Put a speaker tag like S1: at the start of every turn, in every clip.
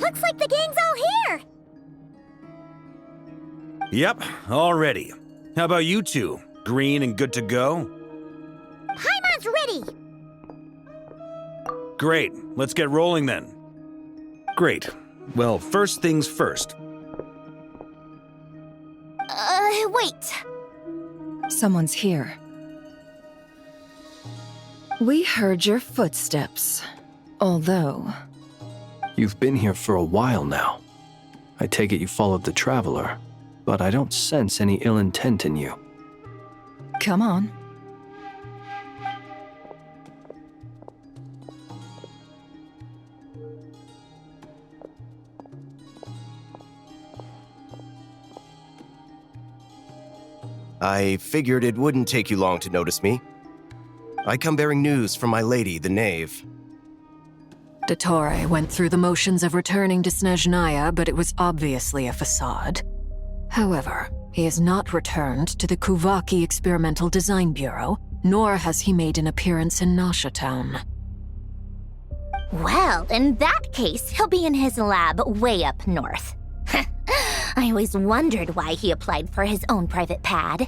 S1: Looks like the gang's all here!
S2: Yep, all ready. How about you two? Green and good to go?
S1: Paimon's ready!
S2: Great, let's get rolling then. Great. Well, first things first.
S1: Wait.
S3: Someone's here. We heard your footsteps. Although...
S4: You've been here for a while now. I take it you followed the Traveler, but I don't sense any ill intent in you.
S3: Come on.
S5: I figured it wouldn't take you long to notice me. I come bearing news from my lady, the Knave.
S6: Dottore went through the motions of returning to Snezhnaya, but it was obviously a facade. However, he has not returned to the Kuvaki Experimental Design Bureau, nor has he made an appearance in Nasha Town.
S1: Well, in that case, he'll be in his lab way up north. I always wondered why he applied for his own private pad.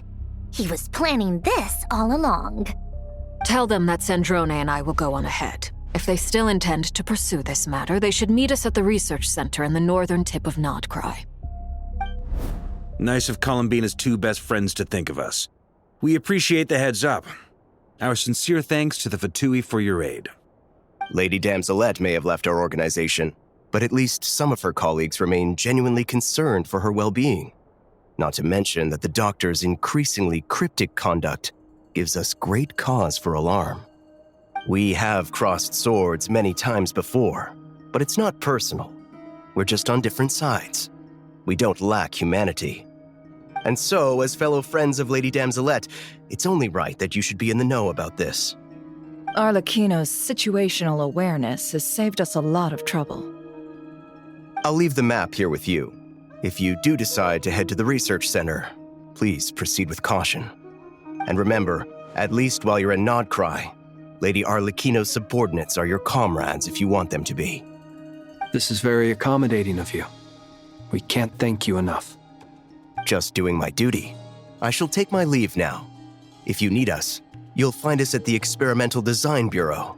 S1: He was planning this all along.
S6: Tell them that Sandrone and I will go on ahead. If they still intend to pursue this matter, they should meet us at the research center in the northern tip of Nod-Krai.
S2: Nice of Columbina's two best friends to think of us. We appreciate the heads up. Our sincere thanks to the Fatui for your aid.
S5: Lady Damselette may have left our organization, but at least some of her colleagues remain genuinely concerned for her well-being. Not to mention that the doctor's increasingly cryptic conduct gives us great cause for alarm. We have crossed swords many times before, but it's not personal. We're just on different sides. We don't lack humanity. And so, as fellow friends of Lady Damselette, it's only right that you should be in the know about this.
S3: Arlecchino's situational awareness has saved us a lot of trouble.
S5: I'll leave the map here with you. If you do decide to head to the research center, please proceed with caution. And remember, at least while you're in Nod-Krai, Lady Arlecchino's subordinates are your comrades if you want them to be.
S4: This is very accommodating of you. We can't thank you enough.
S5: Just doing my duty. I shall take my leave now. If you need us, you'll find us at the Experimental Design Bureau.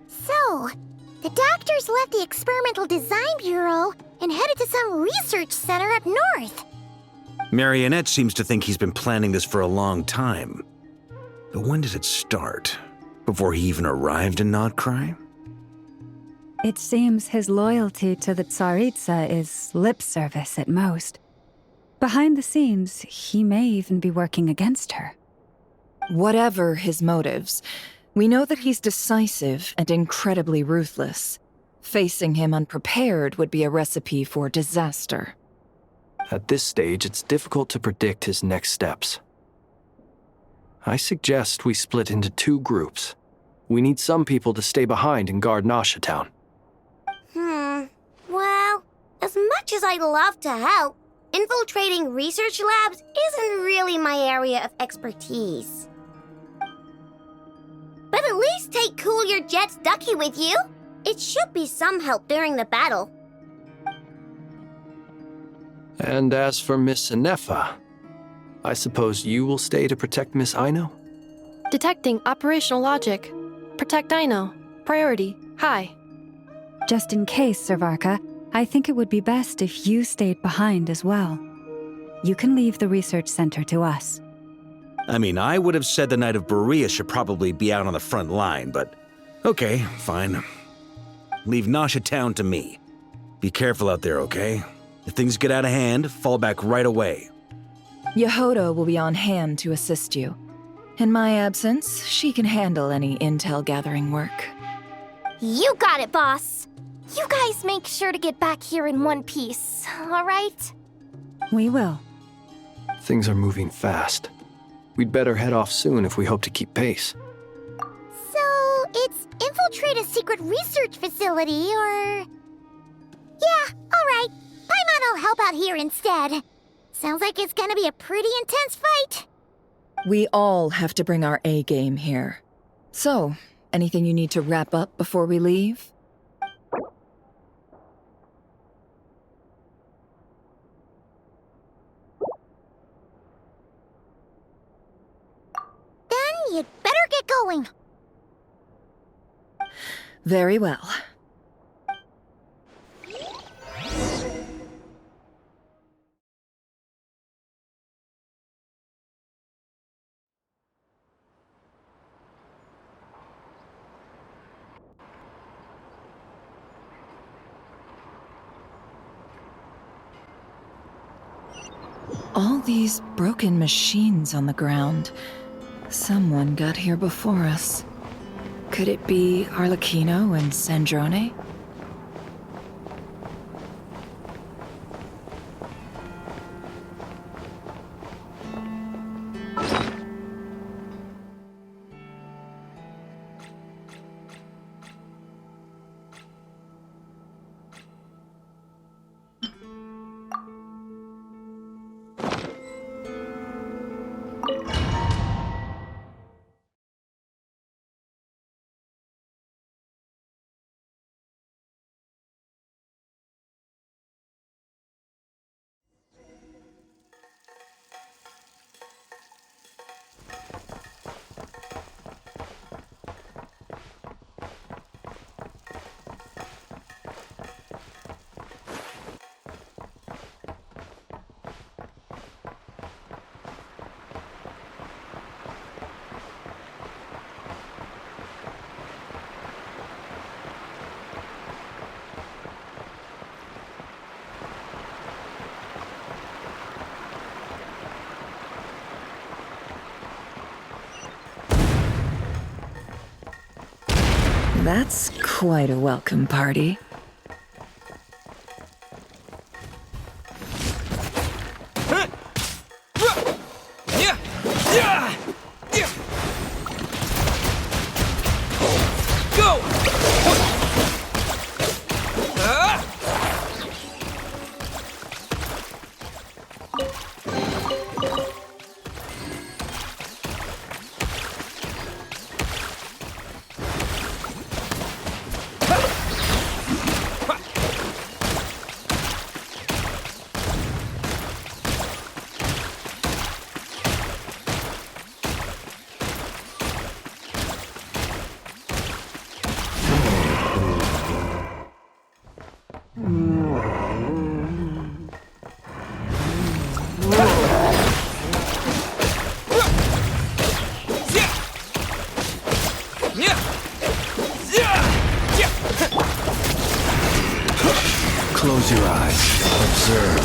S1: So, the doctors left the Experimental Design Bureau and headed to some research center up north.
S2: Marionette seems to think he's been planning this for a long time. But when did it start? Before he even arrived in Nod-Krai?
S7: It seems his loyalty to the Tsaritsa is lip service at most. Behind the scenes, he may even be working against her.
S3: Whatever his motives, we know that he's decisive and incredibly ruthless. Facing him unprepared would be a recipe for disaster.
S4: At this stage, it's difficult to predict his next steps. I suggest we split into two groups. We need some people to stay behind and guard Nasha Town.
S1: Well, as much as I'd love to help, infiltrating research labs isn't really my area of expertise. But at least take Cool Your Jet's Ducky with you. It should be some help during the battle.
S4: And as for Miss Inefa, I suppose you will stay to protect Miss Aino?
S8: Detecting operational logic. Protect Aino. Priority. High.
S7: Just in case, Servarka, I think it would be best if you stayed behind as well. You can leave the research center to us.
S2: I mean, I would have said the Knight of Berea should probably be out on the front line, but okay, fine. Leave Nasha Town to me. Be careful out there, okay? If things get out of hand, fall back right away.
S3: Yehodo will be on hand to assist you. In my absence, she can handle any intel gathering work.
S1: You got it, boss. You guys make sure to get back here in one piece, all right?
S7: We will.
S4: Things are moving fast. We'd better head off soon if we hope to keep pace.
S1: So, it's infiltrate a secret research facility, or... Yeah, all right. Paimon will help out here instead. Sounds like it's gonna be a pretty intense fight.
S3: We all have to bring our A game here. So, anything you need to wrap up before we leave?
S1: Then you'd better get going.
S3: Very well. All these broken machines on the ground. Someone got here before us. Could it be Arlecchino and Sandrone? That's quite a welcome party.
S4: Close your eyes. Observe.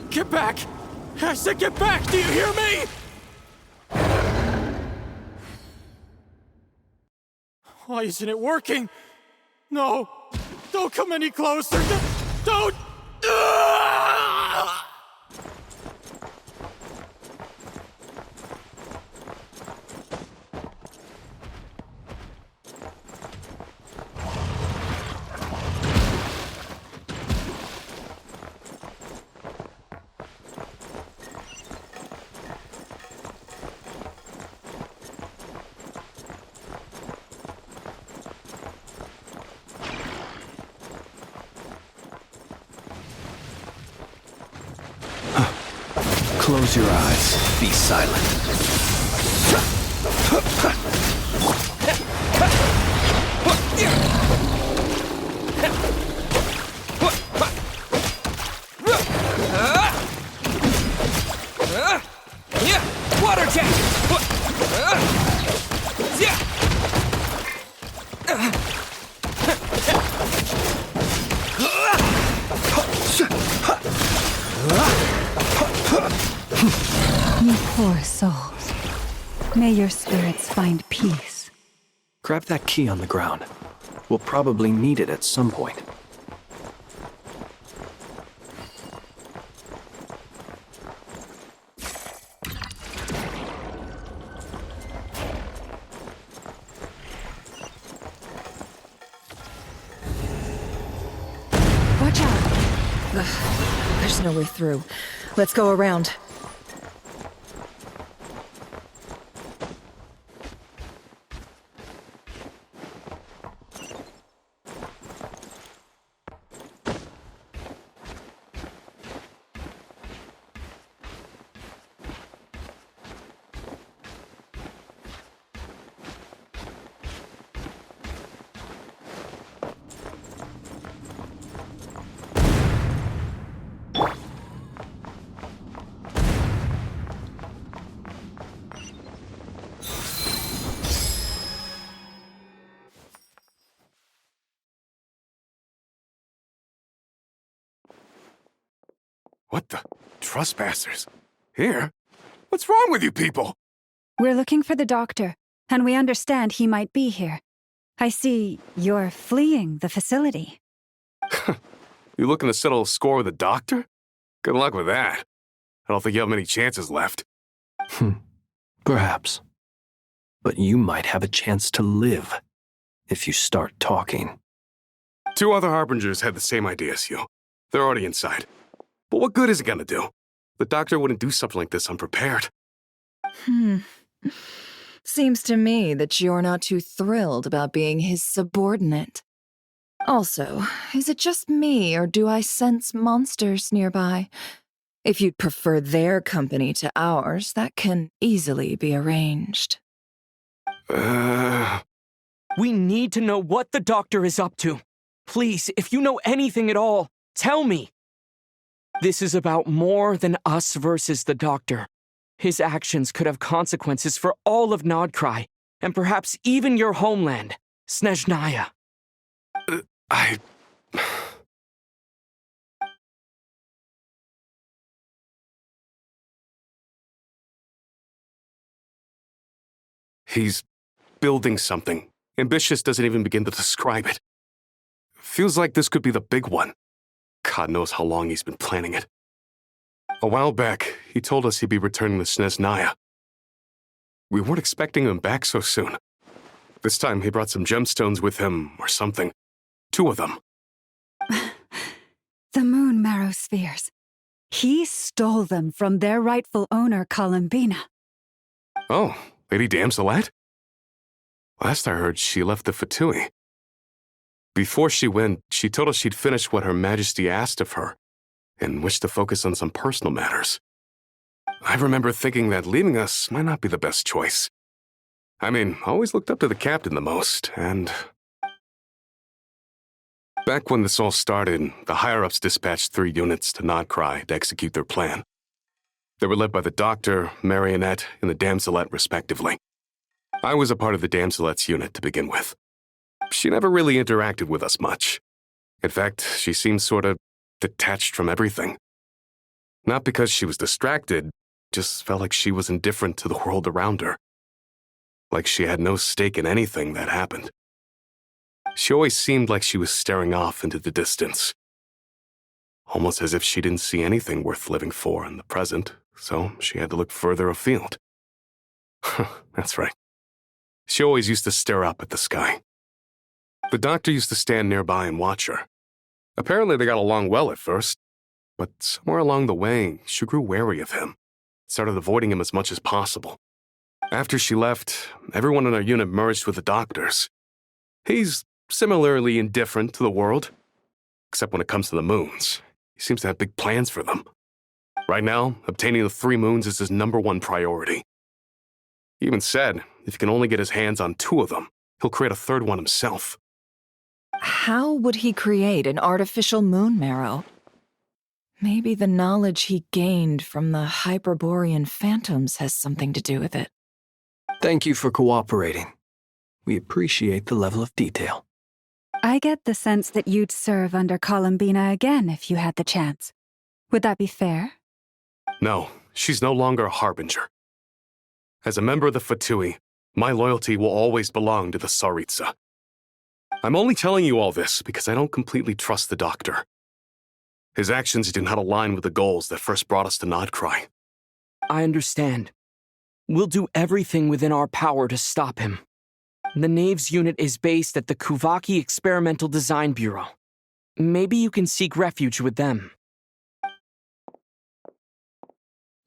S9: Get back! I said get back! Do you hear me? Why isn't it working? No! Don't come any closer! Don't!
S4: Close your eyes. Be silent.
S9: Water tank!
S7: You poor souls. May your spirits find peace.
S4: Grab that key on the ground. We'll probably need it at some point.
S3: Watch out! Ugh, there's no way through. Let's go around.
S10: What the? Trespassers? Here? What's wrong with you people?
S7: We're looking for the doctor, and we understand he might be here. I see you're fleeing the facility.
S10: You looking to settle a score with a doctor? Good luck with that. I don't think you have many chances left.
S4: Perhaps. But you might have a chance to live if you start talking.
S10: 2 other Harbingers had the same idea as you. They're already inside. But what good is it gonna do? The doctor wouldn't do something like this unprepared.
S3: Seems to me that you're not too thrilled about being his subordinate. Also, is it just me, or do I sense monsters nearby? If you'd prefer their company to ours, that can easily be arranged.
S11: We need to know what the doctor is up to. Please, if you know anything at all, tell me. This is about more than us versus the doctor. His actions could have consequences for all of Nod-Krai, and perhaps even your homeland, Snezhnaya.
S10: He's building something. Ambitious doesn't even begin to describe it. Feels like this could be the big one. God knows how long he's been planning it. A while back, he told us he'd be returning to Snezhnaya. We weren't expecting him back so soon. This time he brought some gemstones with him, or something. 2 of them.
S7: The moon marrow spheres. He stole them from their rightful owner, Columbina.
S10: Oh, Lady Damselette? Last I heard, she left the Fatui. Before she went, she told us she'd finish what Her Majesty asked of her, and wished to focus on some personal matters. I remember thinking that leaving us might not be the best choice. I mean, I always looked up to the captain the most, and... Back when this all started, the higher-ups dispatched 3 units to Nod-Krai to execute their plan. They were led by the Doctor, Marionette, and the Damselette, respectively. I was a part of the Damselette's unit to begin with. She never really interacted with us much. In fact, she seemed sort of detached from everything. Not because she was distracted, just felt like she was indifferent to the world around her. Like she had no stake in anything that happened. She always seemed like she was staring off into the distance. Almost as if she didn't see anything worth living for in the present, so she had to look further afield. That's right. She always used to stare up at the sky. The Doctor used to stand nearby and watch her. Apparently they got along well at first, but somewhere along the way, she grew wary of him, started avoiding him as much as possible. After she left, everyone in our unit merged with the Doctor's. He's similarly indifferent to the world, except when it comes to the moons. He seems to have big plans for them. Right now, obtaining the 3 moons is his #1 priority. He even said if he can only get his hands on 2 of them, he'll create a 3rd one himself.
S3: How would he create an artificial moon marrow? Maybe the knowledge he gained from the Hyperborean phantoms has something to do with it.
S4: Thank you for cooperating. We appreciate the level of detail.
S7: I get the sense that you'd serve under Columbina again if you had the chance. Would that be fair?
S10: No, she's no longer a Harbinger. As a member of the Fatui, my loyalty will always belong to the Tsaritsa. I'm only telling you all this because I don't completely trust the Doctor. His actions do not align with the goals that first brought us to Nod-Krai.
S11: I understand. We'll do everything within our power to stop him. The Knave's unit is based at the Kuvaki Experimental Design Bureau. Maybe you can seek refuge with them.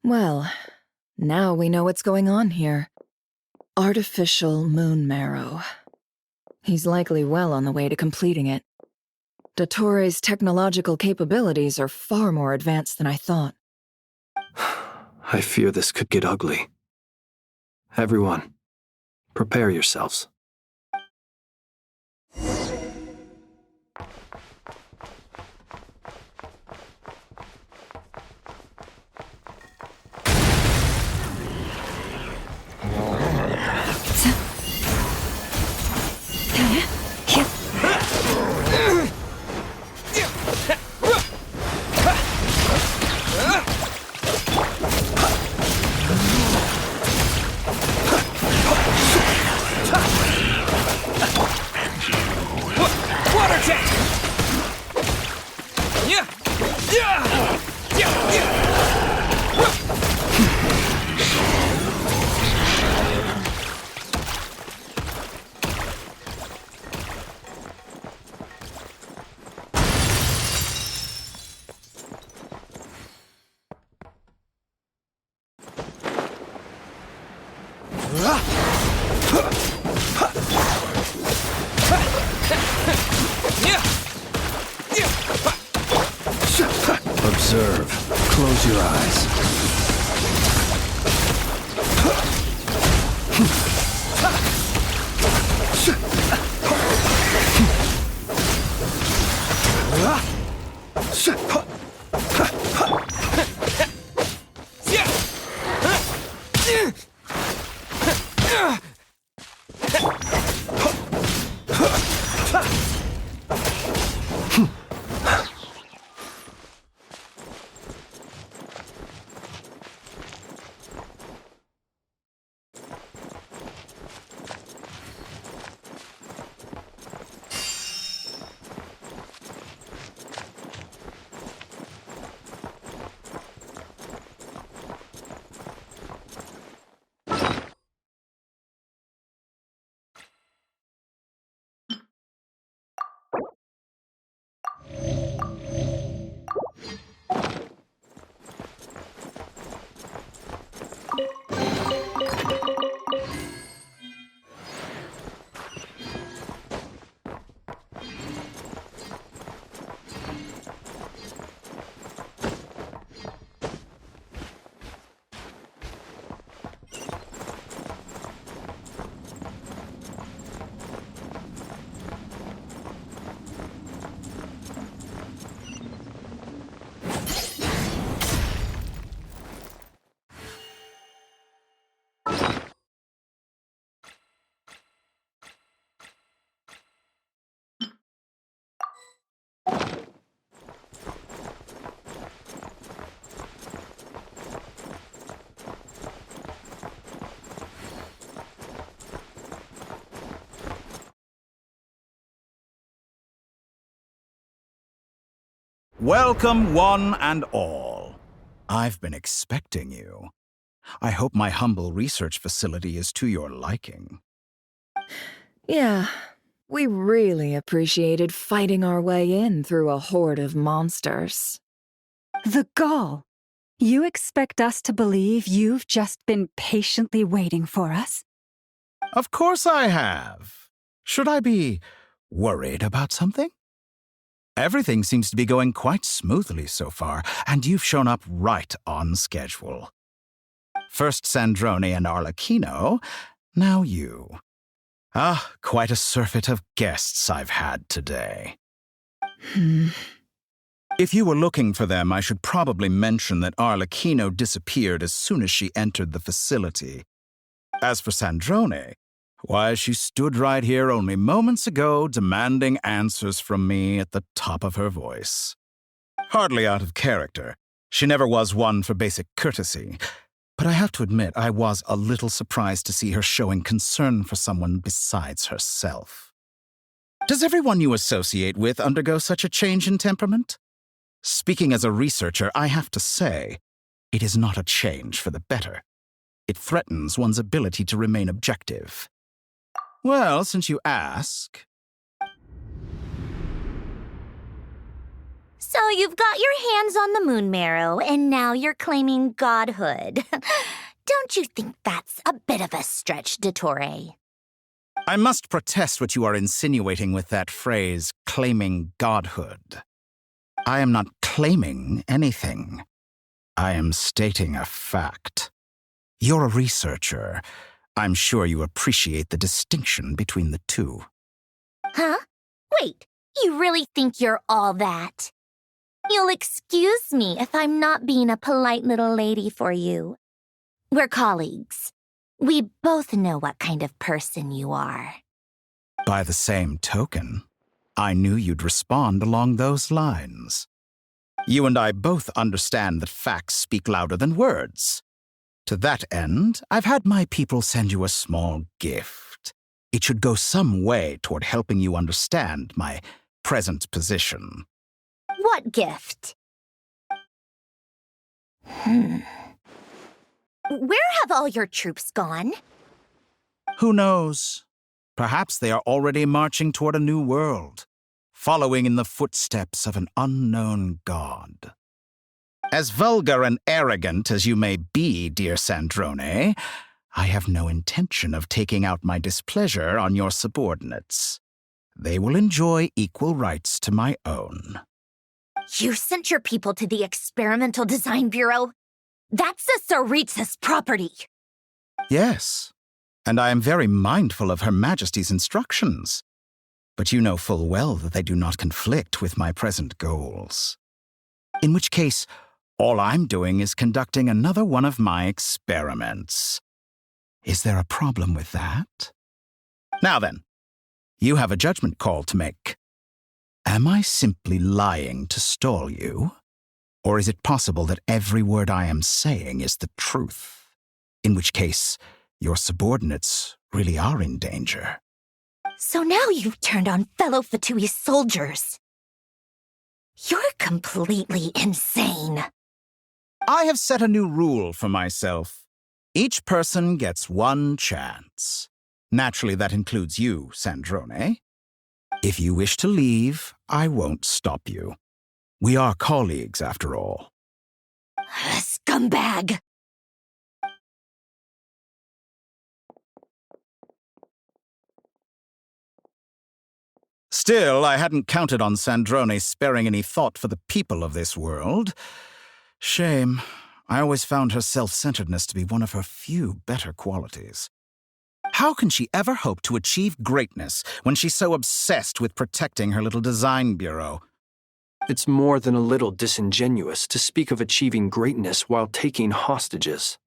S3: Well, now we know what's going on here. Artificial moon marrow. He's likely well on the way to completing it. Dottore's technological capabilities are far more advanced than I thought.
S4: I fear this could get ugly. Everyone, prepare yourselves.
S2: Observe. Close your eyes.
S12: Welcome, one and all. I've been expecting you. I hope my humble research facility is to your liking.
S3: Yeah, we really appreciated fighting our way in through a horde of monsters.
S7: The gall! You expect us to believe you've just been patiently waiting for us?
S12: Of course I have. Should I be worried about something? Everything seems to be going quite smoothly so far, and you've shown up right on schedule. First Sandrone and Arlecchino, now you. Ah, quite a surfeit of guests I've had today. If you were looking for them, I should probably mention that Arlecchino disappeared as soon as she entered the facility. As for Sandrone, why, she stood right here only moments ago demanding answers from me at the top of her voice. Hardly out of character. She never was one for basic courtesy. But I have to admit, I was a little surprised to see her showing concern for someone besides herself. Does everyone you associate with undergo such a change in temperament? Speaking as a researcher, I have to say, it is not a change for the better. It threatens one's ability to remain objective. Well, since you ask...
S1: So you've got your hands on the moon marrow, and now you're claiming godhood. Don't you think that's a bit of a stretch, Dottore?
S12: I must protest what you are insinuating with that phrase, claiming godhood. I am not claiming anything. I am stating a fact. You're a researcher. I'm sure you appreciate the distinction between the two.
S1: Huh? Wait, you really think you're all that? You'll excuse me if I'm not being a polite little lady for you. We're colleagues. We both know what kind of person you are.
S12: By the same token, I knew you'd respond along those lines. You and I both understand that facts speak louder than words. To that end, I've had my people send you a small gift. It should go some way toward helping you understand my present position.
S1: What gift? Where have all your troops gone?
S12: Who knows? Perhaps they are already marching toward a new world, following in the footsteps of an unknown god. As vulgar and arrogant as you may be, dear Sandrone, I have no intention of taking out my displeasure on your subordinates. They will enjoy equal rights to my own.
S1: You sent your people to the Experimental Design Bureau? That's the Tsaritsa's property.
S12: Yes, and I am very mindful of Her Majesty's instructions. But you know full well that they do not conflict with my present goals. In which case, all I'm doing is conducting another one of my experiments. Is there a problem with that? Now then, you have a judgment call to make. Am I simply lying to stall you? Or is it possible that every word I am saying is the truth? In which case, your subordinates really are in danger.
S1: So now you've turned on fellow Fatui soldiers. You're completely insane.
S12: I have set a new rule for myself. Each person gets one chance. Naturally, that includes you, Sandrone. If you wish to leave, I won't stop you. We are colleagues, after all.
S1: Scumbag!
S12: Still, I hadn't counted on Sandrone sparing any thought for the people of this world. Shame. I always found her self-centeredness to be one of her few better qualities. How can she ever hope to achieve greatness when she's so obsessed with protecting her little design bureau?
S4: It's more than a little disingenuous to speak of achieving greatness while taking hostages.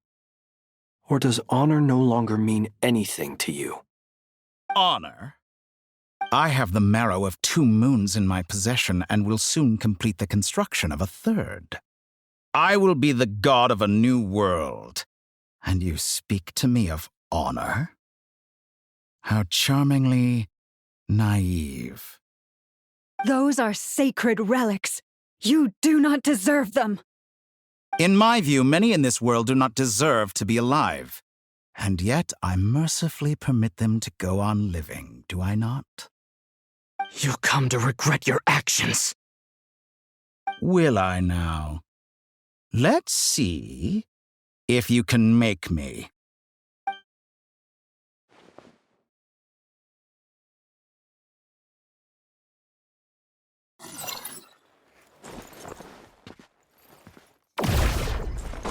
S4: Or does honor no longer mean anything to you?
S12: Honor? I have the marrow of 2 moons in my possession and will soon complete the construction of a 3rd. I will be the god of a new world. And you speak to me of honor? How charmingly naive.
S7: Those are sacred relics. You do not deserve them.
S12: In my view, many in this world do not deserve to be alive. And yet I mercifully permit them to go on living, do I not?
S11: You'll come to regret your actions.
S12: Will I now? Let's see if you can make me.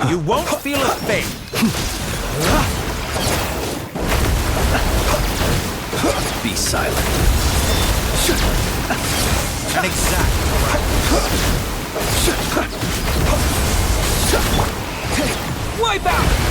S12: You won't feel a thing.
S5: Be silent.
S12: An exact
S11: Wipe out!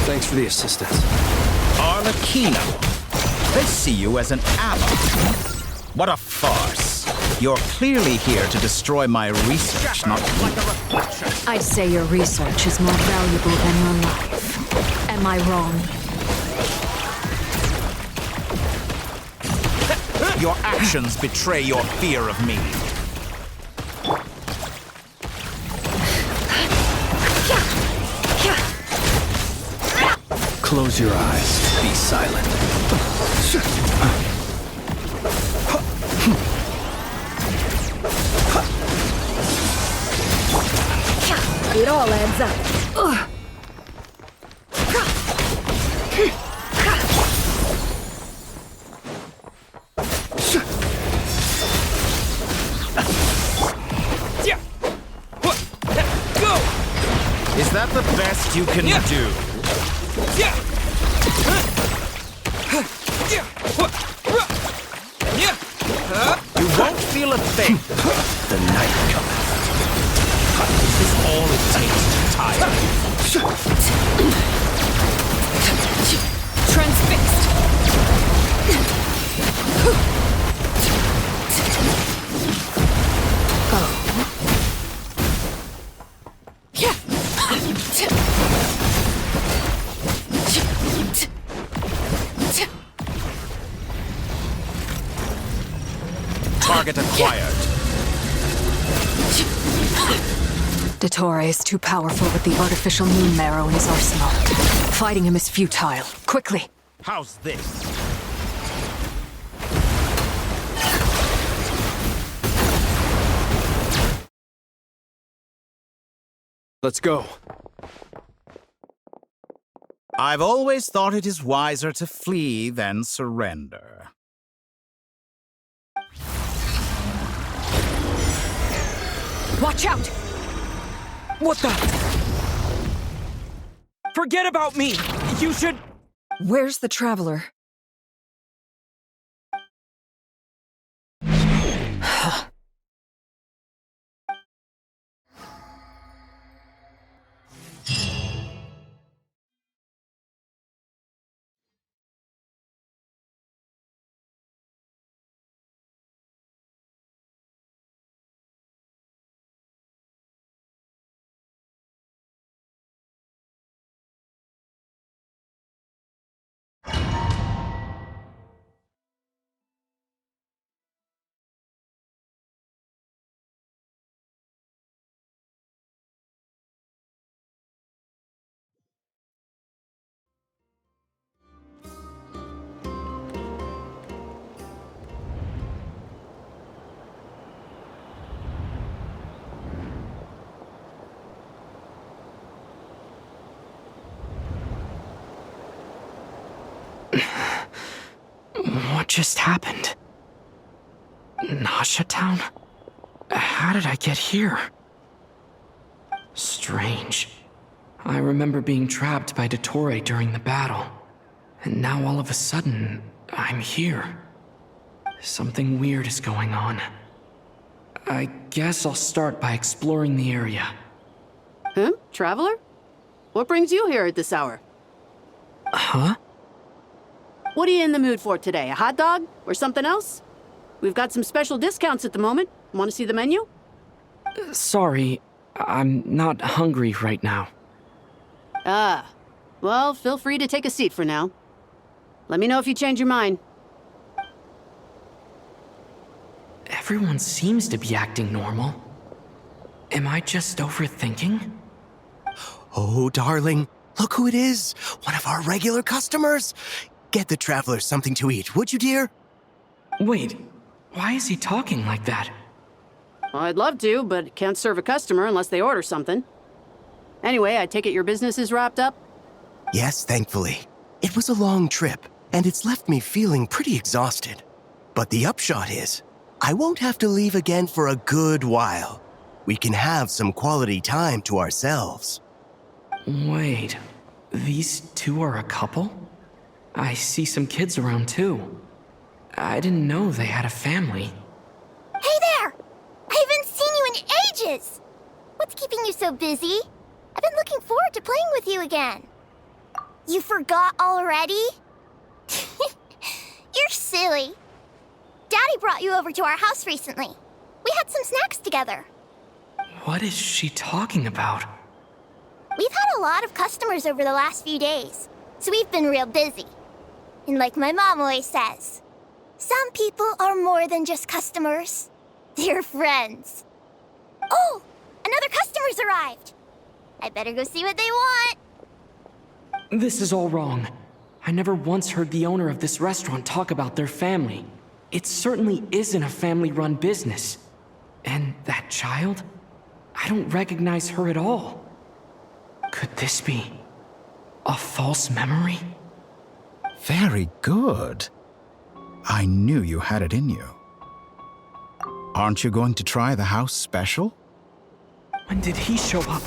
S4: Thanks for the assistance.
S12: Arlecchino. They see you as an ally. What a farce. You're clearly here to destroy my research, not me.
S6: I'd say your research is more valuable than your life. Am I wrong?
S12: Your actions betray your fear of me.
S4: Close your eyes. Be silent.
S3: It all adds up.
S12: Is that the best you can do? You won't feel a thing.
S4: The night cometh.
S12: This is all it takes to tire.
S3: Transfixed.
S12: Target acquired.
S6: Dottore is too powerful with the artificial moon marrow in his arsenal. Fighting him is futile. Quickly!
S12: How's this?
S4: Let's go.
S12: I've always thought it is wiser to flee than surrender.
S11: Watch out! What the? Forget about me! You should...
S3: Where's the Traveler?
S11: What just happened? Nasha Town? How did I get here? Strange. I remember being trapped by Dottore during the battle. And now all of a sudden, I'm here. Something weird is going on. I guess I'll start by exploring the area.
S13: Traveler? What brings you here at this hour?
S11: Huh?
S13: What are you in the mood for today? A hot dog? Or something else? We've got some special discounts at the moment. Want to see the menu?
S11: Sorry, I'm not hungry right now.
S13: Ah. Well, feel free to take a seat for now. Let me know if you change your mind.
S11: Everyone seems to be acting normal. Am I just overthinking?
S5: Oh, darling, look who it is. One of our regular customers. Get the Traveler something to eat, would you, dear?
S11: Wait, why is he talking like that?
S13: Well, I'd love to, but can't serve a customer unless they order something. Anyway, I take it your business is wrapped up?
S5: Yes, thankfully. It was a long trip, and it's left me feeling pretty exhausted. But the upshot is, I won't have to leave again for a good while. We can have some quality time to ourselves.
S11: Wait, these two are a couple? I see some kids around too. I didn't know they had a family.
S1: Hey there! I haven't seen you in ages! What's keeping you so busy? I've been looking forward to playing with you again. You forgot already? You're silly. Daddy brought you over to our house recently.
S14: had some snacks together.
S11: What is she talking about?
S14: We've had a lot of customers over the last few days, so we've been real busy. And like my mom always says, some people are more than just customers. They're friends. Oh, another customer's arrived. I better go see what they want.
S11: This is all wrong. I never once heard the owner of this restaurant talk about their family. It certainly isn't a family-run business. And that child? I don't recognize her at all. Could this be a false memory?
S12: Very good. I knew you had it in you. Aren't you going to try the house special?
S11: When did he show up?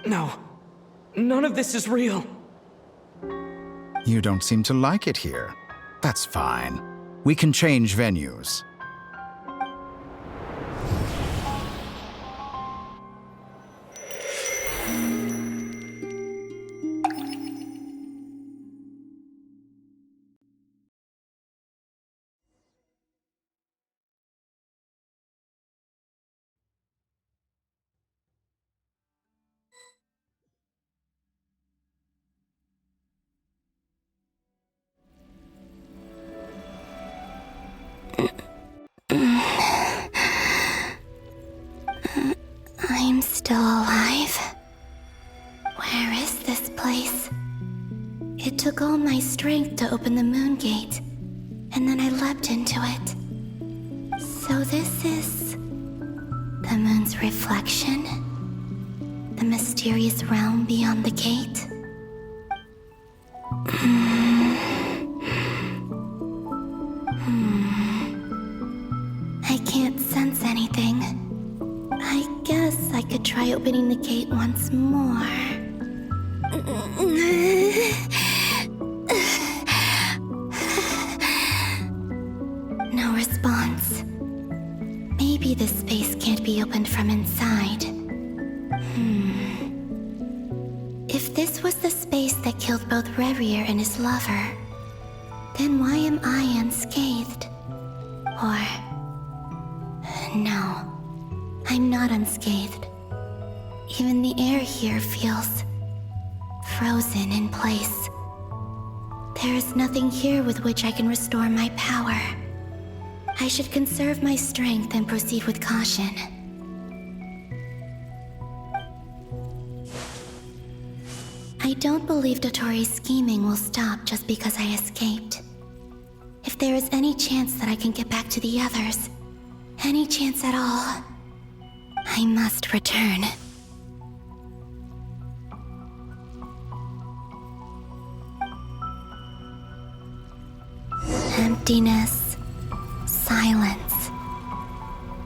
S11: No. None of this is real.
S12: You don't seem to like it here. That's fine. We can change venues.
S14: I'm still alive. Where is this place? It took all my strength to open the moon gate, and then I leapt into it. So this is the moon's reflection? The mysterious realm beyond the gate? I can't sense anything. I guess I could try opening the gate once more. No response. Maybe this space can't be opened from inside. If this was the space that killed both Revier and his lover, then why am I unscathed? Or... no. I'm not unscathed. Even the air here feels frozen in place. There is nothing here with which I can restore my power. I should conserve my strength and proceed with caution. I don't believe Dottore's scheming will stop just because I escaped. If there is any chance that I can get back to the others, any chance at all, I must return. Emptiness, silence.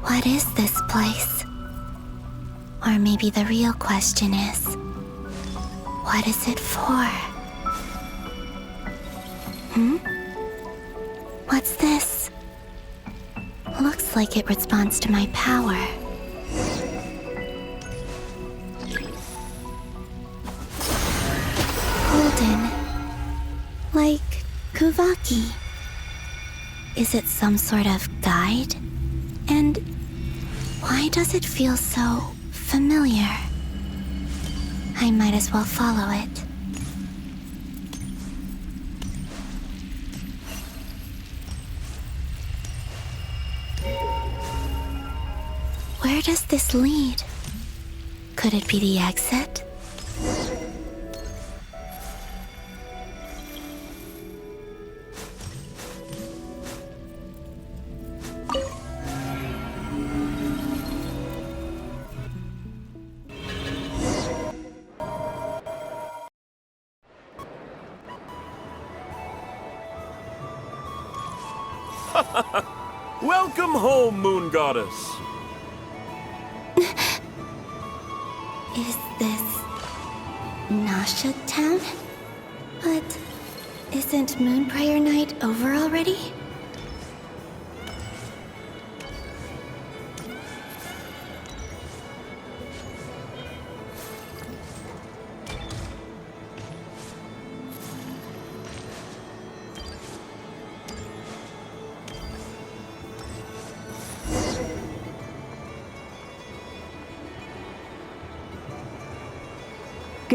S14: What is this place? Or maybe the real question is, what is it for? What's this? Looks like it responds to my power. Golden. Like Kuvaki. Is it some sort of guide? And why does it feel so familiar? I might as well follow it. Where does this lead? Could it be the exit?
S15: Welcome home, Moon Goddess.
S14: Is this Nasha Town? But isn't Moon Prayer Night over already?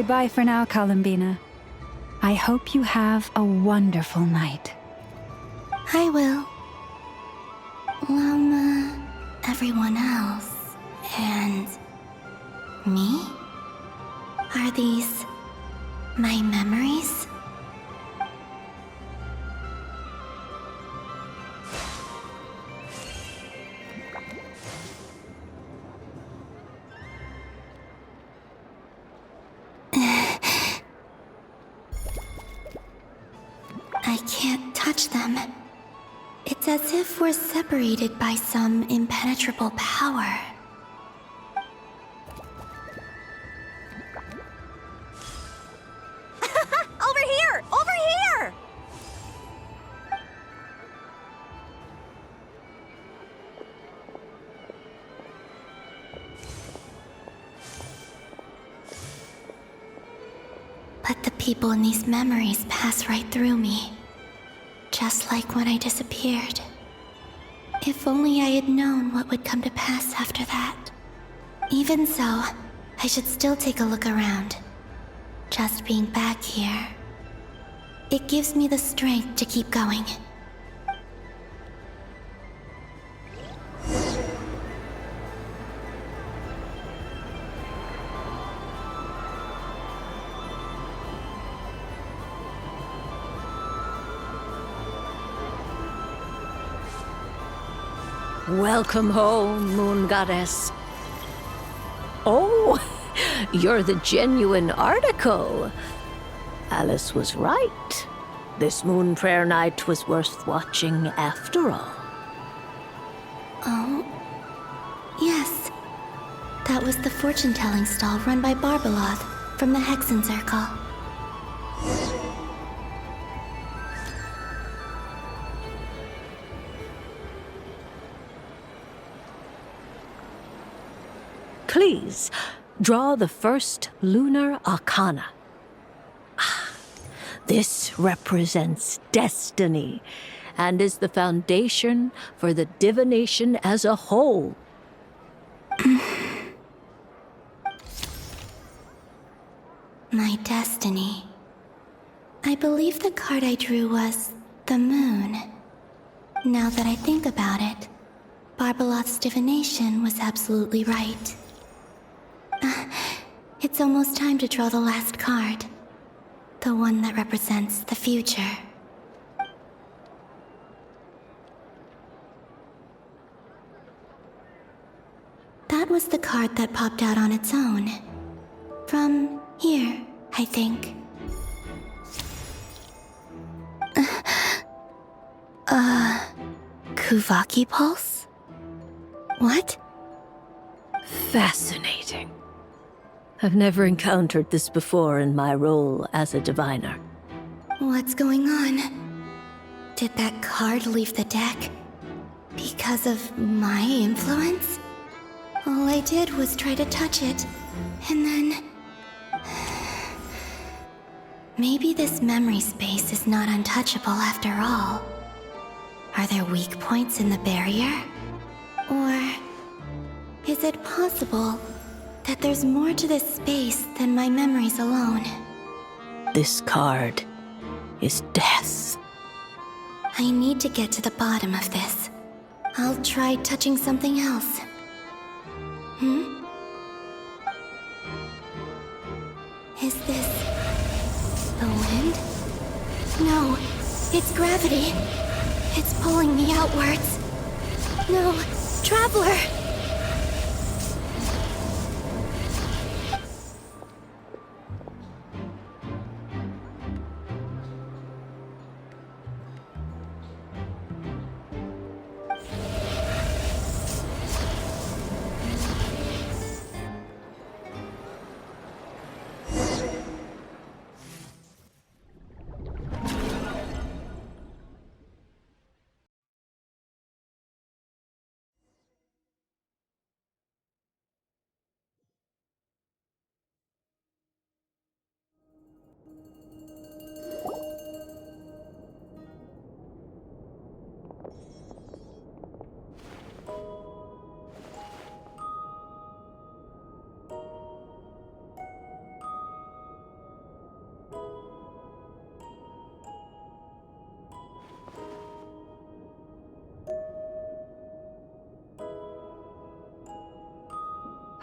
S7: Goodbye for now, Columbina. I hope you have a wonderful night.
S14: I will. Everyone else. And me? Are these my memories? I can't touch them. It's as if we're separated by some impenetrable power.
S1: Over here! Over here!
S14: But the people in these memories pass right through me. Just like when I disappeared. If only I had known what would come to pass after that. Even so, I should still take a look around. Just being back here, it gives me the strength to keep going.
S15: Welcome home, Moon Goddess. Oh, you're the genuine article. Alice was right. This moon prayer night was worth watching after all.
S14: Oh, yes. That was the fortune-telling stall run by Barbeloth from the Hexen Circle.
S15: Please, draw the first lunar arcana. This represents destiny and is the foundation for the divination as a whole.
S14: My destiny. I believe the card I drew was the moon. Now that I think about it, Barbeloth's divination was absolutely right. It's almost time to draw the last card. The one that represents the future. That was the card that popped out on its own. From here, I think. Kuvaki Pulse? What?
S15: Fascinating. I've never encountered this before in my role as a diviner.
S14: What's going on? Did that card leave the deck? Because of my influence? All I did was try to touch it, and then... Maybe this memory space is not untouchable after all. Are there weak points in the barrier? Or... is it possible that there's more to this space than my memories alone?
S15: This card is death.
S14: I need to get to the bottom of this. I'll try touching something else. Is this... the wind? No, it's gravity. It's pulling me outwards. No, Traveler!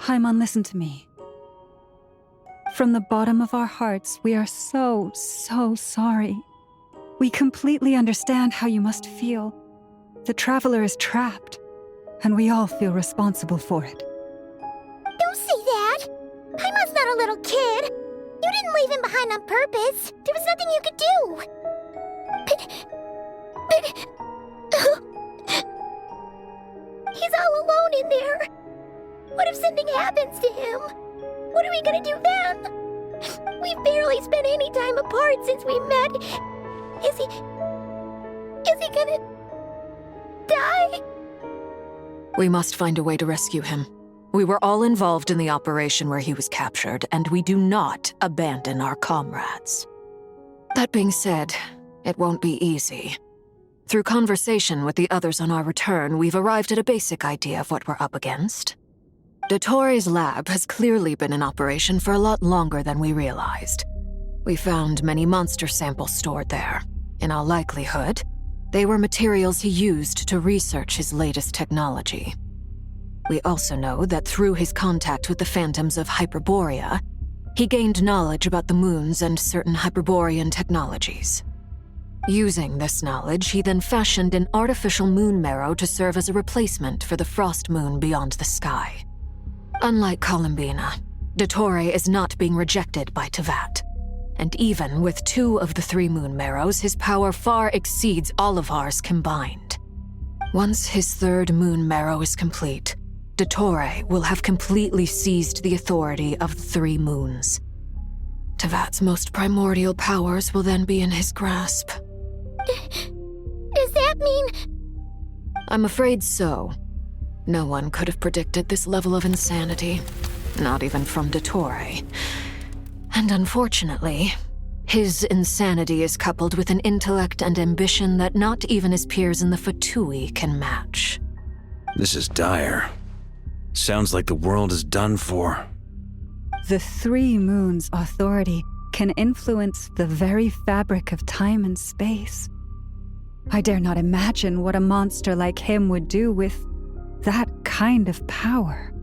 S7: Paimon, listen to me. From the bottom of our hearts, we are so sorry. We completely understand how you must feel. The traveler is trapped, and we all feel responsible for it.
S1: Don't say that! Paimon's not a little kid! You didn't leave him behind on purpose! There was nothing you could do! He's all alone in there! What if something happens to him? What are we gonna do then? We've barely spent any time apart since we met. Is he gonna die?
S6: We must find a way to rescue him. We were all involved in the operation where he was captured, and we do not abandon our comrades. That being said, it won't be easy. Through conversation with the others on our return, we've arrived at a basic idea of what we're up against. Dottore's lab has clearly been in operation for a lot longer than we realized. We found many monster samples stored there. In all likelihood, they were materials he used to research his latest technology. We also know that through his contact with the phantoms of Hyperborea, he gained knowledge about the moons and certain Hyperborean technologies. Using this knowledge, he then fashioned an artificial moon marrow to serve as a replacement for the frost moon beyond the sky. Unlike Columbina, Dottore is not being rejected by Teyvat. And even with 2 of the 3 moon marrows, his power far exceeds all of ours combined. Once his 3rd moon marrow is complete, Dottore will have completely seized the authority of the 3 moons. Teyvat's most primordial powers will then be in his grasp.
S1: Does that mean...
S6: I'm afraid so. No one could have predicted this level of insanity, not even from Dottore. And unfortunately, his insanity is coupled with an intellect and ambition that not even his peers in the Fatui can match.
S2: This is dire. Sounds like the world is done for.
S7: The 3 moons' authority can influence the very fabric of time and space. I dare not imagine what a monster like him would do with that kind of power.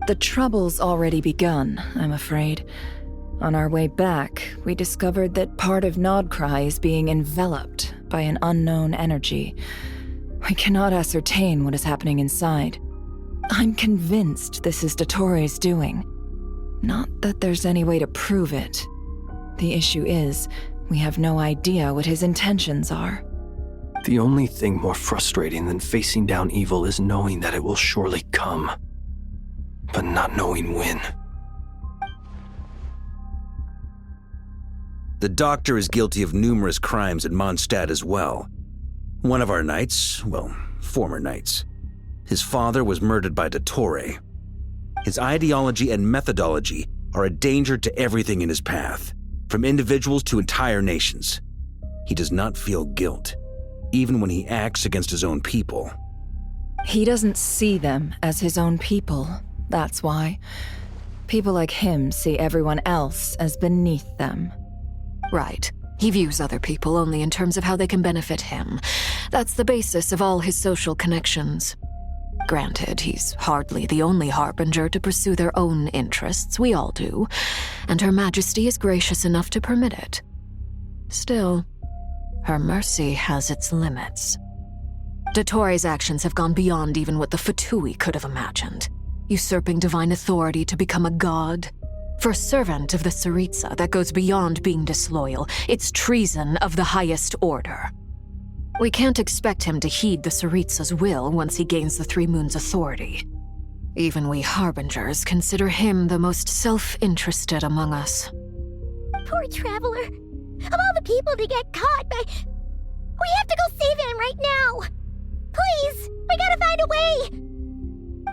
S3: The trouble's already begun, I'm afraid. On our way back, we discovered that part of Nod-Krai is being enveloped by an unknown energy. We cannot ascertain what is happening inside. I'm convinced this is Dottore's doing. Not that there's any way to prove it. The issue is, we have no idea what his intentions are.
S4: The only thing more frustrating than facing down evil is knowing that it will surely come, but not knowing when.
S2: The doctor is guilty of numerous crimes at Mondstadt as well. One of our knights, well, former knights. His father was murdered by Dottore. His ideology and methodology are a danger to everything in his path, from individuals to entire nations. He does not feel guilt, even when he acts against his own people.
S3: He doesn't see them as his own people, that's why. People like him see everyone else as beneath them.
S6: Right. He views other people only in terms of how they can benefit him. That's the basis of all his social connections. Granted, he's hardly the only harbinger to pursue their own interests. We all do. And Her Majesty is gracious enough to permit it. Still, her mercy has its limits. Dottore's actions have gone beyond even what the Fatui could have imagined. Usurping divine authority to become a god. For a servant of the Tsaritsa, that goes beyond being disloyal. It's treason of the highest order. We can't expect him to heed the Tsaritsa's will once he gains the 3 moons' authority. Even we harbingers consider him the most self-interested among us.
S1: Poor traveler. Of all the people to get caught by... We have to go save him right now! Please! We gotta find a way!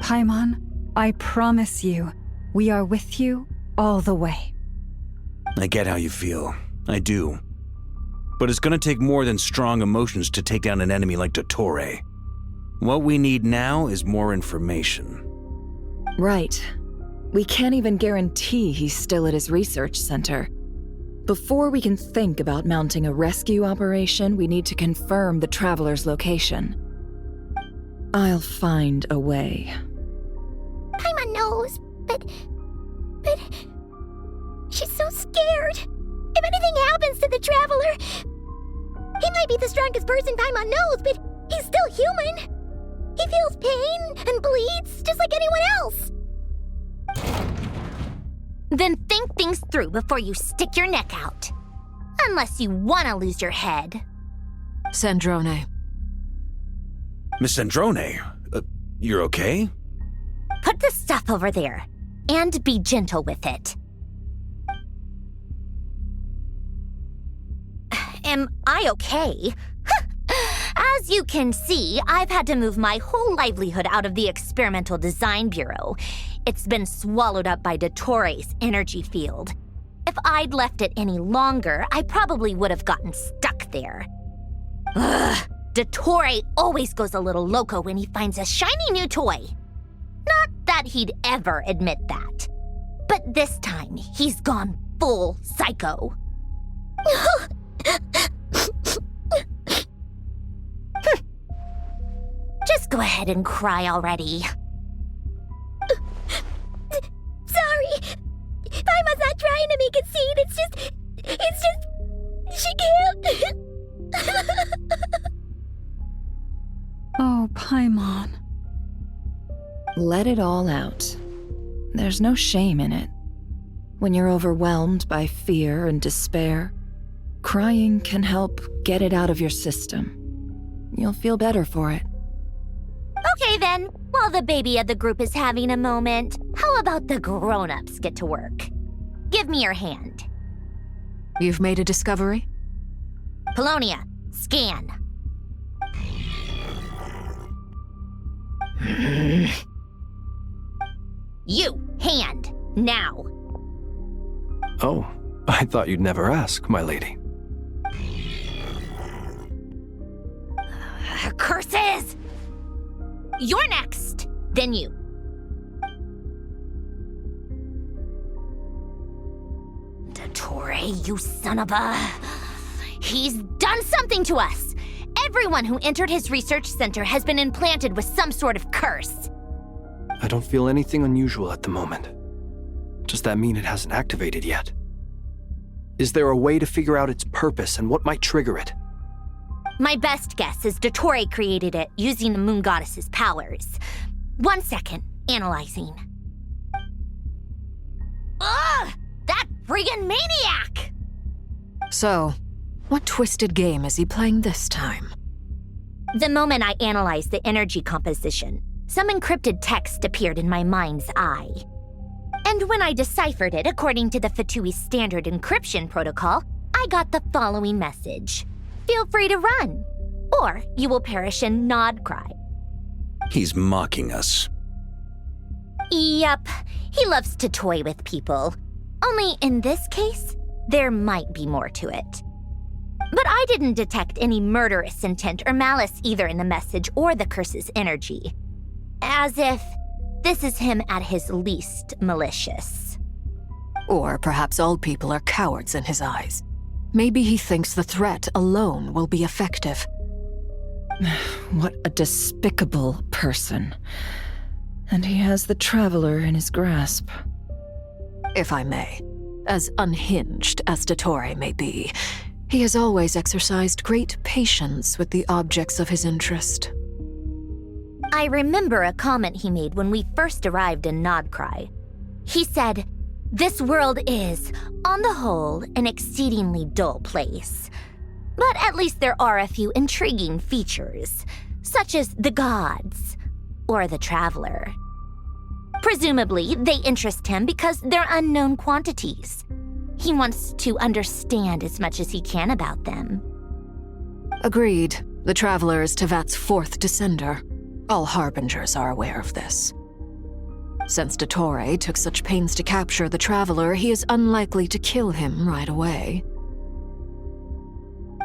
S7: Paimon, I promise you, we are with you all the way.
S2: I get how you feel. I do. But it's gonna take more than strong emotions to take down an enemy like Dottore. What we need now is more information.
S3: Right. We can't even guarantee he's still at his research center. Before we can think about mounting a rescue operation, we need to confirm the traveler's location. I'll find a way.
S1: Paimon knows. But... she's so scared. If anything happens to the Traveler... He might be the strongest person Paimon knows, but he's still human. He feels pain and bleeds just like anyone else. Then think things through before you stick your neck out. Unless you want to lose your head.
S6: Sandrone.
S2: Miss Sandrone, you're okay?
S1: Put the stuff over there, and be gentle with it. Am I okay? As you can see, I've had to move my whole livelihood out of the Experimental Design Bureau. It's been swallowed up by Dottore's energy field. If I'd left it any longer, I probably would have gotten stuck there. Ugh, Dottore always goes a little loco when he finds a shiny new toy. Not that he'd ever admit that. But this time, he's gone full psycho. Just go ahead and cry already. Sorry. Paimon's not trying to make it seem. It's just... she can't.
S7: Oh, Paimon.
S3: Let it all out. There's no shame in it. When you're overwhelmed by fear and despair, crying can help get it out of your system. You'll feel better for it.
S1: Okay then, while the baby of the group is having a moment, how about the grown-ups get to work? Give me your hand.
S6: You've made a discovery?
S1: Polonia, scan. You, hand, now.
S4: Oh, I thought you'd never ask, my lady.
S1: Curses! You're next, then you. Dottore, you son of a... He's done something to us! Everyone who entered his research center has been implanted with some sort of curse.
S4: I don't feel anything unusual at the moment. Does that mean it hasn't activated yet? Is there a way to figure out its purpose and what might trigger it?
S1: My best guess is Dottore created it using the Moon Goddess's powers. 1 second, analyzing. Ugh! That friggin' maniac!
S6: So, what twisted game is he playing this time?
S1: The moment I analyzed the energy composition, some encrypted text appeared in my mind's eye. And when I deciphered it according to the Fatui standard encryption protocol, I got the following message. Feel free to run, or you will perish in Nod-Krai.
S2: He's mocking us.
S1: Yep, he loves to toy with people. Only in this case, there might be more to it. But I didn't detect any murderous intent or malice either in the message or the curse's energy. As if this is him at his least malicious.
S6: Or perhaps all people are cowards in his eyes. Maybe he thinks the threat alone will be effective.
S3: What a despicable person. And he has the Traveler in his grasp.
S6: If I may, as unhinged as Dottore may be, he has always exercised great patience with the objects of his interest.
S1: I remember a comment he made when we first arrived in Nod-Krai. He said, "This world is, on the whole, an exceedingly dull place. But at least there are a few intriguing features, such as the gods or the Traveler. Presumably, they interest him because they're unknown quantities. He wants to understand as much as he can about them."
S6: Agreed. The Traveler is Tevat's fourth descender. All Harbingers are aware of this. Since Dottore took such pains to capture the Traveler, he is unlikely to kill him right away.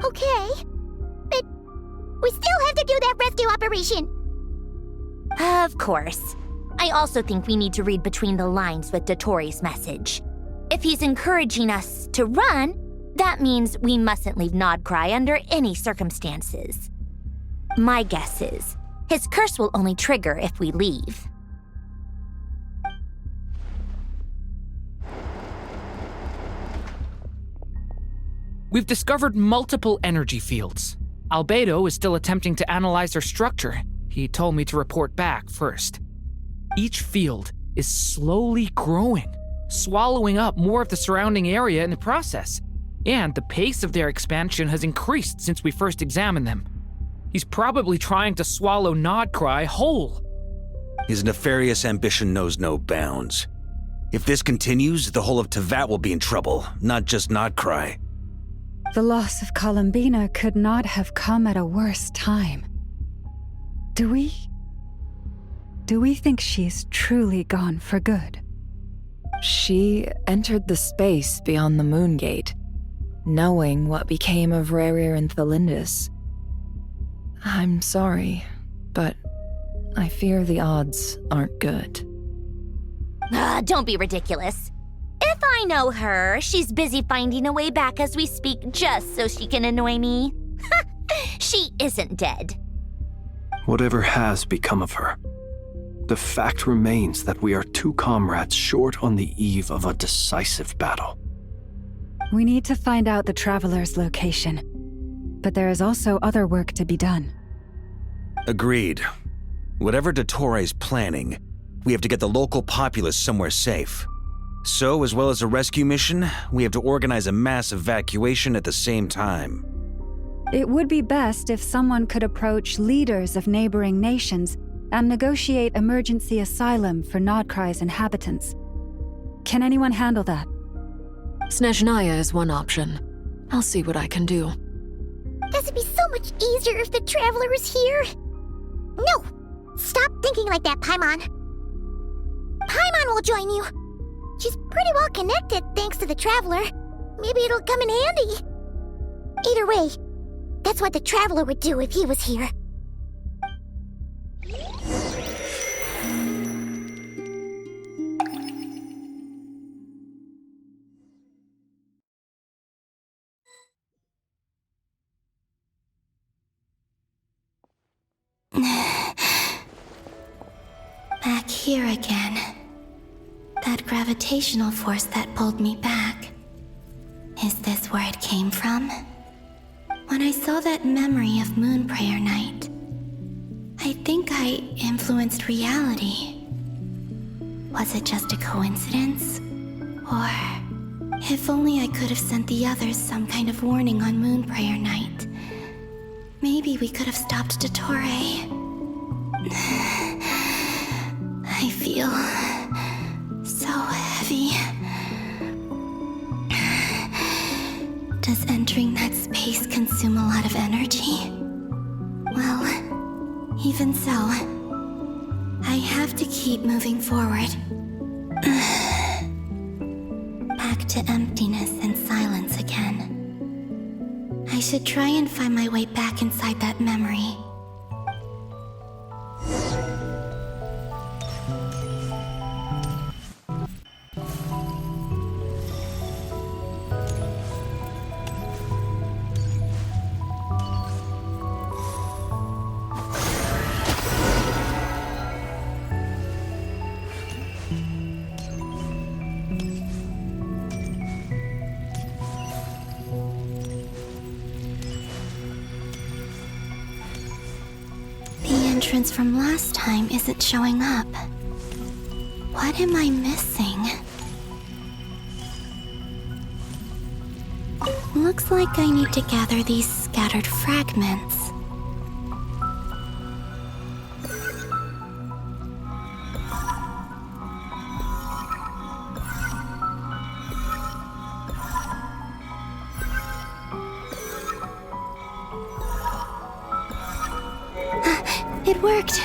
S1: Okay, but we still have to do that rescue operation. Of course. I also think we need to read between the lines with Dottore's message. If he's encouraging us to run, that means we mustn't leave Nod-Krai under any circumstances. My guess is, his curse will only trigger if we leave.
S16: We've discovered multiple energy fields. Albedo is still attempting to analyze their structure. He told me to report back first. Each field is slowly growing, swallowing up more of the surrounding area in the process. And the pace of their expansion has increased since we first examined them. He's probably trying to swallow Nod-Krai whole.
S2: His nefarious ambition knows no bounds. If this continues, the whole of Tevat will be in trouble, not just Nod-Krai.
S7: The loss of Columbina could not have come at a worse time. Do we think she's truly gone for good?
S3: She entered the space beyond the Moon Gate, knowing what became of Rerir and Thalindus. I'm sorry, but I fear the odds aren't good.
S1: Don't be ridiculous. If I know her, she's busy finding a way back as we speak just so she can annoy me. She isn't dead.
S4: Whatever has become of her, the fact remains that we are two comrades short on the eve of a decisive battle.
S7: We need to find out the Traveler's location, but there is also other work to be done.
S2: Agreed. Whatever Dottore's planning, we have to get the local populace somewhere safe. So, as well as a rescue mission, we have to organize a mass evacuation at the same time.
S7: It would be best if someone could approach leaders of neighboring nations and negotiate emergency asylum for Nod-Krai's inhabitants. Can anyone handle that?
S6: Snezhnaya is one option. I'll see what I can do.
S14: This would be so much easier if the Traveler was here. No! Stop thinking like that, Paimon. Paimon will join you. She's pretty well connected thanks to the Traveler. Maybe it'll come in handy. Either way, that's what the Traveler would do if he was here. Back here again. That gravitational force that pulled me back. Is this where it came from? When I saw that memory of Moon Prayer Night, I think I influenced reality. Was it just a coincidence? Or, if only I could have sent the others some kind of warning on Moon Prayer Night, maybe we could have stopped Dottore. I feel so heavy. Does entering that space consume a lot of energy? Well, even so, I have to keep moving forward. Back to emptiness and silence again. I should try and find my way back inside that memory. Entrance from last time isn't showing up. What am I missing? Looks like I need to gather these scattered fragments. It worked!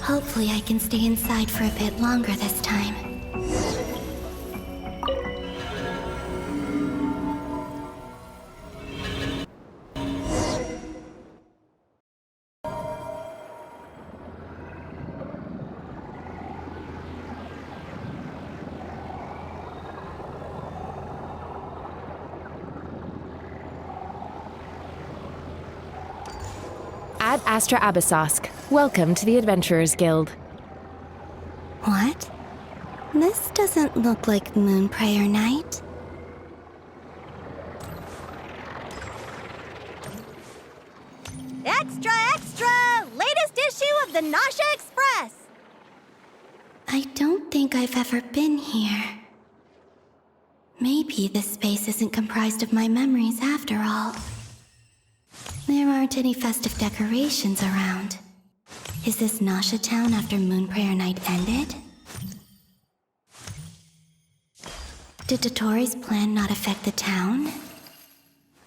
S14: Hopefully I can stay inside for a bit longer this time.
S17: Ad Astra Abyssosque. Welcome to the Adventurers Guild.
S14: What? This doesn't look like Moon Prayer Night.
S18: Extra, extra! Latest issue of the Nasha Express!
S14: I don't think I've ever been here. Maybe this space isn't comprised of my memories after all. There aren't any festive decorations around. Is this Nasha Town after Moon Prayer Night ended? Did Dottore's plan not affect the town?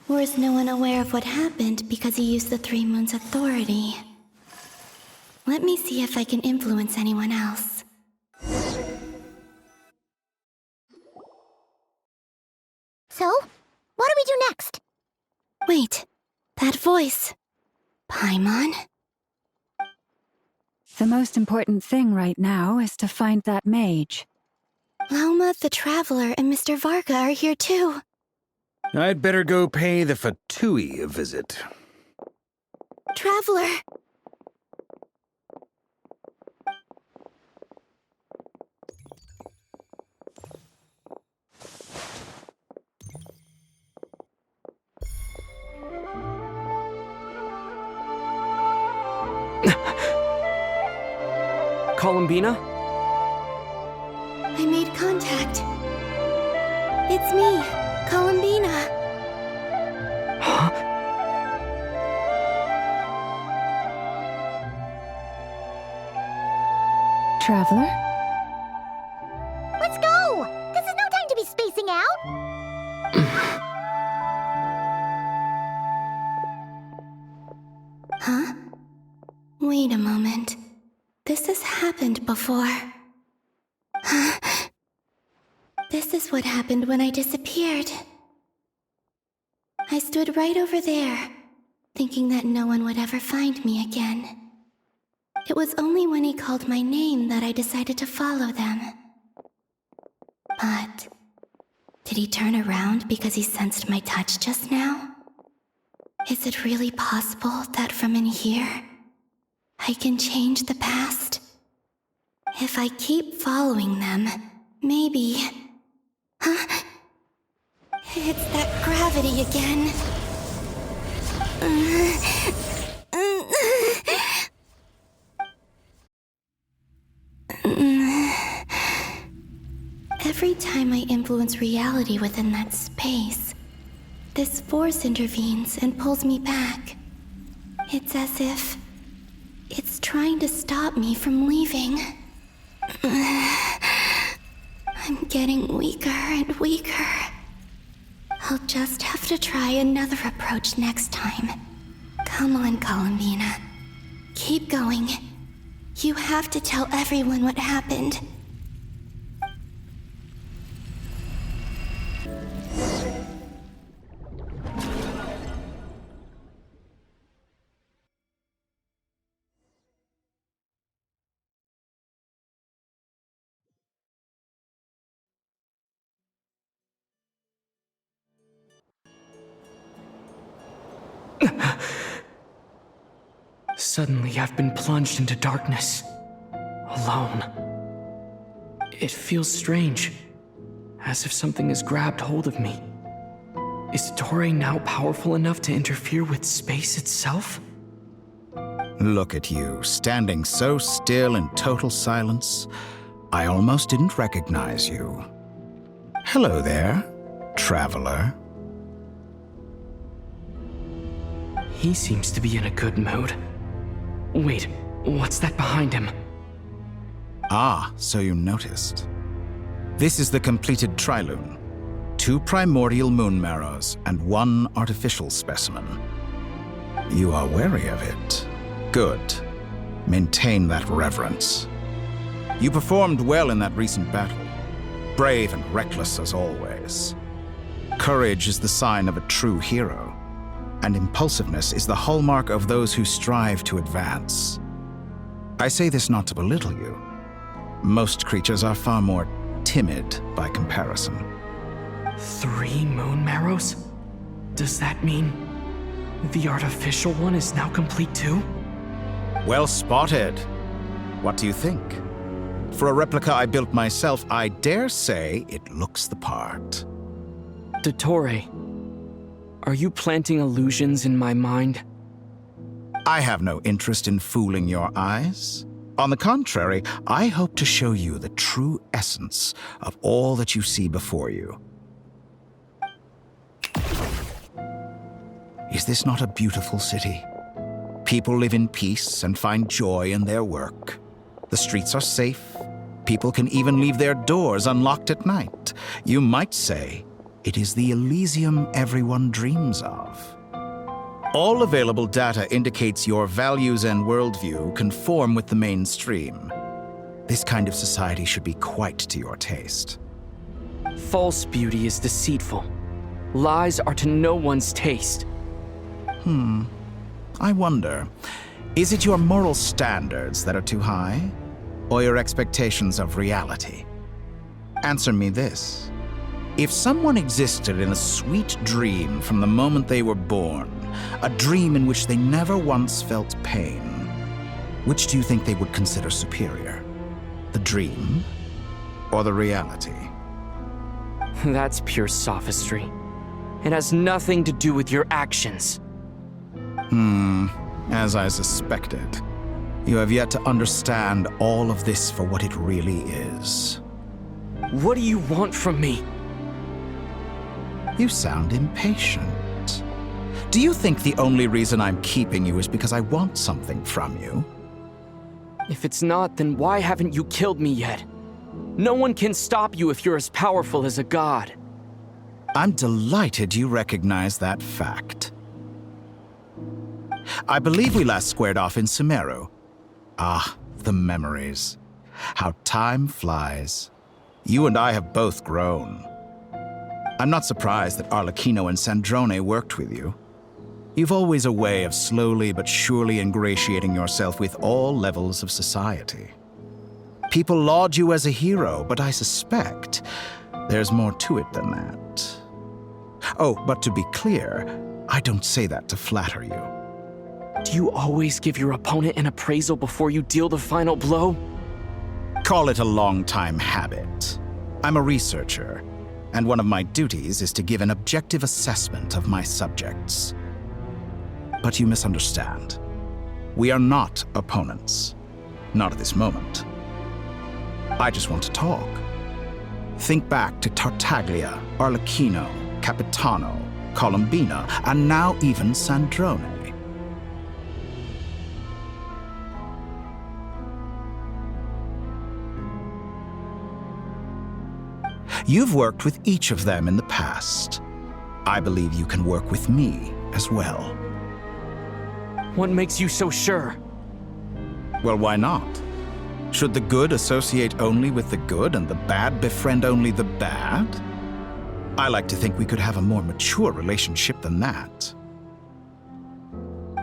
S14: Or is no one aware of what happened because he used the Three Moons' authority? Let me see if I can influence anyone else.
S1: So, what do we do next?
S14: Wait, that voice. Paimon?
S7: The most important thing right now is to find that mage.
S14: Lauma, the Traveler, and Mr. Varga are here too.
S2: I'd better go pay the Fatui a visit.
S14: Traveler!
S11: Columbina?
S14: I made contact. It's me, Columbina.
S11: Huh?
S7: Traveler?
S1: Let's go! This is no time to be spacing out!
S14: Huh? Wait a moment. This has happened before. This is what happened when I disappeared. I stood right over there, thinking that no one would ever find me again. It was only when he called my name that I decided to follow them. But did he turn around because he sensed my touch just now? Is it really possible that from in here, I can change the past? If I keep following them, maybe... Huh? It's that gravity again. Every time I influence reality within that space, this force intervenes and pulls me back. It's as if it's trying to stop me from leaving. I'm getting weaker and weaker. I'll just have to try another approach next time. Come on, Columbina. Keep going. You have to tell everyone what happened.
S11: Suddenly, I've been plunged into darkness. Alone. It feels strange. As if something has grabbed hold of me. Is Dottore now powerful enough to interfere with space itself?
S12: Look at you, standing so still in total silence. I almost didn't recognize you. Hello there, traveler.
S11: He seems to be in a good mood. Wait, what's that behind him?
S12: Ah, so you noticed. This is the completed trilune. 2 primordial moon marrows and 1 artificial specimen. You are wary of it. Good. Maintain that reverence. You performed well in that recent battle. Brave and reckless as always. Courage is the sign of a true hero. And impulsiveness is the hallmark of those who strive to advance. I say this not to belittle you. Most creatures are far more timid by comparison.
S11: 3 moon marrows? Does that mean the artificial one is now complete too?
S12: Well spotted. What do you think? For a replica I built myself, I dare say it looks the part.
S11: Dottore, are you planting illusions in my mind?
S12: I have no interest in fooling your eyes. On the contrary, I hope to show you the true essence of all that you see before you. Is this not a beautiful city? People live in peace and find joy in their work. The streets are safe. People can even leave their doors unlocked at night. You might say it is the Elysium everyone dreams of. All available data indicates your values and worldview conform with the mainstream. This kind of society should be quite to your taste.
S11: False beauty is deceitful. Lies are to no one's taste.
S12: I wonder, is it your moral standards that are too high, or your expectations of reality? Answer me this. If someone existed in a sweet dream from the moment they were born, a dream in which they never once felt pain, which do you think they would consider superior? The dream or the reality?
S11: That's pure sophistry. It has nothing to do with your actions.
S12: As I suspected. You have yet to understand all of this for what it really is.
S11: What do you want from me?
S12: You sound impatient. Do you think the only reason I'm keeping you is because I want something from you?
S11: If it's not, then why haven't you killed me yet? No one can stop you if you're as powerful as a god.
S12: I'm delighted you recognize that fact. I believe we last squared off in Sumeru. Ah, the memories. How time flies. You and I have both grown. I'm not surprised that Arlecchino and Sandrone worked with you. You've always a way of slowly but surely ingratiating yourself with all levels of society. People laud you as a hero, but I suspect there's more to it than that. Oh, but to be clear, I don't say that to flatter you.
S11: Do you always give your opponent an appraisal before you deal the final blow?
S12: Call it a long-time habit. I'm a researcher, and one of my duties is to give an objective assessment of my subjects. But you misunderstand. We are not opponents. Not at this moment. I just want to talk. Think back to Tartaglia, Arlecchino, Capitano, Columbina, and now even Sandrone. You've worked with each of them in the past. I believe you can work with me as well.
S11: What makes you so sure?
S12: Well, why not? Should the good associate only with the good and the bad befriend only the bad? I like to think we could have a more mature relationship than that.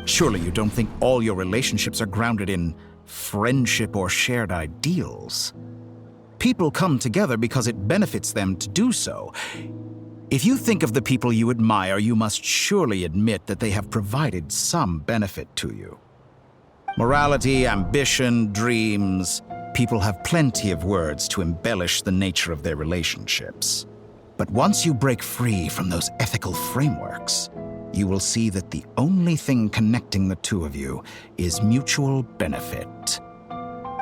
S12: Surely you don't think all your relationships are grounded in friendship or shared ideals. People come together because it benefits them to do so. If you think of the people you admire, you must surely admit that they have provided some benefit to you. Morality, ambition, dreams. People have plenty of words to embellish the nature of their relationships. But once you break free from those ethical frameworks, you will see that the only thing connecting the two of you is mutual benefit.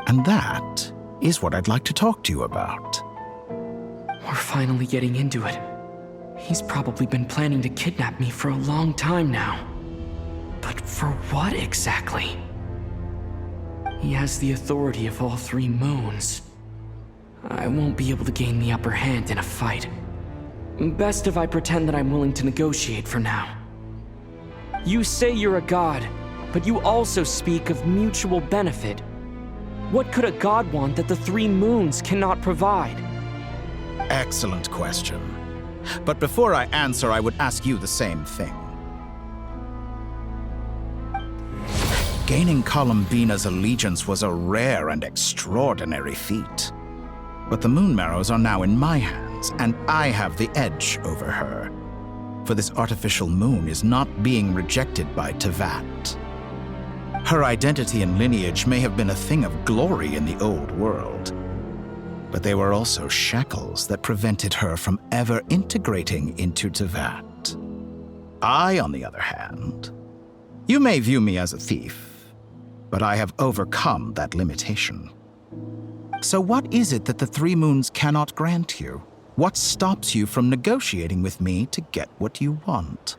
S12: And that is what I'd like to talk to you about.
S11: We're finally getting into it. He's probably been planning to kidnap me for a long time now. But for what exactly? He has the authority of all three moons. I won't be able to gain the upper hand in a fight. Best if I pretend that I'm willing to negotiate for now. You say you're a god, but you also speak of mutual benefit. What could a god want that the three moons cannot provide?
S12: Excellent question. But before I answer, I would ask you the same thing. Gaining Columbina's allegiance was a rare and extraordinary feat. But the Moon Marrows are now in my hands, and I have the edge over her. For this artificial moon is not being rejected by Tevat. Her identity and lineage may have been a thing of glory in the old world, but they were also shackles that prevented her from ever integrating into Tevat. I, on the other hand, You may view me as a thief, but I have overcome that limitation. So what is it that the Three Moons cannot grant you? What stops you from negotiating with me to get what you want?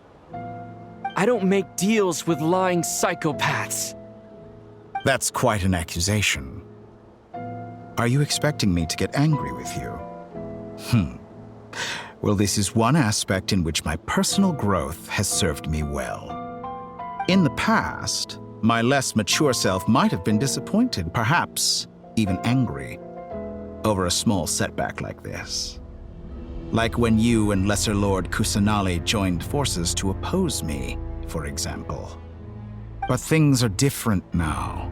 S11: I don't make deals with lying psychopaths.
S12: That's quite an accusation. Are you expecting me to get angry with you? Well, this is one aspect in which my personal growth has served me well. In the past, my less mature self might have been disappointed, perhaps even angry, over a small setback like this. Like when you and Lesser Lord Kusanali joined forces to oppose me, for example. But things are different now.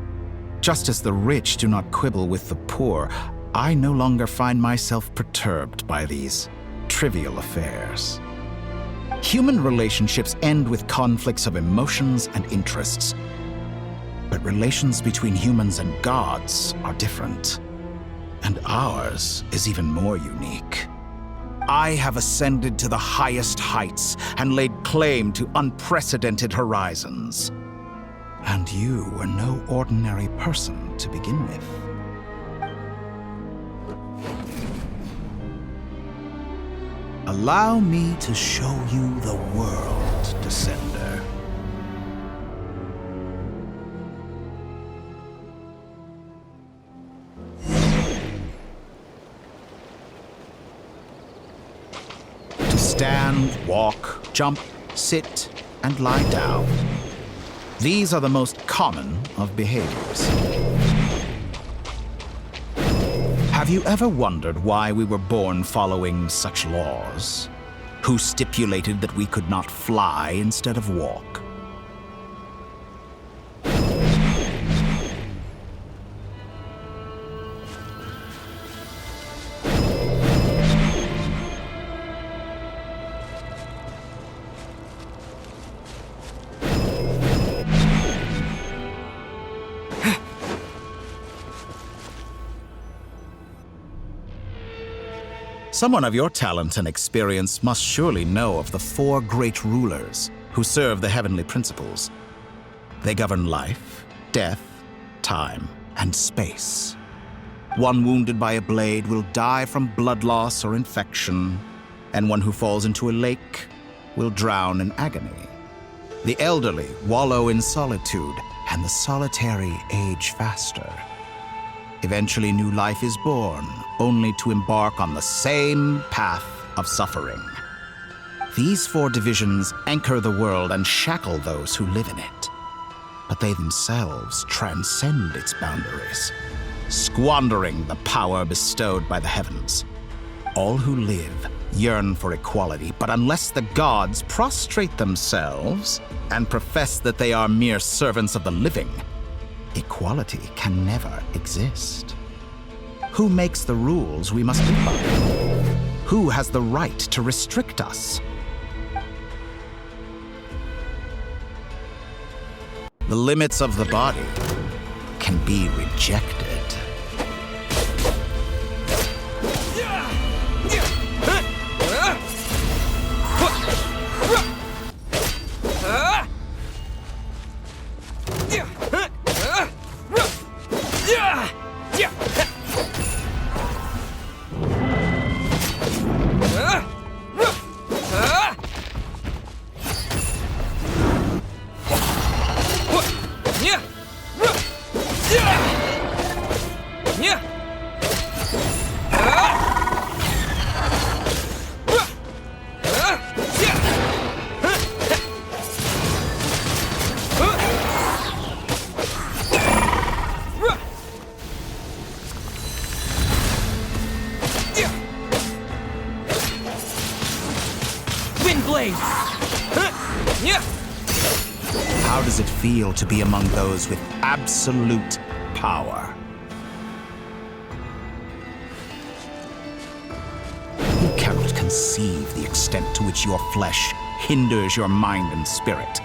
S12: Just as the rich do not quibble with the poor, I no longer find myself perturbed by these trivial affairs. Human relationships end with conflicts of emotions and interests. But relations between humans and gods are different. And ours is even more unique. I have ascended to the highest heights and laid claim to unprecedented horizons. And you were no ordinary person to begin with. Allow me to show you the world, Descender. To stand, walk, jump, sit, and lie down. These are the most common of behaviors. Have you ever wondered why we were born following such laws? Who stipulated that we could not fly instead of walk? Someone of your talent and experience must surely know of the four great rulers who serve the heavenly principles. They govern life, death, time, and space. One wounded by a blade will die from blood loss or infection, and one who falls into a lake will drown in agony. The elderly wallow in solitude, and the solitary age faster. Eventually, new life is born, only to embark on the same path of suffering. These four divisions anchor the world and shackle those who live in it. But they themselves transcend its boundaries, squandering the power bestowed by the heavens. All who live yearn for equality, but unless the gods prostrate themselves and profess that they are mere servants of the living, equality can never exist. Who makes the rules we must live by? Who has the right to restrict us? The limits of the body can be rejected. How does it feel to be among those with absolute power? You cannot conceive the extent to which your flesh hinders your mind and spirit.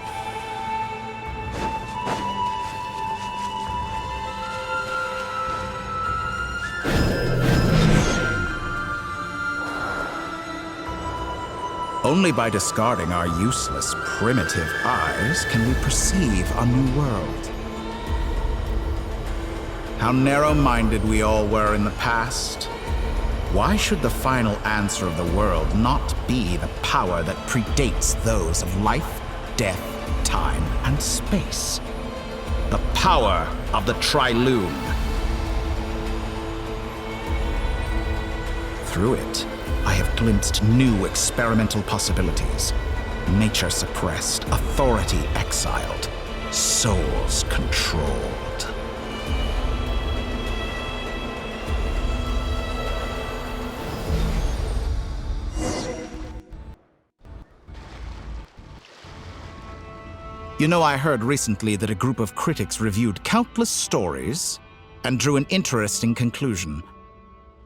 S12: Only by discarding our useless, primitive eyes can we perceive a new world. How narrow-minded we all were in the past. Why should the final answer of the world not be the power that predates those of life, death, time, and space? The power of the Trilune. Through it, I have glimpsed new experimental possibilities. Nature suppressed, authority exiled, souls controlled. You know, I heard recently that a group of critics reviewed countless stories and drew an interesting conclusion.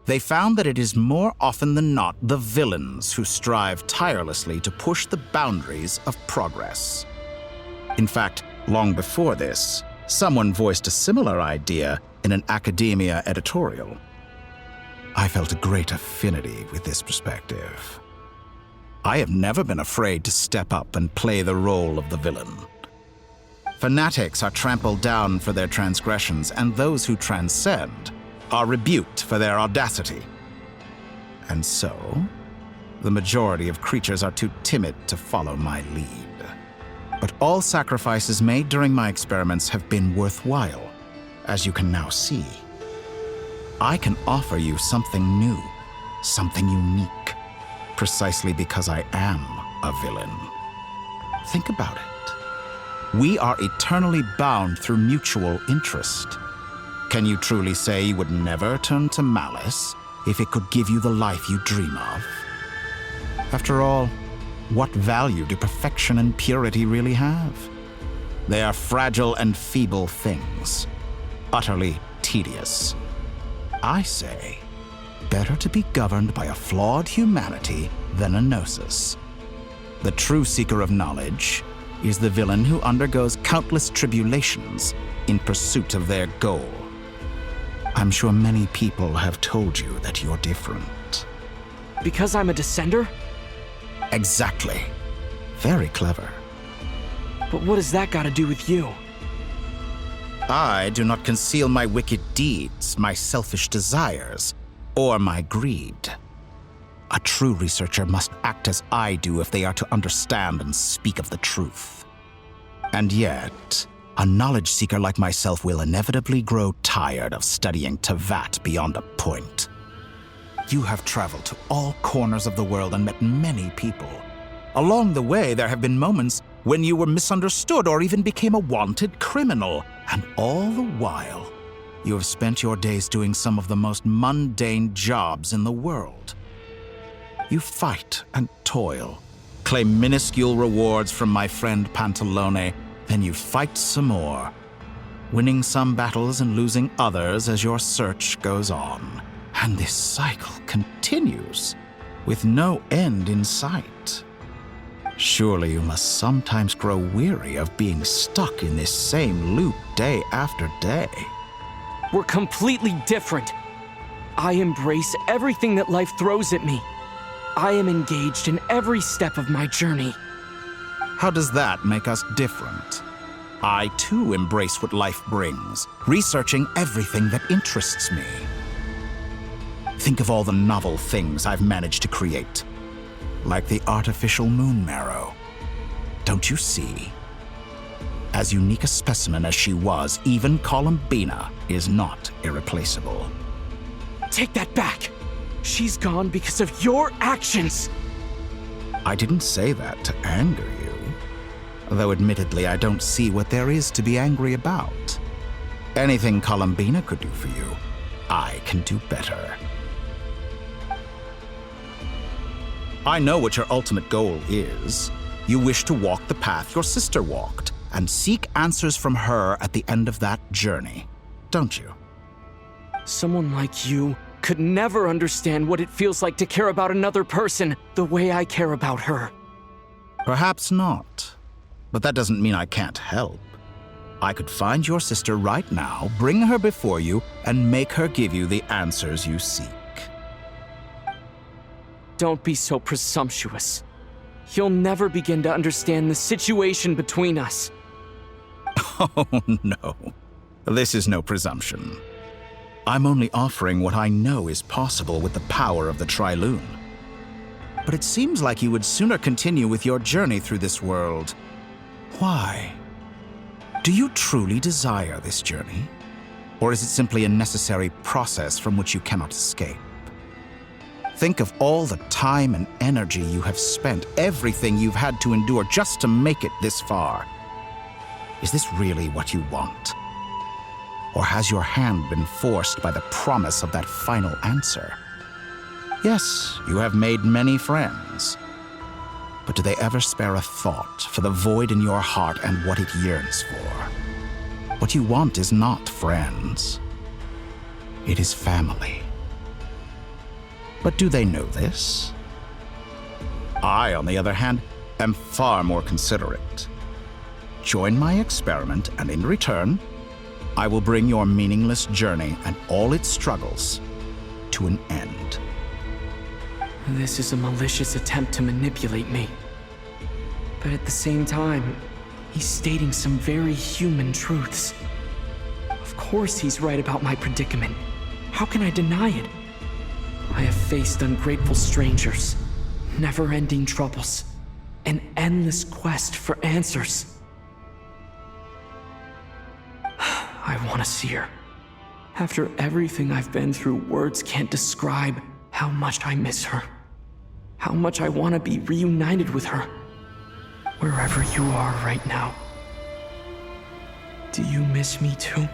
S12: They found that it is more often than not the villains who strive tirelessly to push the boundaries of progress. In fact, long before this, someone voiced a similar idea in an academia editorial. I felt a great affinity with this perspective. I have never been afraid to step up and play the role of the villain. Fanatics are trampled down for their transgressions, and those who transcend are rebuked for their audacity. And so, the majority of creatures are too timid to follow my lead. But all sacrifices made during my experiments have been worthwhile, as you can now see. I can offer you something new, something unique, precisely because I am a villain. Think about it. We are eternally bound through mutual interest. Can you truly say you would never turn to malice if it could give you the life you dream of? After all, what value do perfection and purity really have? They are fragile and feeble things, utterly tedious. I say, better to be governed by a flawed humanity than a gnosis. The true seeker of knowledge is the villain who undergoes countless tribulations in pursuit of their goal. I'm sure many people have told you that you're different.
S11: Because I'm a descender?
S12: Exactly. Very clever.
S11: But what does that got to do with you?
S12: I do not conceal my wicked deeds, my selfish desires, or my greed. A true researcher must act as I do if they are to understand and speak of the truth. And yet, a knowledge seeker like myself will inevitably grow tired of studying Tevat beyond a point. You have traveled to all corners of the world and met many people. Along the way, there have been moments when you were misunderstood or even became a wanted criminal. And all the while, you have spent your days doing some of the most mundane jobs in the world. You fight and toil, claim minuscule rewards from my friend Pantalone, then you fight some more, winning some battles and losing others as your search goes on. And this cycle continues, with no end in sight. Surely you must sometimes grow weary of being stuck in this same loop day after day.
S11: We're completely different. I embrace everything that life throws at me. I am engaged in every step of my journey.
S12: How does that make us different? I too embrace what life brings, researching everything that interests me. Think of all the novel things I've managed to create, like the artificial moon marrow. Don't you see? As unique a specimen as she was, even Columbina is not irreplaceable.
S11: Take that back! She's gone because of your actions!
S12: I didn't say that to anger you. Though admittedly, I don't see what there is to be angry about. Anything Columbina could do for you, I can do better. I know what your ultimate goal is. You wish to walk the path your sister walked, and seek answers from her at the end of that journey, don't you?
S11: Someone like you could never understand what it feels like to care about another person the way I care about her.
S12: Perhaps not, but that doesn't mean I can't help. I could find your sister right now, bring her before you, and make her give you the answers you seek.
S11: Don't be so presumptuous. You'll never begin to understand the situation between us.
S12: Oh, no. This is no presumption. I'm only offering what I know is possible with the power of the Trilune. But it seems like you would sooner continue with your journey through this world. Why? Do you truly desire this journey? Or is it simply a necessary process from which you cannot escape? Think of all the time and energy you have spent, everything you've had to endure just to make it this far. Is this really what you want? Or has your hand been forced by the promise of that final answer? Yes, you have made many friends. But do they ever spare a thought for the void in your heart and what it yearns for? What you want is not friends. It is family. But do they know this? I, on the other hand, am far more considerate. Join my experiment, and in return, I will bring your meaningless journey and all its struggles to an end.
S11: This is a malicious attempt to manipulate me. But at the same time, he's stating some very human truths. Of course he's right about my predicament. How can I deny it? I have faced ungrateful strangers, never-ending troubles, an endless quest for answers. I want to see her. After everything I've been through, words can't describe how much I miss her. How much I want to be reunited with her. Wherever you are right now. Do you miss me too?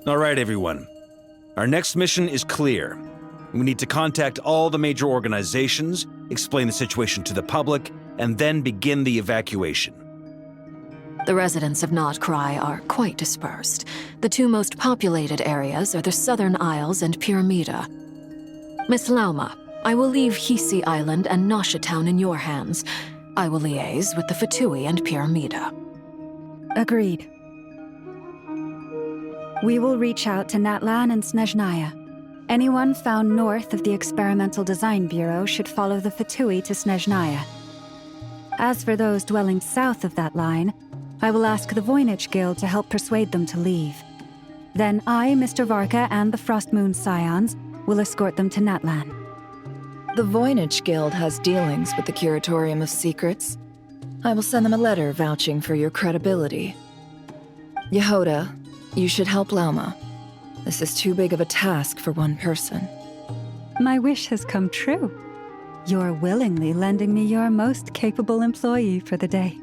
S2: All right, everyone. Our next mission is clear. We need to contact all the major organizations, explain the situation to the public, and then begin the evacuation.
S6: The residents of Nod-Krai are quite dispersed. The two most populated areas are the Southern Isles and Pyramida. Miss Lauma, I will leave Hisi Island and Nasha Town in your hands. I will liaise with the Fatui and Pyramida.
S7: Agreed. We will reach out to Natlan and Snezhnaya. Anyone found north of the Experimental Design Bureau should follow the Fatui to Snezhnaya. As for those dwelling south of that line, I will ask the Voynich Guild to help persuade them to leave. Then I, Mr. Varka, and the Frostmoon Scions will escort them to Natlan.
S3: The Voynich Guild has dealings with the Curatorium of Secrets. I will send them a letter vouching for your credibility. Yehoda, you should help Lauma. This is too big of a task for one person.
S7: My wish has come true. You're willingly lending me your most capable employee for the day.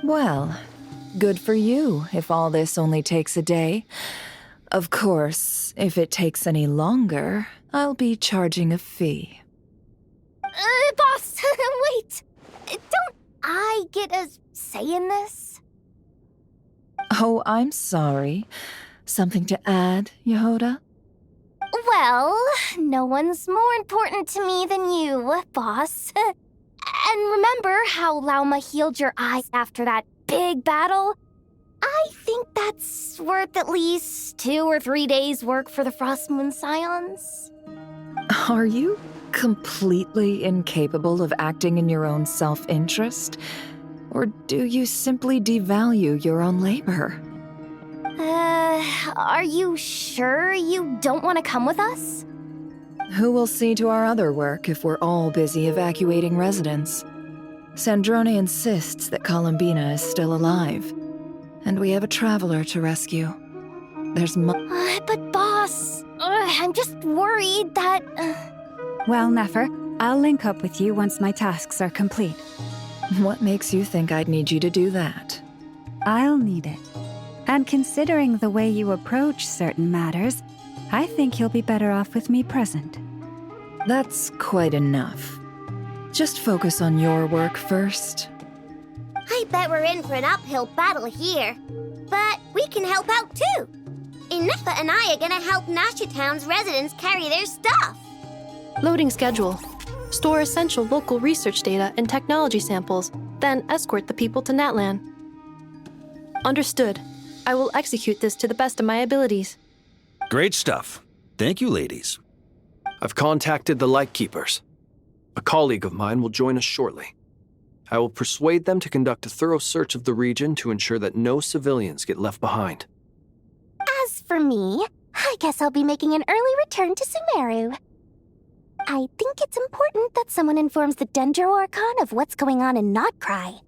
S3: Well, good for you if all this only takes a day. Of course, if it takes any longer, I'll be charging a fee.
S1: Boss, wait! Don't I get a say in this?
S3: Oh, I'm sorry. Something to add, Yehoda?
S1: Well, no one's more important to me than you, boss. And remember how Lauma healed your eyes after that big battle? I think that's worth at least 2 or 3 days' work for the Frostmoon Scions.
S3: Are you completely incapable of acting in your own self-interest? Or do you simply devalue your own labor?
S1: Are you sure you don't want to come with us?
S3: Who will see to our other work if we're all busy evacuating residents? Sandrone insists that Columbina is still alive, and we have a traveler to rescue. There's
S1: But boss, I'm just worried that...
S7: Well, Nefer, I'll link up with you once my tasks are complete.
S3: What makes you think I'd need you to do that?
S7: I'll need it. And considering the way you approach certain matters, I think you'll be better off with me present.
S3: That's quite enough. Just focus on your work first.
S18: I bet we're in for an uphill battle here. But we can help out too. Inefa and I are gonna help Nasha Town's residents carry their stuff.
S8: Loading schedule. Store essential local research data and technology samples, then escort the people to Natlan. Understood. I will execute this to the best of my abilities.
S2: Great stuff. Thank you, ladies.
S4: I've contacted the Lightkeepers. A colleague of mine will join us shortly. I will persuade them to conduct a thorough search of the region to ensure that no civilians get left behind.
S18: As for me, I guess I'll be making an early return to Sumeru. I think it's important that someone informs the Dendro Archon of what's going on in Nod-Krai.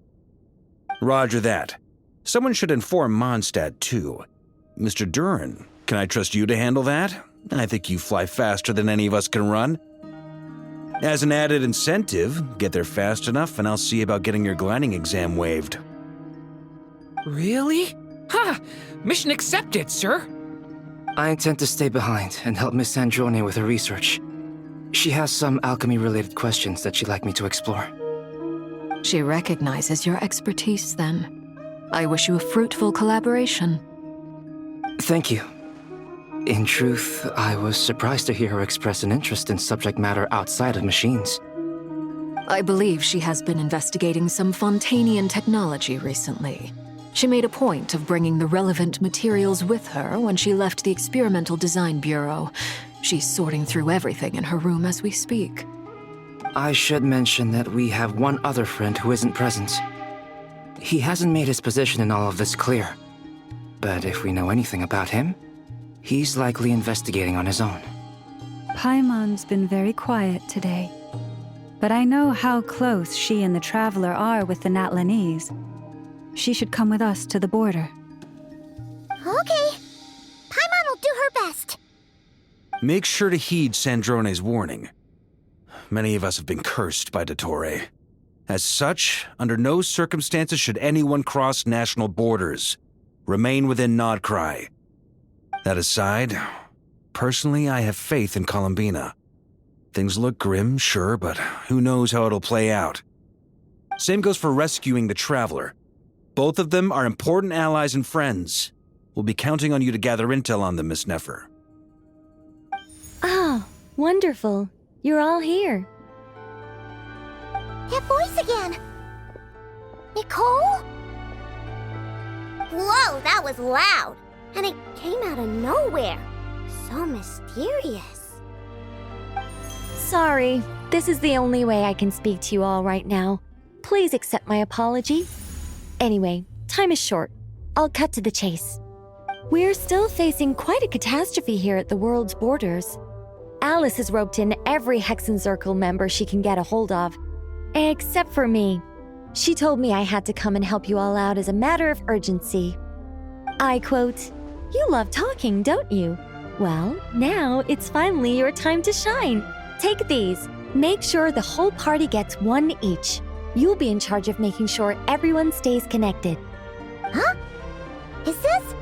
S2: Roger that. Someone should inform Mondstadt, too. Mr. Duran, can I trust you to handle that? I think you fly faster than any of us can run. As an added incentive, get there fast enough and I'll see about getting your gliding exam waived.
S16: Really? Ha! Mission accepted, sir.
S19: I intend to stay behind and help Miss Sandrone with her research. She has some alchemy-related questions that she'd like me to explore.
S6: She recognizes your expertise, then. I wish you a fruitful collaboration.
S19: Thank you. In truth, I was surprised to hear her express an interest in subject matter outside of machines.
S6: I believe she has been investigating some Fontanian technology recently. She made a point of bringing the relevant materials with her when she left the Experimental Design Bureau. She's sorting through everything in her room as we speak.
S19: I should mention that we have one other friend who isn't present. He hasn't made his position in all of this clear. But if we know anything about him, he's likely investigating on his own.
S7: Paimon's been very quiet today. But I know how close she and the Traveler are with the Natlanese. She should come with us to the border.
S18: Okay. Paimon will do her best.
S2: Make sure to heed Sandrone's warning. Many of us have been cursed by Dottore. As such, under no circumstances should anyone cross national borders. Remain within Nod-Krai. That aside, personally, I have faith in Columbina. Things look grim, sure, but who knows how it'll play out. Same goes for rescuing the Traveler. Both of them are important allies and friends. We'll be counting on you to gather intel on them, Miss Nefer.
S20: Oh, wonderful. You're all here.
S18: That voice again! Nicole? Whoa, that was loud! And it came out of nowhere. So mysterious.
S20: Sorry, this is the only way I can speak to you all right now. Please accept my apology. Anyway, time is short. I'll cut to the chase. We're still facing quite a catastrophe here at the world's borders. Alice has roped in every Hexenzirkel member she can get a hold of. Except for me. She told me I had to come and help you all out as a matter of urgency. I quote, "You love talking, don't you? Well, now it's finally your time to shine. Take these. Make sure the whole party gets one each. You'll be in charge of making sure everyone stays connected."
S18: Huh? Is this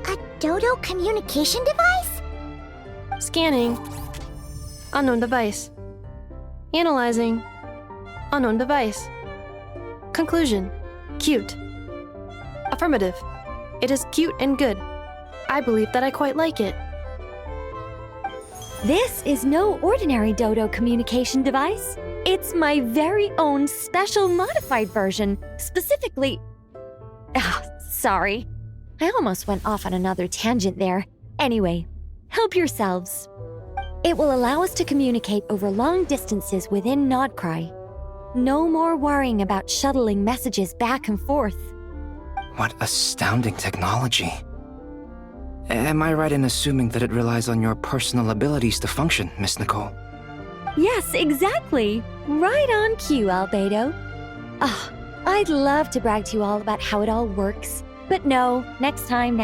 S18: a Dodo communication device?
S8: Scanning. Unknown device. Analyzing. Unknown device. Conclusion. Cute. Affirmative. It is cute and good. I believe that I quite like it.
S20: This is no ordinary Dodo communication device. It's my very own special modified version, specifically... sorry. I almost went off on another tangent there. Anyway, help yourselves. It will allow us to communicate over long distances within Nod-Krai. No more worrying about shuttling messages back and forth.
S19: What astounding technology. Am I right in assuming that it relies on your personal abilities to function, Miss Nicole?
S20: Yes, exactly. Right on cue, Albedo. I'd love to brag to you all about how it all works. But no, next time.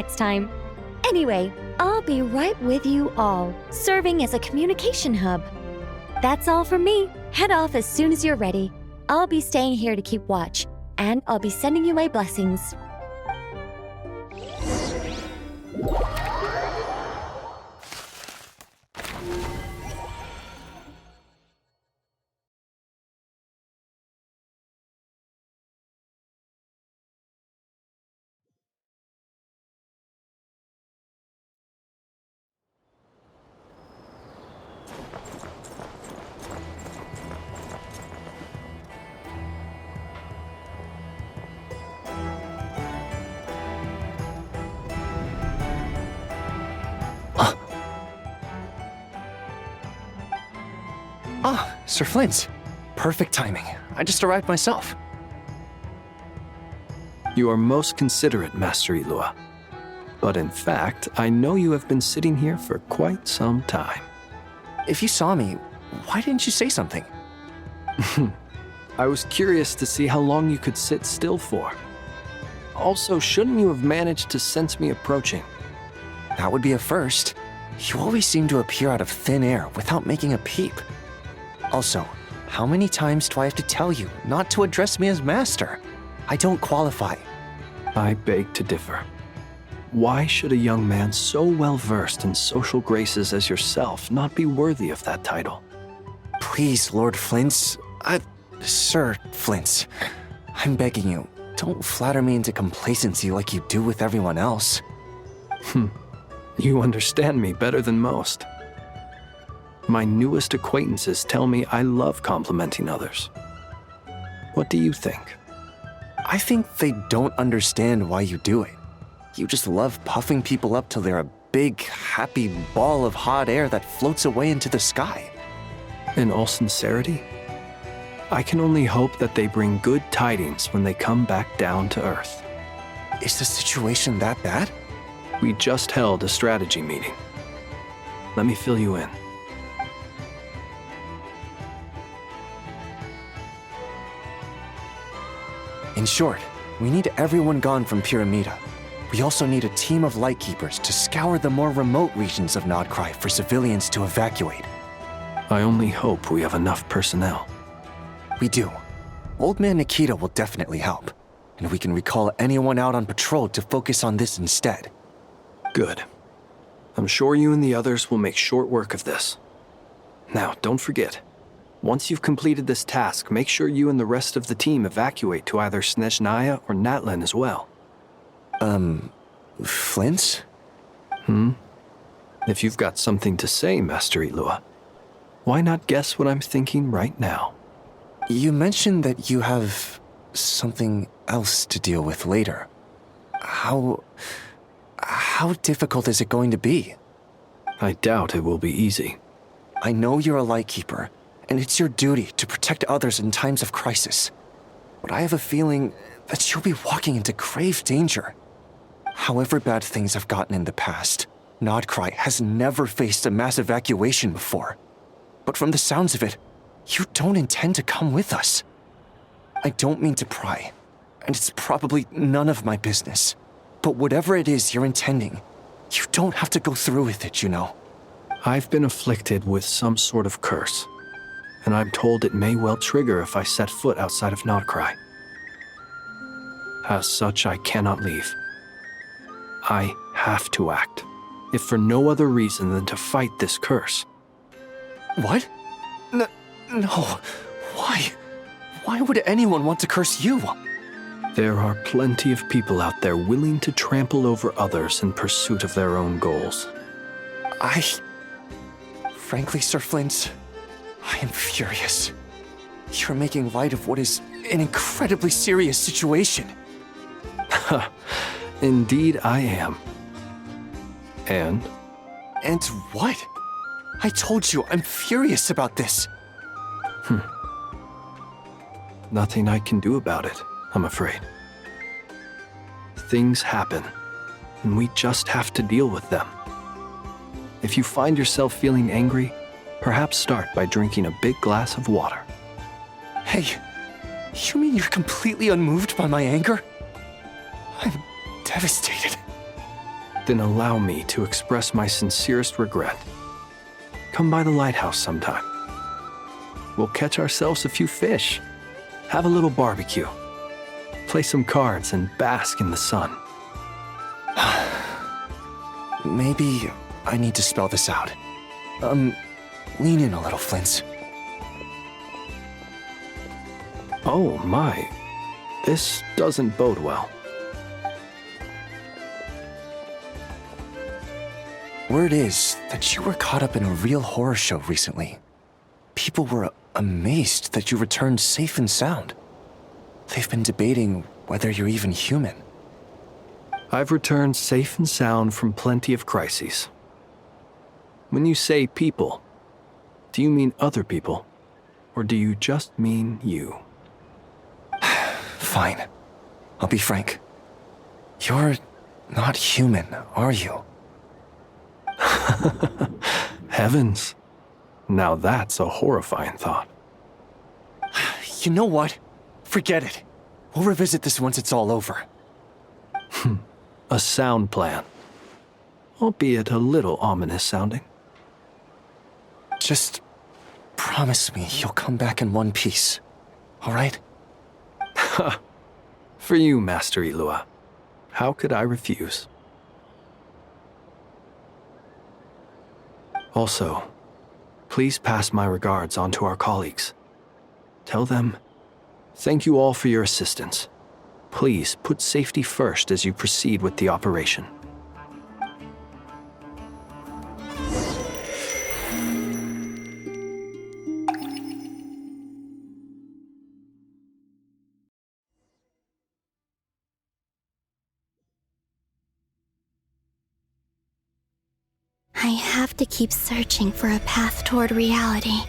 S20: Anyway, I'll be right with you all, serving as a communication hub. That's all from me. Head off as soon as you're ready. I'll be staying here to keep watch, and I'll be sending you my blessings.
S4: Sir Flint. Perfect timing. I just arrived myself. You are most considerate, Master Ilua. But in fact, I know you have been sitting here for quite some time. If you saw me, why didn't you say something? I was curious to see how long you could sit still for. Also, shouldn't you have managed to sense me approaching? That would be a first. You always seem to appear out of thin air without making a peep. Also, how many times do I have to tell you not to address me as master? I don't qualify. I beg to differ. Why should a young man so well versed in social graces as yourself not be worthy of that title? Please, Lord Flint. Sir Flint. I'm begging you, don't flatter me into complacency like you do with everyone else. You understand me better than most. My newest acquaintances tell me I love complimenting others. What do you think? I think they don't understand why you do it. You just love puffing people up till they're a big, happy ball of hot air that floats away into the sky. In all sincerity, I can only hope that they bring good tidings when they come back down to Earth. Is the situation that bad? We just held a strategy meeting. Let me fill you in. In short, we need everyone gone from Pyramida. We also need a team of lightkeepers to scour the more remote regions of Nod-Krai for civilians to evacuate. I only hope we have enough personnel. We do. Old Man Nikita will definitely help, and we can recall anyone out on patrol to focus on this instead. Good. I'm sure you and the others will make short work of this. Now, don't forget, once you've completed this task, make sure you and the rest of the team evacuate to either Snezhnaya or Natlan as well. Flint? If you've got something to say, Master Ilua, why not guess what I'm thinking right now? You mentioned that you have something else to deal with later. How difficult is it going to be? I doubt it will be easy. I know you're a lightkeeper, and it's your duty to protect others in times of crisis. But I have a feeling that you'll be walking into grave danger. However bad things have gotten in the past, Nod-Krai has never faced a mass evacuation before. But from the sounds of it, you don't intend to come with us. I don't mean to pry, and it's probably none of my business. But whatever it is you're intending, you don't have to go through with it, you know. I've been afflicted with some sort of curse, and I'm told it may well trigger if I set foot outside of Nod-Krai. As such, I cannot leave. I have to act, if for no other reason than to fight this curse. What? No. Why? Why would anyone want to curse you? There are plenty of people out there willing to trample over others in pursuit of their own goals. Frankly, Sir Flint, I am furious. You're making light of what is an incredibly serious situation. Indeed I am. And? And what? I told you I'm furious about this. Nothing I can do about it, I'm afraid. Things happen, and we just have to deal with them. If you find yourself feeling angry, perhaps start by drinking a big glass of water. Hey, you mean you're completely unmoved by my anger? I'm devastated. Then allow me to express my sincerest regret. Come by the lighthouse sometime. We'll catch ourselves a few fish, have a little barbecue, play some cards, and bask in the sun. Maybe I need to spell this out. Lean in a little, Flint. Oh my, this doesn't bode well. Word is that you were caught up in a real horror show recently. People were amazed that you returned safe and sound. They've been debating whether you're even human. I've returned safe and sound from plenty of crises. When you say people, do you mean other people? Or do you just mean you?
S19: Fine. I'll be frank. You're not human, are you?
S4: Heavens. Now that's a horrifying thought.
S19: You know what? Forget it. We'll revisit this once it's all over.
S4: A sound plan. Albeit a little ominous sounding.
S19: Just promise me you'll come back in one piece, all right?
S4: For you, Master Ilua. How could I refuse? Also, please pass my regards on to our colleagues. Tell them, thank you all for your assistance. Please put safety first as you proceed with the operation.
S14: I have to keep searching for a path toward reality.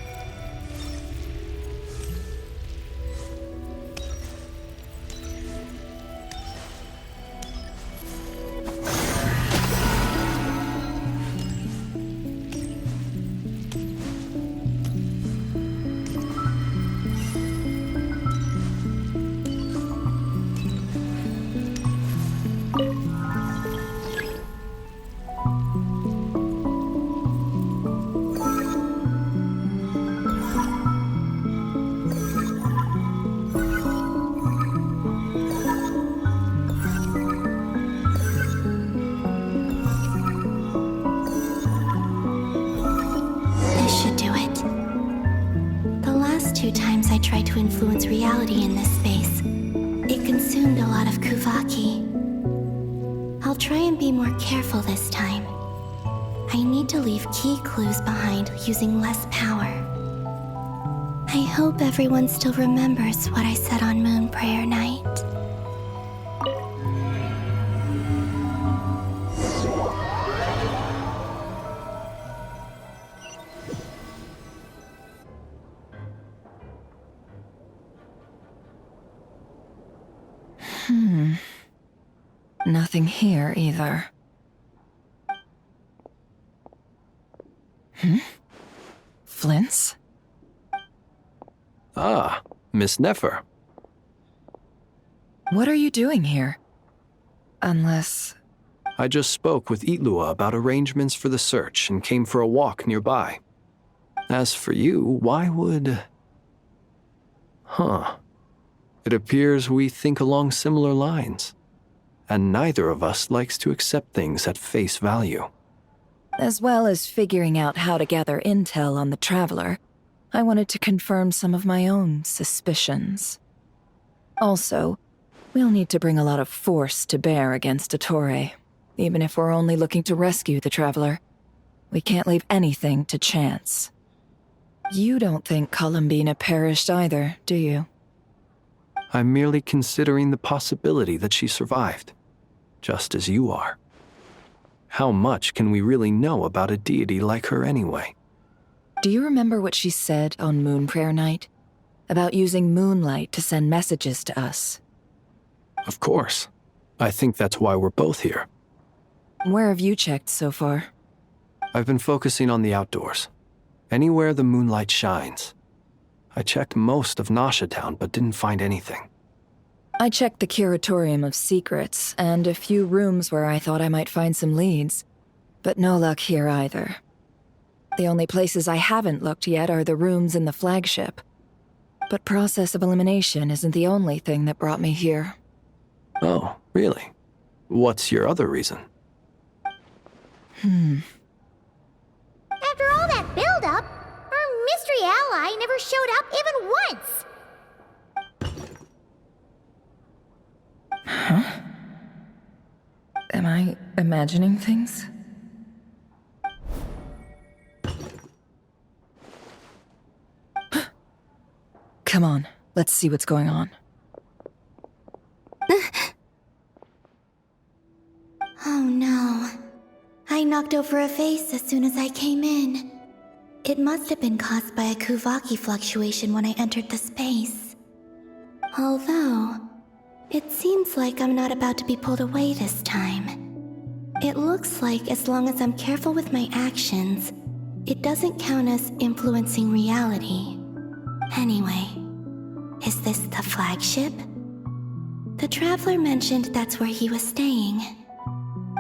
S14: Influence reality in this space. It consumed a lot of Kuvaki. I'll try and be more careful this time. I need to leave key clues behind using less power. I hope everyone still remembers what I said on Moon Prayer Night.
S3: Nothing here either. Flints?
S4: Ah, Miss Nefer.
S3: What are you doing here? Unless...
S4: I just spoke with Ilua about arrangements for the search and came for a walk nearby. As for you, why would... It appears we think along similar lines. And neither of us likes to accept things at face value.
S3: As well as figuring out how to gather intel on the Traveler, I wanted to confirm some of my own suspicions. Also, we'll need to bring a lot of force to bear against Dottore, even if we're only looking to rescue the Traveler. We can't leave anything to chance. You don't think Columbina perished either, do you?
S4: I'm merely considering the possibility that she survived, just as you are. How much can we really know about a deity like her anyway?
S3: Do you remember what she said on Moon Prayer Night? About using moonlight to send messages to us?
S4: Of course. I think that's why we're both here.
S3: Where have you checked so far?
S4: I've been focusing on the outdoors. Anywhere the moonlight shines. I checked most of Nasha Town, but didn't find anything.
S3: I checked the Curatorium of Secrets, and a few rooms where I thought I might find some leads. But no luck here either. The only places I haven't looked yet are the rooms in the flagship. But process of elimination isn't the only thing that brought me here.
S4: Oh, really? What's your other reason?
S18: After all that build-up, our mystery ally never showed up even once!
S3: Huh? Am I imagining things? Come on, let's see what's going on.
S14: Oh no. I knocked over a vase as soon as I came in. It must have been caused by a Kuvaki fluctuation when I entered the space. Although, it seems like I'm not about to be pulled away this time. It looks like as long as I'm careful with my actions, it doesn't count as influencing reality. Anyway, is this the flagship? The Traveler mentioned that's where he was staying.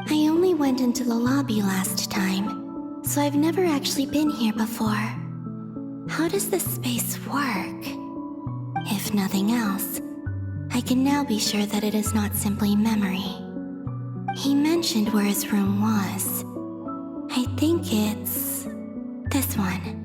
S14: I only went into the lobby last time, so I've never actually been here before. How does this space work? If nothing else, I can now be sure that it is not simply memory. He mentioned where his room was. I think it's this one.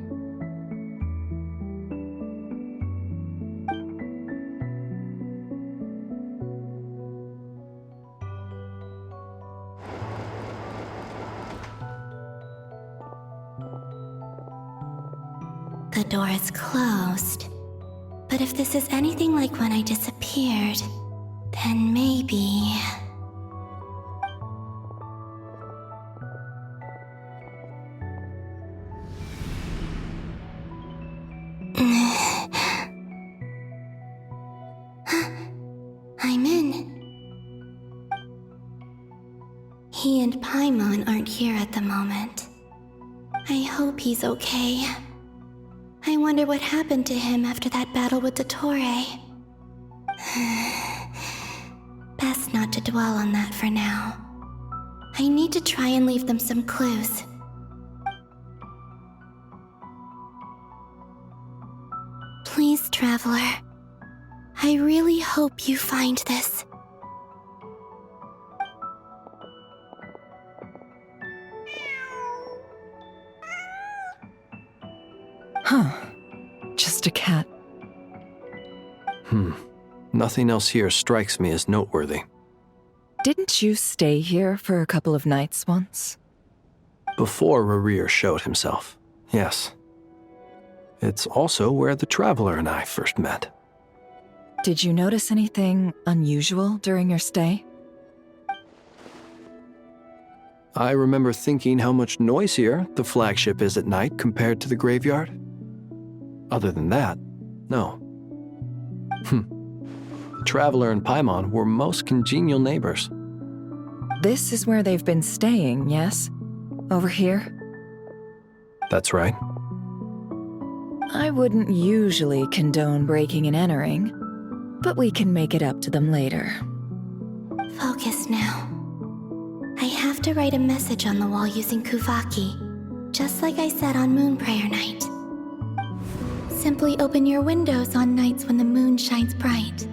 S14: The door is closed. But if this is anything like when I disappeared, then maybe... I'm in. He and Paimon aren't here at the moment. I hope he's okay. I wonder what happened to him after that battle with Dottore. Best not to dwell on that for now. I need to try and leave them some clues. Please, Traveler. I really hope you find this.
S3: Huh. Just a cat.
S4: Nothing else here strikes me as noteworthy.
S3: Didn't you stay here for a couple of nights once?
S4: Before Rerir showed himself, yes. It's also where the Traveler and I first met.
S3: Did you notice anything unusual during your stay?
S4: I remember thinking how much noisier the flagship is at night compared to the graveyard. Other than that, no. The Traveler and Paimon were most congenial neighbors.
S3: This is where they've been staying, yes? Over here?
S4: That's right.
S3: I wouldn't usually condone breaking and entering, but we can make it up to them later.
S14: Focus now. I have to write a message on the wall using Kuvaki, just like I said on Moon Prayer Night. Simply open your windows on nights when the moon shines bright,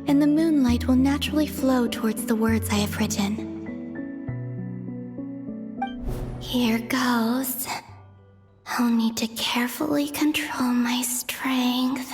S14: and the moonlight will naturally flow towards the words I have written. Here goes. I'll need to carefully control my strength.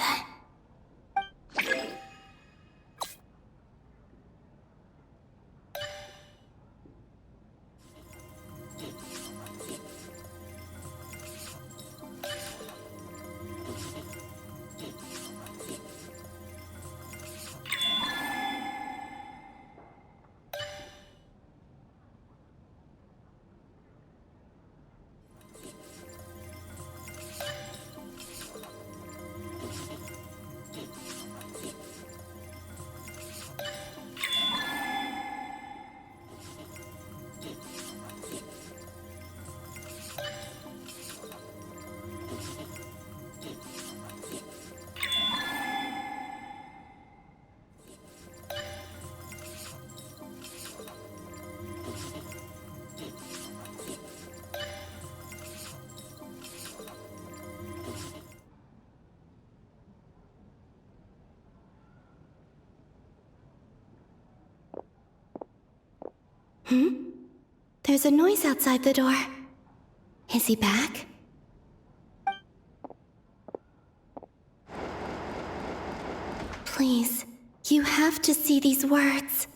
S14: There's a noise outside the door. Is he back? Please, you have to see these words.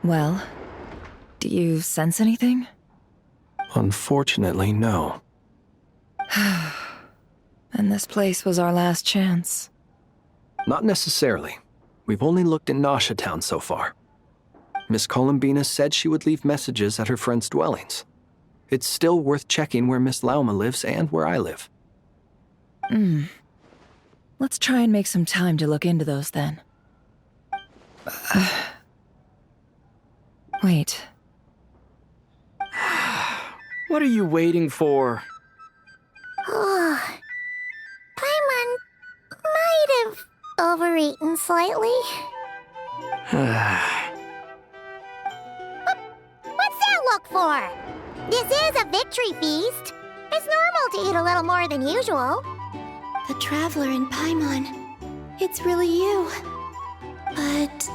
S3: Well, do you sense anything?
S4: Unfortunately, no.
S3: And this place was our last chance.
S4: Not necessarily. We've only looked in Nasha Town so far. Miss Columbina said she would leave messages at her friends' dwellings. It's still worth checking where Miss Lauma lives and where I live.
S3: Let's try and make some time to look into those then. Wait.
S11: What are you waiting for?
S18: Oh, Paimon might have overeaten slightly. What's that look for? This is a victory feast. It's normal to eat a little more than usual.
S14: The Traveler in Paimon. It's really you. But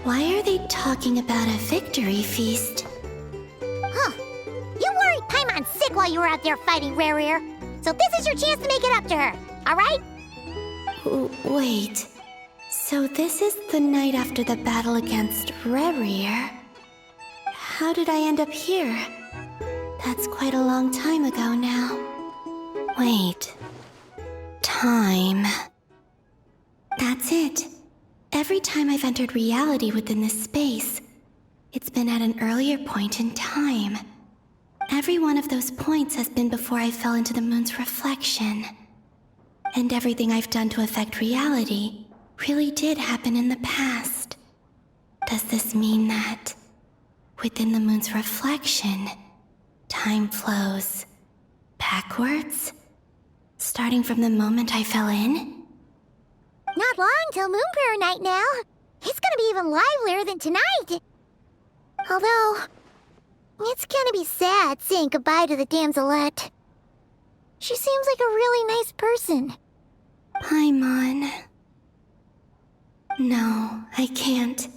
S14: why are they talking about a victory feast?
S18: Huh. You worried Paimon sick while you were out there fighting Rerir. So this is your chance to make it up to her, alright?
S14: Wait. So this is the night after the battle against Rerir. How did I end up here? That's quite a long time ago now. Wait. Time. That's it. Every time I've entered reality within this space, it's been at an earlier point in time. Every one of those points has been before I fell into the moon's reflection. And everything I've done to affect reality really did happen in the past. Does this mean that within the moon's reflection, time flows backwards? Starting from the moment I fell in?
S18: Not long till Moon Prayer Night now. It's gonna be even livelier than tonight. Although, it's gonna be sad saying goodbye to the damselette. She seems like a really nice person.
S14: Paimon. No, I can't.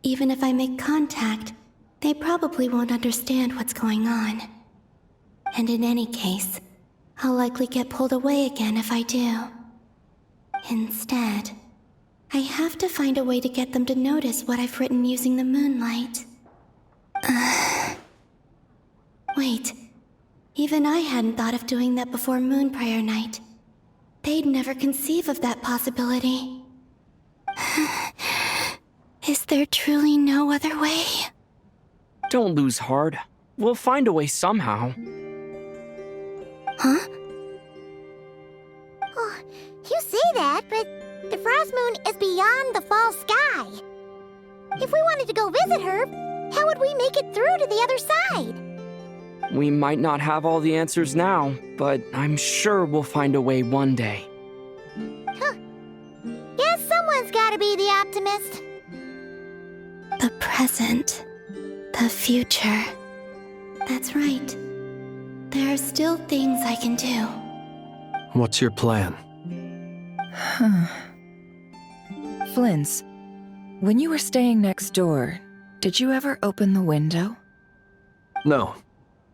S14: Even if I make contact, they probably won't understand what's going on. And in any case, I'll likely get pulled away again if I do. Instead, I have to find a way to get them to notice what I've written using the moonlight. Wait, even I hadn't thought of doing that before Moon Prayer Night. They'd never conceive of that possibility. Is there truly no other way?
S11: Don't lose heart. We'll find a way somehow.
S14: Huh?
S18: Oh, you say that, but the Frost Moon is beyond the fall sky. If we wanted to go visit her, how would we make it through to the other side?
S11: We might not have all the answers now, but I'm sure we'll find a way one day.
S18: Huh. Guess someone's gotta be the optimist.
S14: The present. The future. That's right. There are still things I can do.
S4: What's your plan?
S3: Flynn's, when you were staying next door, did you ever open the window?
S4: No.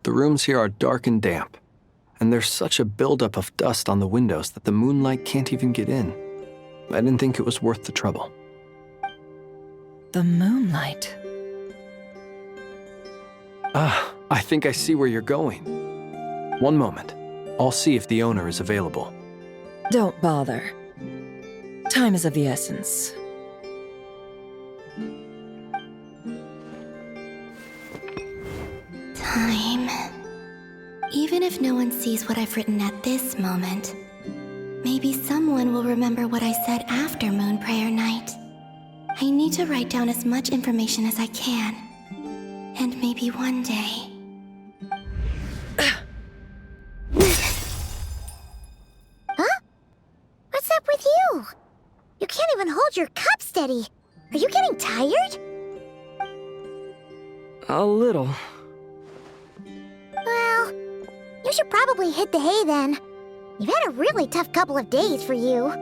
S4: The rooms here are dark and damp, and there's such a buildup of dust on the windows that the moonlight can't even get in. I didn't think it was worth the trouble.
S3: The moonlight.
S4: I think I see where you're going. One moment. I'll see if the owner is available.
S3: Don't bother. Time is of the essence.
S14: Time. Even if no one sees what I've written at this moment, maybe someone will remember what I said after Moon Prayer Night. I need to write down as much information as I can. And maybe one day...
S18: Huh? What's up with you? You can't even hold your cup steady. Are you getting tired?
S11: A little.
S18: Well, you should probably hit the hay then. You've had a really tough couple of days for you.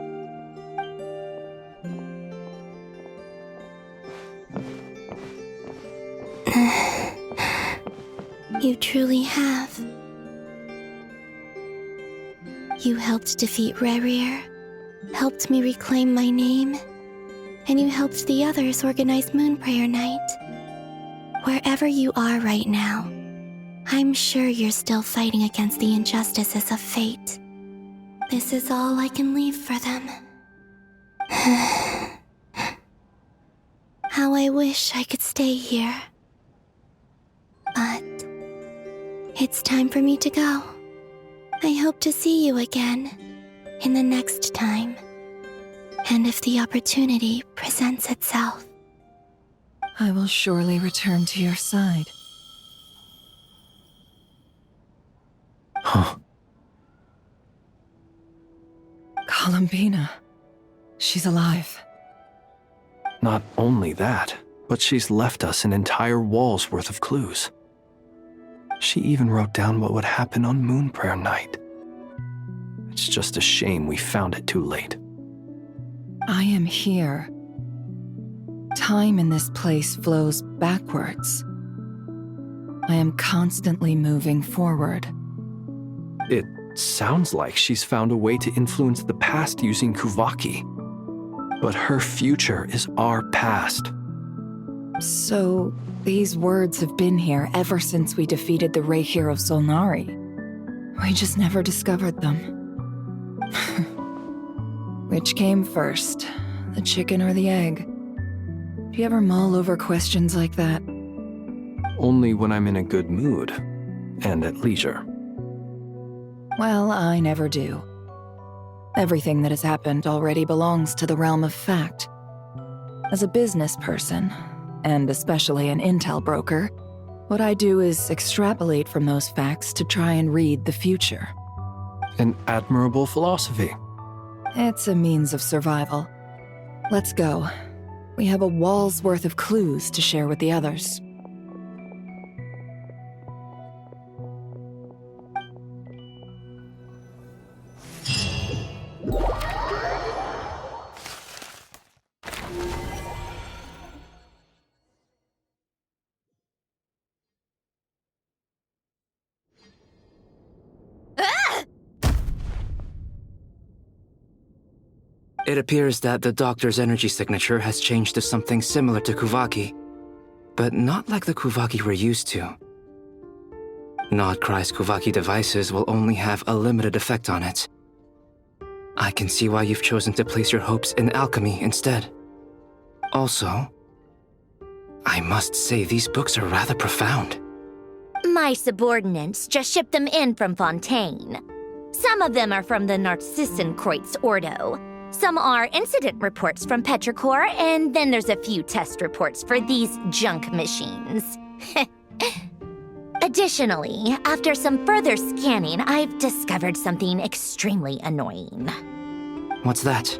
S14: You truly have. You helped defeat Rerir, helped me reclaim my name, and you helped the others organize Moon Prayer Night. Wherever you are right now, I'm sure you're still fighting against the injustices of fate. This is all I can leave for them. How I wish I could stay here. But it's time for me to go. I hope to see you again in the next time. And if the opportunity presents itself.
S3: I will surely return to your side.
S4: Huh.
S3: Columbina. She's alive.
S4: Not only that, but she's left us an entire wall's worth of clues. She even wrote down what would happen on Moon Prayer Night. It's just a shame we found it too late.
S3: I am here. Time in this place flows backwards. I am constantly moving forward.
S4: It sounds like she's found a way to influence the past using Kuvaki. But her future is our past.
S3: So, these words have been here ever since we defeated the Ray hero Solnari. We just never discovered them. Which came first, the chicken or the egg? Do you ever mull over questions like that?
S4: Only when I'm in a good mood, and at leisure.
S3: Well, I never do. Everything that has happened already belongs to the realm of fact. As a business person, and especially an intel broker, what I do is extrapolate from those facts to try and read the future.
S4: An admirable philosophy.
S3: It's a means of survival. Let's go. We have a wall's worth of clues to share with the others.
S19: It appears that the doctor's energy signature has changed to something similar to Kuvaki, but not like the Kuvaki we're used to. Nod-Krai's Kuvaki devices will only have a limited effect on it. I can see why you've chosen to place your hopes in alchemy instead. Also, I must say these books are rather profound.
S1: My subordinates just shipped them in from Fontaine. Some of them are from the Narcissenkreuz Ordo. Some are incident reports from Petrichor, and then there's a few test reports for these junk machines. Additionally, after some further scanning, I've discovered something extremely annoying.
S19: What's that?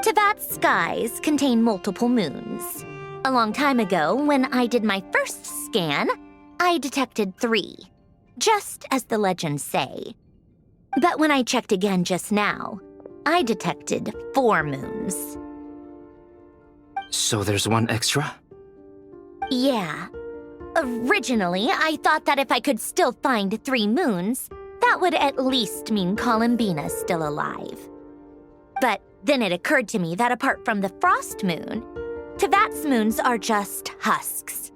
S1: Teyvat's skies contain multiple moons. A long time ago, when I did my first scan, I detected 3, just as the legends say. But when I checked again just now, I detected 4 moons.
S19: So there's one extra?
S1: Yeah. Originally, I thought that if I could still find 3 moons, that would at least mean Columbina's still alive. But then it occurred to me that apart from the frost moon, Teyvat's moons are just husks.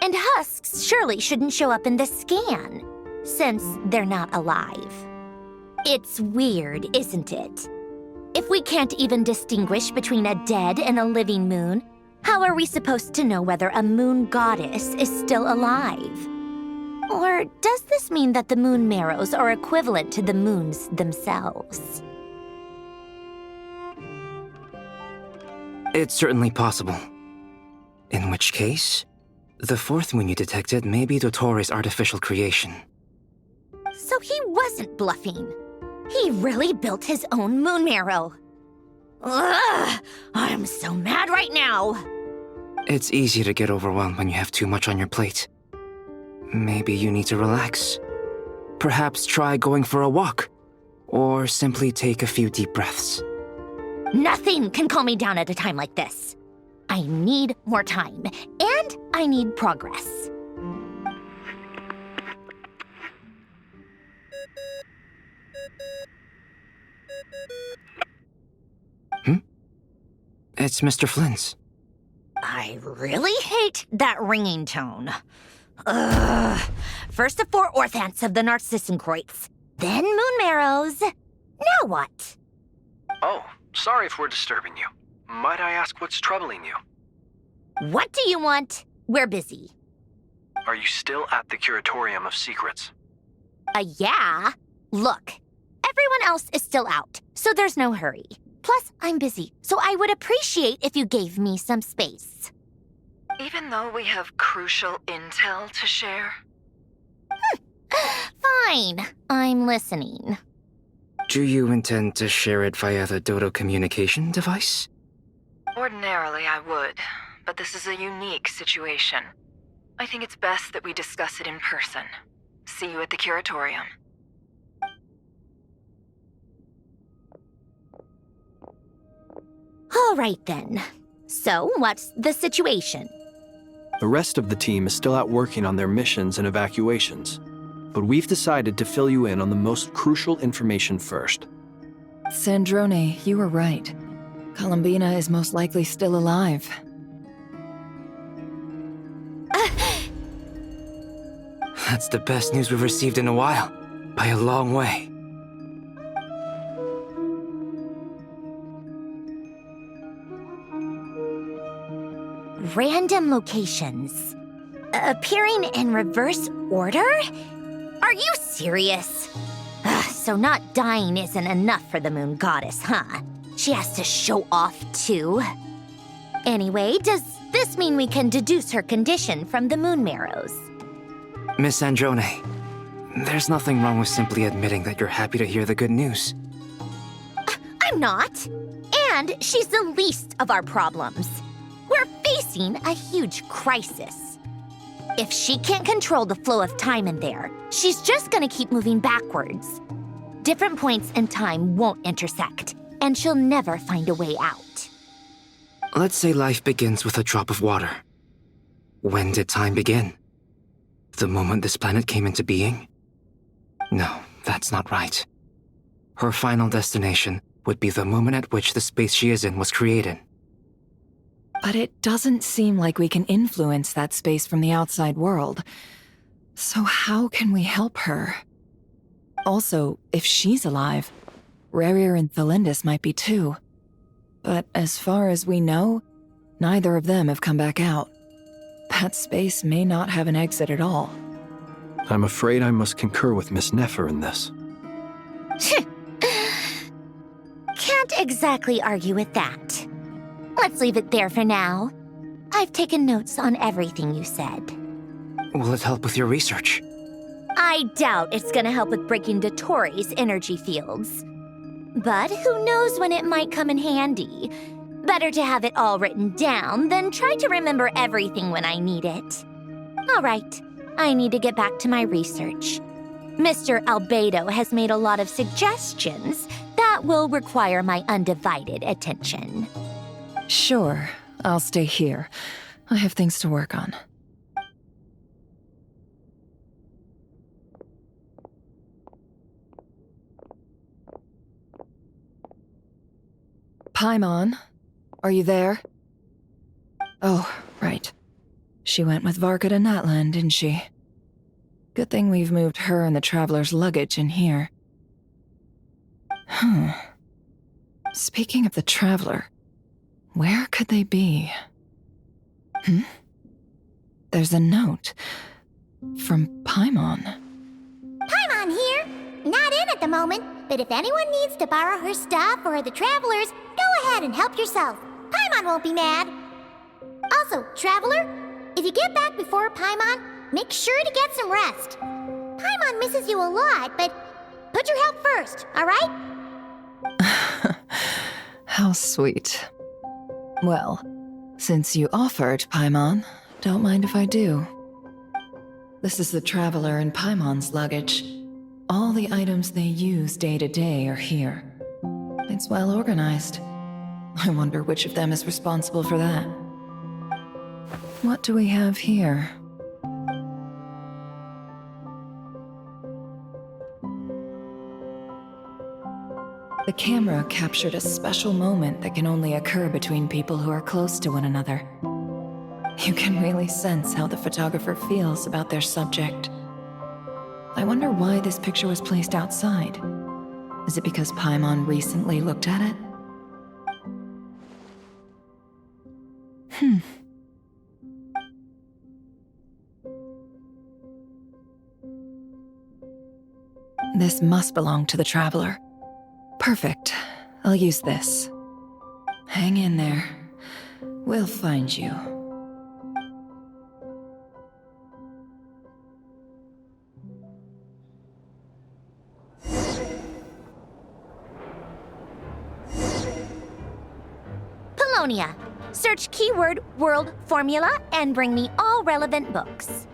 S1: And husks surely shouldn't show up in the scan, since they're not alive. It's weird, isn't it? If we can't even distinguish between a dead and a living moon, how are we supposed to know whether a moon goddess is still alive? Or does this mean that the moon marrows are equivalent to the moons themselves?
S19: It's certainly possible. In which case, the 4th moon you detected may be Dottore's artificial creation.
S1: So he wasn't bluffing. He really built his own moon marrow. Ugh! I'm so mad right now!
S19: It's easy to get overwhelmed when you have too much on your plate. Maybe you need to relax. Perhaps try going for a walk. Or simply take a few deep breaths.
S1: Nothing can calm me down at a time like this. I need more time, and I need progress.
S19: It's Mr. Flynn's.
S1: I really hate that ringing tone. Ugh. First the 4 orthants of the Narcissenkreuz, then moon marrows. Now what?
S19: Oh,
S4: sorry if we're disturbing you. Might I ask what's troubling you?
S1: What do you want? We're busy.
S4: Are you still at the Curatorium of Secrets?
S1: Yeah. Look, everyone else is still out, so there's no hurry. Plus, I'm busy, so I would appreciate if you gave me some space.
S3: Even though we have crucial intel to share?
S1: Fine. I'm listening.
S19: Do you intend to share it via the Dodo communication device?
S3: Ordinarily, I would, but this is a unique situation. I think it's best that we discuss it in person. See you at the Curatorium.
S1: All right, then. So, what's the situation?
S4: The rest of the team is still out working on their missions and evacuations, but we've decided to fill you in on the most crucial information first.
S3: Sandrone, you were right. Columbina is most likely still alive.
S19: That's the best news we've received in a while, by a long way.
S1: Random locations. Appearing in reverse order? Are you serious? So not dying isn't enough for the moon goddess, huh? She has to show off too. Anyway, does this mean we can deduce her condition from the moon marrows?
S19: Miss Sandrone, there's nothing wrong with simply admitting that you're happy to hear the good news.
S1: I'm not. And she's the least of our problems. We're facing a huge crisis. If she can't control the flow of time in there, she's just gonna keep moving backwards. Different points in time won't intersect, and she'll never find a way out.
S19: Let's say life begins with a drop of water. When did time begin? The moment this planet came into being? No, that's not right. Her final destination would be the moment at which the space she is in was created.
S3: But it doesn't seem like we can influence that space from the outside world. So how can we help her? Also, if she's alive, Rarier and Thalindus might be too. But as far as we know, neither of them have come back out. That space may not have an exit at all.
S4: I'm afraid I must concur with Miss Nefer in this.
S1: Can't exactly argue with that. Let's leave it there for now. I've taken notes on everything you said.
S19: Will it help with your research?
S1: I doubt it's gonna help with breaking Dottore's energy fields. But who knows when it might come in handy. Better to have it all written down than try to remember everything when I need it. All right, I need to get back to my research. Mr. Albedo has made a lot of suggestions that will require my undivided attention.
S3: Sure, I'll stay here. I have things to work on. Paimon, are you there? Oh, right. She went with Varka to Natlan, didn't she? Good thing we've moved her and the Traveler's luggage in here. Speaking of the Traveler, where could they be? There's a note from Paimon.
S18: Paimon here. Not in at the moment, but if anyone needs to borrow her stuff or the Travelers, go ahead and help yourself. Paimon won't be mad. Also, Traveler, if you get back before Paimon, make sure to get some rest. Paimon misses you a lot, but put your health first, all right?
S3: How sweet. Well, since you offered, Paimon, don't mind if I do. This is the Traveler and Paimon's luggage. All the items they use day to day are here. It's well organized. I wonder which of them is responsible for that. What do we have here? The camera captured a special moment that can only occur between people who are close to one another. You can really sense how the photographer feels about their subject. I wonder why this picture was placed outside. Is it because Paimon recently looked at it? This must belong to the Traveler. Perfect. I'll use this. Hang in there. We'll find you.
S1: Polonia. Search keyword world formula and bring me all relevant books.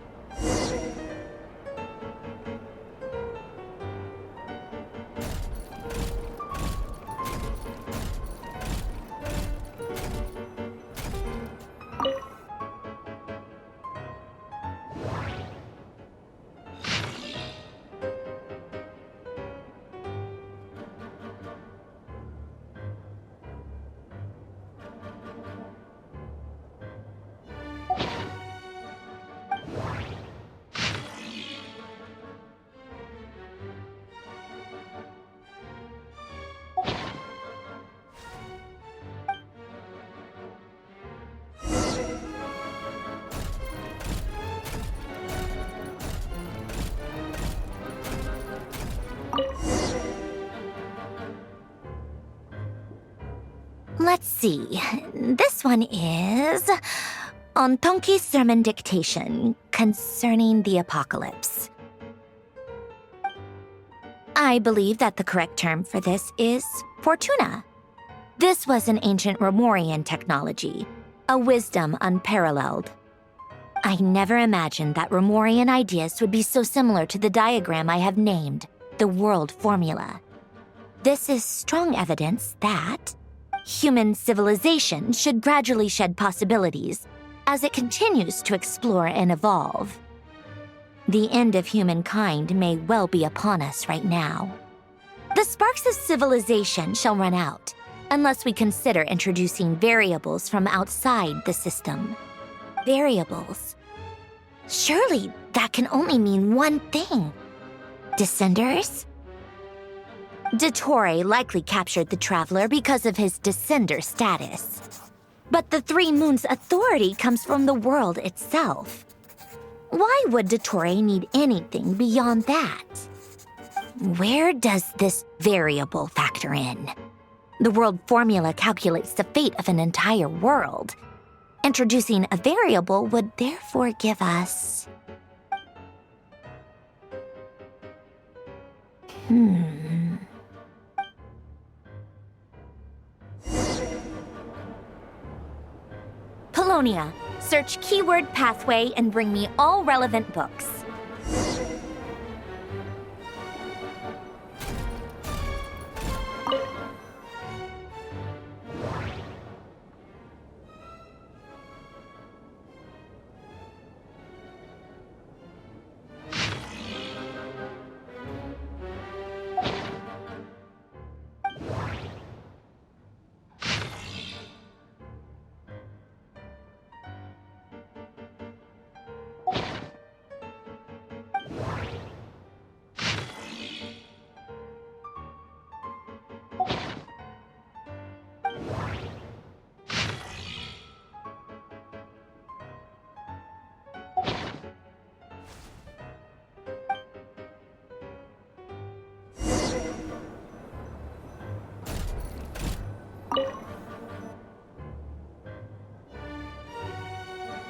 S1: Let's see. This one is on Tonki's sermon dictation concerning the apocalypse. I believe that the correct term for this is Fortuna. This was an ancient Romorian technology, a wisdom unparalleled. I never imagined that Romorian ideas would be so similar to the diagram I have named, the world formula. This is strong evidence that human civilization should gradually shed possibilities as it continues to explore and evolve. The end of humankind may well be upon us right now. The sparks of civilization shall run out unless we consider introducing variables from outside the system. Variables. Surely that can only mean one thing. Descenders? Dottore likely captured the Traveler because of his descender status. But the Three Moons' authority comes from the world itself. Why would Dottore need anything beyond that? Where does this variable factor in? The world formula calculates the fate of an entire world. Introducing a variable would therefore give us... Polonia, search keyword pathway and bring me all relevant books.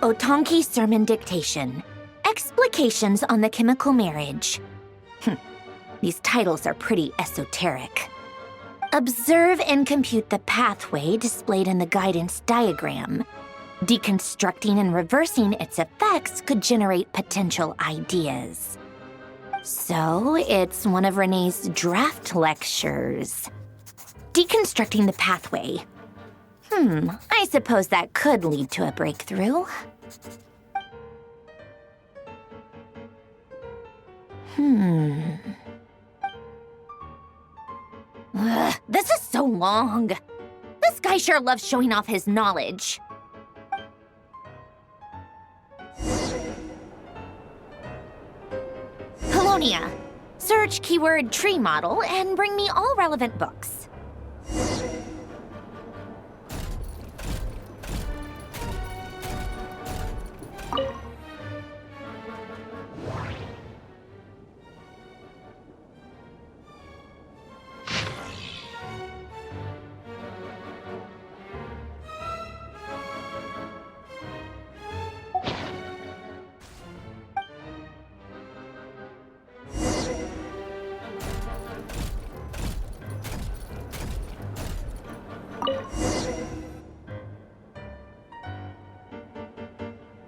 S1: Otonki Sermon Dictation. Explications on the Chemical Marriage. These titles are pretty esoteric. Observe and compute the pathway displayed in the guidance diagram. Deconstructing and reversing its effects could generate potential ideas. So, it's one of Renee's draft lectures. Deconstructing the pathway. I suppose that could lead to a breakthrough. This is so long. This guy sure loves showing off his knowledge. Polonia, search keyword tree model and bring me all relevant books.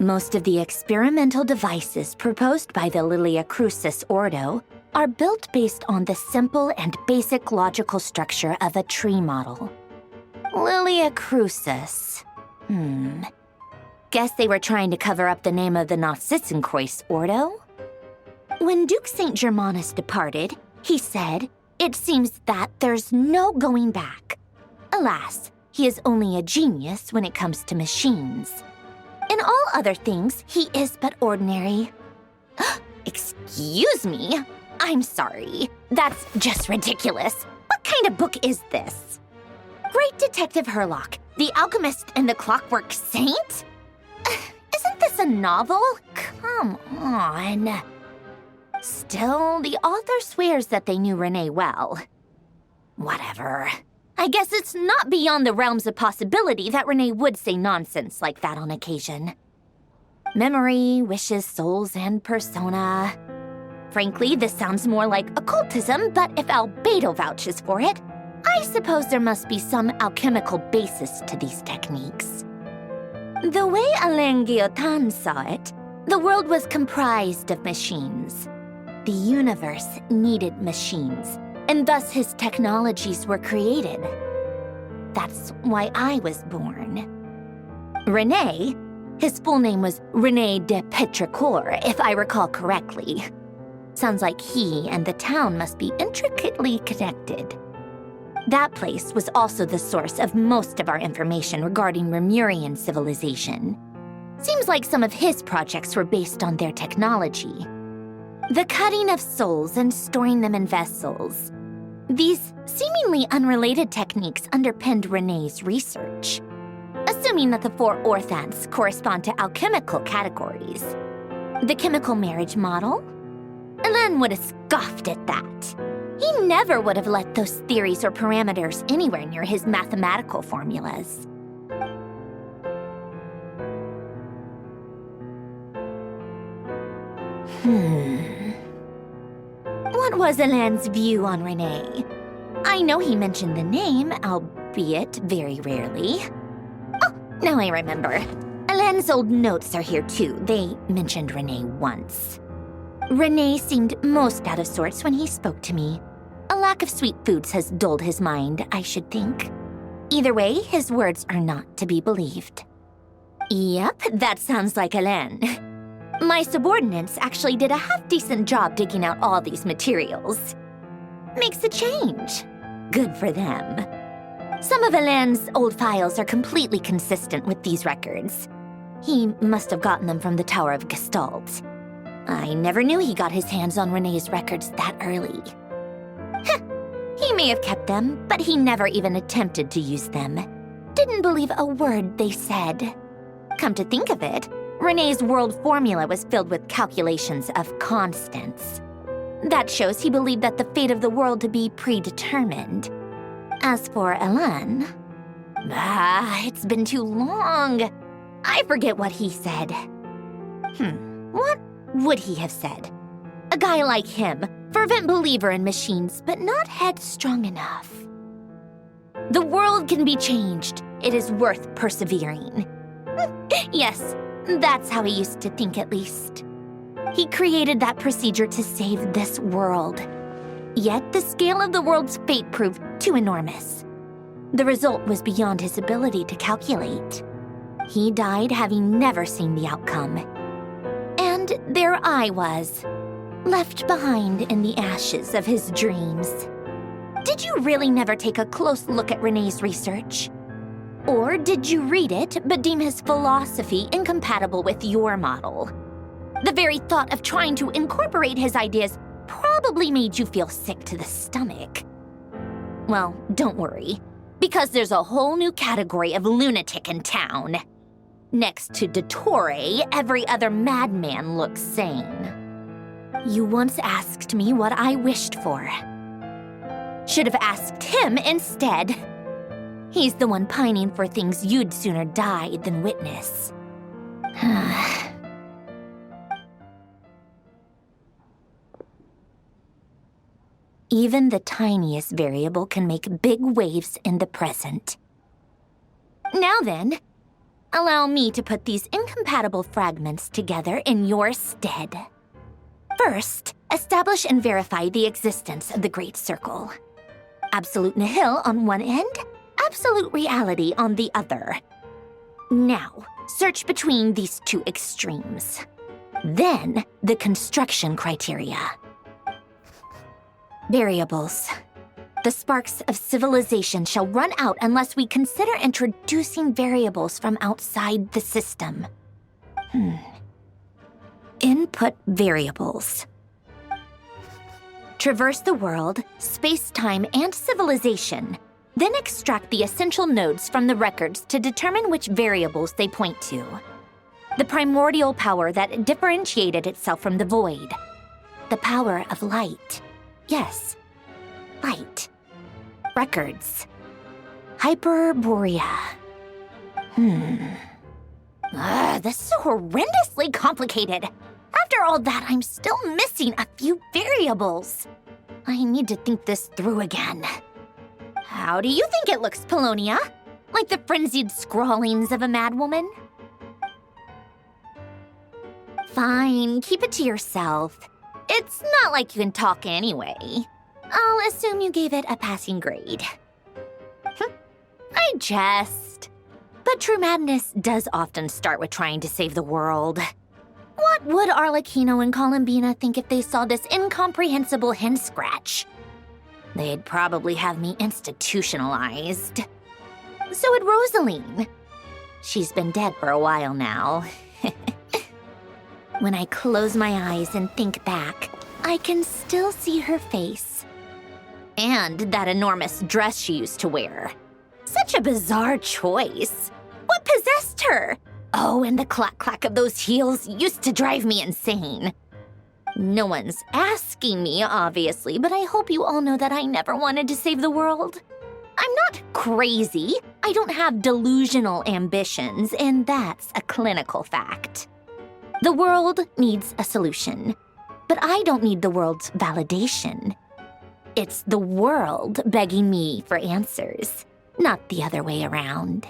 S1: Most of the experimental devices proposed by the Lilia Crucis Ordo are built based on the simple and basic logical structure of a tree model. Lilia Crucis. Guess they were trying to cover up the name of the Nautitzenkreuz Ordo? When Duke St. Germanus departed, he said, "It seems that there's no going back." Alas, he is only a genius when it comes to machines. In all other things, he is but ordinary. Excuse me? I'm sorry. That's just ridiculous. What kind of book is this? Great Detective Herlock, The Alchemist and the Clockwork Saint? Isn't this a novel? Come on. Still, the author swears that they knew Renee well. Whatever. I guess it's not beyond the realms of possibility that Renee would say nonsense like that on occasion. Memory, wishes, souls, and persona. Frankly, this sounds more like occultism, but if Albedo vouches for it, I suppose there must be some alchemical basis to these techniques. The way Alain Guillotin saw it, the world was comprised of machines. The universe needed machines, and thus his technologies were created. That's why I was born. René, his full name was René de Petrichor, if I recall correctly. Sounds like he and the town must be intricately connected. That place was also the source of most of our information regarding Remurian civilization. Seems like some of his projects were based on their technology. The cutting of souls and storing them in vessels. These seemingly unrelated techniques underpinned René's research. Assuming that the 4 orthants correspond to alchemical categories. The chemical marriage model? Alain would have scoffed at that. He never would have let those theories or parameters anywhere near his mathematical formulas. What was Alain's view on René? I know he mentioned the name, albeit very rarely. Oh, now I remember. Alain's old notes are here too. They mentioned René once. René seemed most out of sorts when he spoke to me. A lack of sweet foods has dulled his mind, I should think. Either way, his words are not to be believed. Yep, that sounds like Alain. My subordinates actually did a half-decent job digging out all these materials. Makes a change. Good for them. Some of Alain's old files are completely consistent with these records. He must have gotten them from the Tower of Gestalt. I never knew he got his hands on René's records that early. He may have kept them, but he never even attempted to use them. Didn't believe a word they said. Come to think of it, René's world formula was filled with calculations of constants. That shows he believed that the fate of the world to be predetermined. As for Alain, it's been too long. I forget what he said. What would he have said? A guy like him, fervent believer in machines, but not headstrong enough. The world can be changed. It is worth persevering. Yes, that's how he used to think at least. He created that procedure to save this world. Yet the scale of the world's fate proved too enormous. The result was beyond his ability to calculate. He died having never seen the outcome. And there I was, left behind in the ashes of his dreams. Did you really never take a close look at René's research? Or did you read it but deem his philosophy incompatible with your model? The very thought of trying to incorporate his ideas probably made you feel sick to the stomach. Well, don't worry, because there's a whole new category of lunatic in town. Next to Dottore, every other madman looks sane. You once asked me what I wished for. Should have asked him instead. He's the one pining for things you'd sooner die than witness. Even the tiniest variable can make big waves in the present. Now then, Allow me to put these incompatible fragments together in your stead. First, establish and verify the existence of the Great Circle. Absolute nihil on one end, absolute reality on the other. Now, search between these two extremes. Then, the construction criteria. Variables. The sparks of civilization shall run out unless we consider introducing variables from outside the system. Input variables. Traverse the world, space-time, and civilization. Then extract the essential nodes from the records to determine which variables they point to. The primordial power that differentiated itself from the void. The power of light. Yes, light. Records. Hyperborea. This is so horrendously complicated. After all that, I'm still missing a few variables. I need to think this through again. How do you think it looks, Polonia? Like the frenzied scrawlings of a madwoman? Fine, keep it to yourself. It's not like you can talk anyway. I'll assume you gave it a passing grade. I jest. But true madness does often start with trying to save the world. What would Arlecchino and Columbina think if they saw this incomprehensible hen scratch? They'd probably have me institutionalized. So would Rosaline. She's been dead for a while now. When I close my eyes and think back, I can still see her face. And that enormous dress she used to wear. Such a bizarre choice. What possessed her? Oh, and the clack-clack of those heels used to drive me insane. No one's asking me, obviously, but I hope you all know that I never wanted to save the world. I'm not crazy. I don't have delusional ambitions, and that's a clinical fact. The world needs a solution, but I don't need the world's validation. It's the world begging me for answers, not the other way around.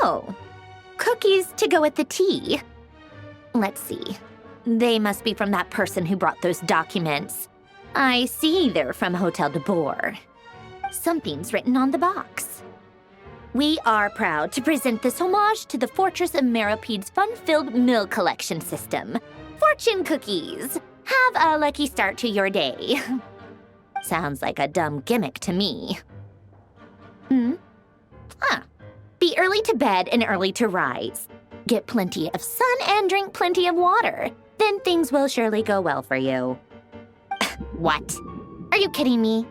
S1: Oh, cookies to go with the tea. Let's see. They must be from that person who brought those documents. I see they're from Hotel de Boer. Something's written on the box. We are proud to present this homage to the Fortress of Meropede's fun-filled mill collection system. Fortune cookies. Have a lucky start to your day. Sounds like a dumb gimmick to me. Be early to bed and early to rise. Get plenty of sun and drink plenty of water. Then things will surely go well for you. What? Are you kidding me?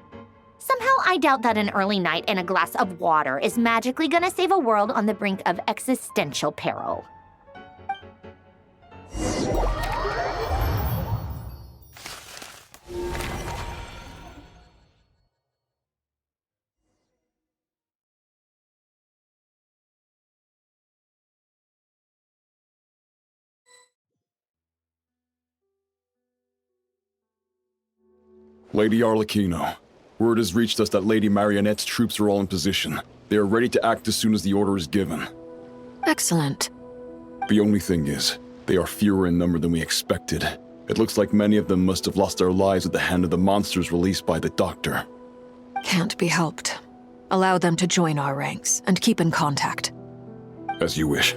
S1: Somehow I doubt that an early night and a glass of water is magically gonna save a world on the brink of existential peril.
S21: Lady Arlecchino, word has reached us that Lady Marionette's troops are all in position. They are ready to act as soon as the order is given.
S6: Excellent.
S21: The only thing is, they are fewer in number than we expected. It looks like many of them must have lost their lives at the hand of the monsters released by the Doctor.
S6: Can't be helped. Allow them to join our ranks and keep in contact.
S21: As you wish.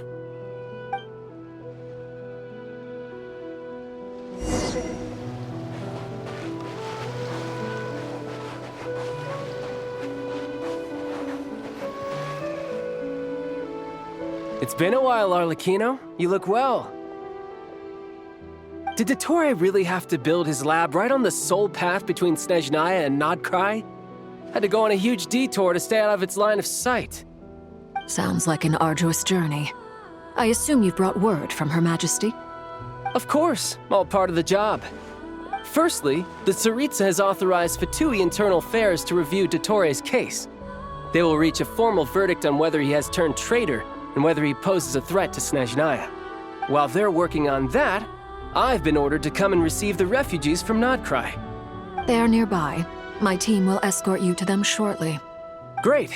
S9: It's been a while, Arlecchino. You look well. Did Dottore really have to build his lab right on the sole path between Snezhnaya and Nod-Krai? Had to go on a huge detour to stay out of its line of sight.
S6: Sounds like an arduous journey. I assume you've brought word from Her Majesty?
S9: Of course, all part of the job. Firstly, the Tsaritsa has authorized Fatui Internal Affairs to review Dottore's case. They will reach a formal verdict on whether he has turned traitor and whether he poses a threat to Snezhnaya. While they're working on that, I've been ordered to come and receive the refugees from Nod-Krai.
S6: They are nearby. My team will escort you to them shortly.
S9: Great.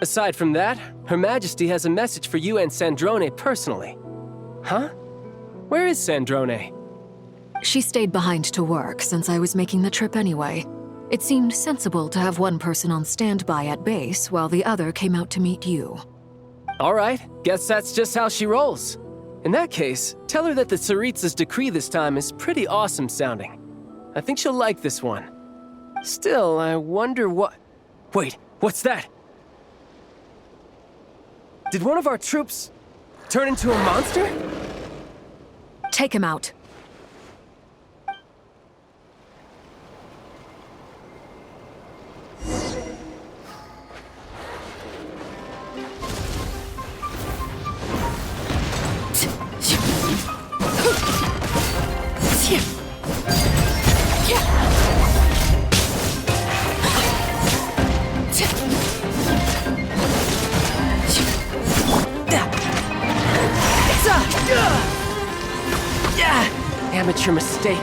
S9: Aside from that, Her Majesty has a message for you and Sandrone personally. Huh? Where is Sandrone?
S6: She stayed behind to work since I was making the trip anyway. It seemed sensible to have one person on standby at base while the other came out to meet you.
S9: All right, guess that's just how she rolls. In that case, tell her that the Tsaritsa's decree this time is pretty awesome sounding. I think she'll like this one. Still, I wonder what... Wait, what's that? Did one of our troops turn into a monster?
S6: Take him out.
S9: Amateur mistake.